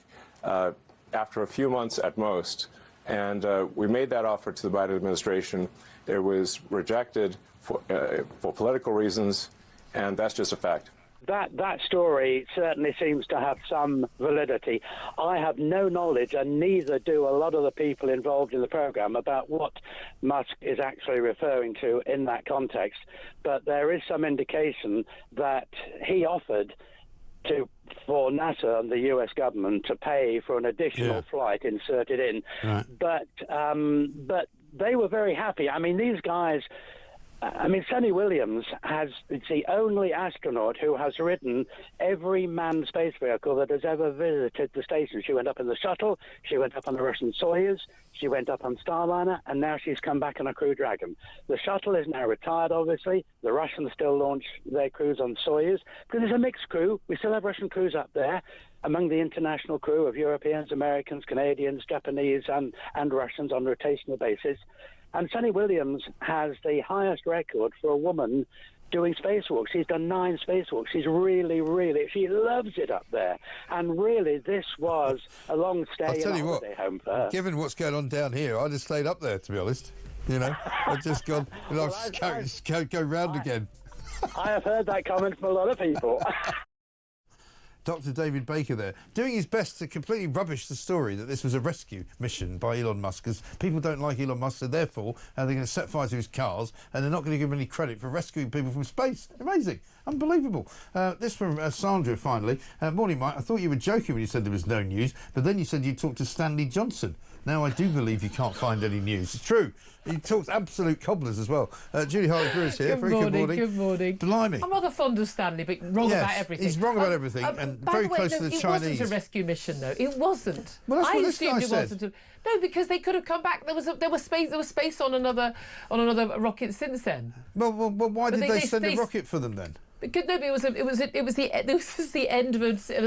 after a few months at most, and we made that offer to the Biden administration. It was rejected for political reasons, and that's just a fact. That story certainly seems to have some validity. I have no knowledge, and neither do a lot of the people involved in the program, about what Musk is actually referring to in that context. But there is some indication that he offered for NASA and the U.S. government to pay for an additional flight inserted in. Right. But they were very happy. I mean, these guys I mean, Sunny Williams it's the only astronaut who has ridden every manned space vehicle that has ever visited the station. She went up in the shuttle, she went up on the Russian Soyuz, she went up on Starliner, and now she's come back on a Crew Dragon. The shuttle is now retired, obviously. The Russians still launch their crews on Soyuz, because it's a mixed crew. We still have Russian crews up there, among the international crew of Europeans, Americans, Canadians, Japanese, and Russians on rotational basis. And Sunny Williams has the highest record for a woman doing spacewalks. She's done 9 spacewalks. She's she loves it up there. And really, this was a long stay in a holiday home for her. Given what's going on down here, I'd have stayed up there, to be honest. You know, I'd just gone, go round again. I have heard that comment from a lot of people. Dr. David Baker there, doing his best to completely rubbish the story that this was a rescue mission by Elon Musk, because people don't like Elon Musk, so therefore they're going to set fire to his cars, and they're not going to give him any credit for rescuing people from space. Amazing. Unbelievable. This from Sandra, finally. Morning, Mike. I thought you were joking when you said there was no news, but then you said you talked to Stanley Johnson. Now I do believe you can't find any news. It's true. He talks absolute cobblers as well. Julie Harley-Brewer's here. Good morning. Good morning. Blimey. I'm rather fond of Stanley, but wrong about everything. He's wrong about everything, and very close to the Chinese. It wasn't a rescue mission, though. It wasn't. Well, that's what this guy said. Wasn't. No, because they could have come back. There was space on another rocket since then. Well, why did they send a rocket for them then? Because, no, but it was the end of a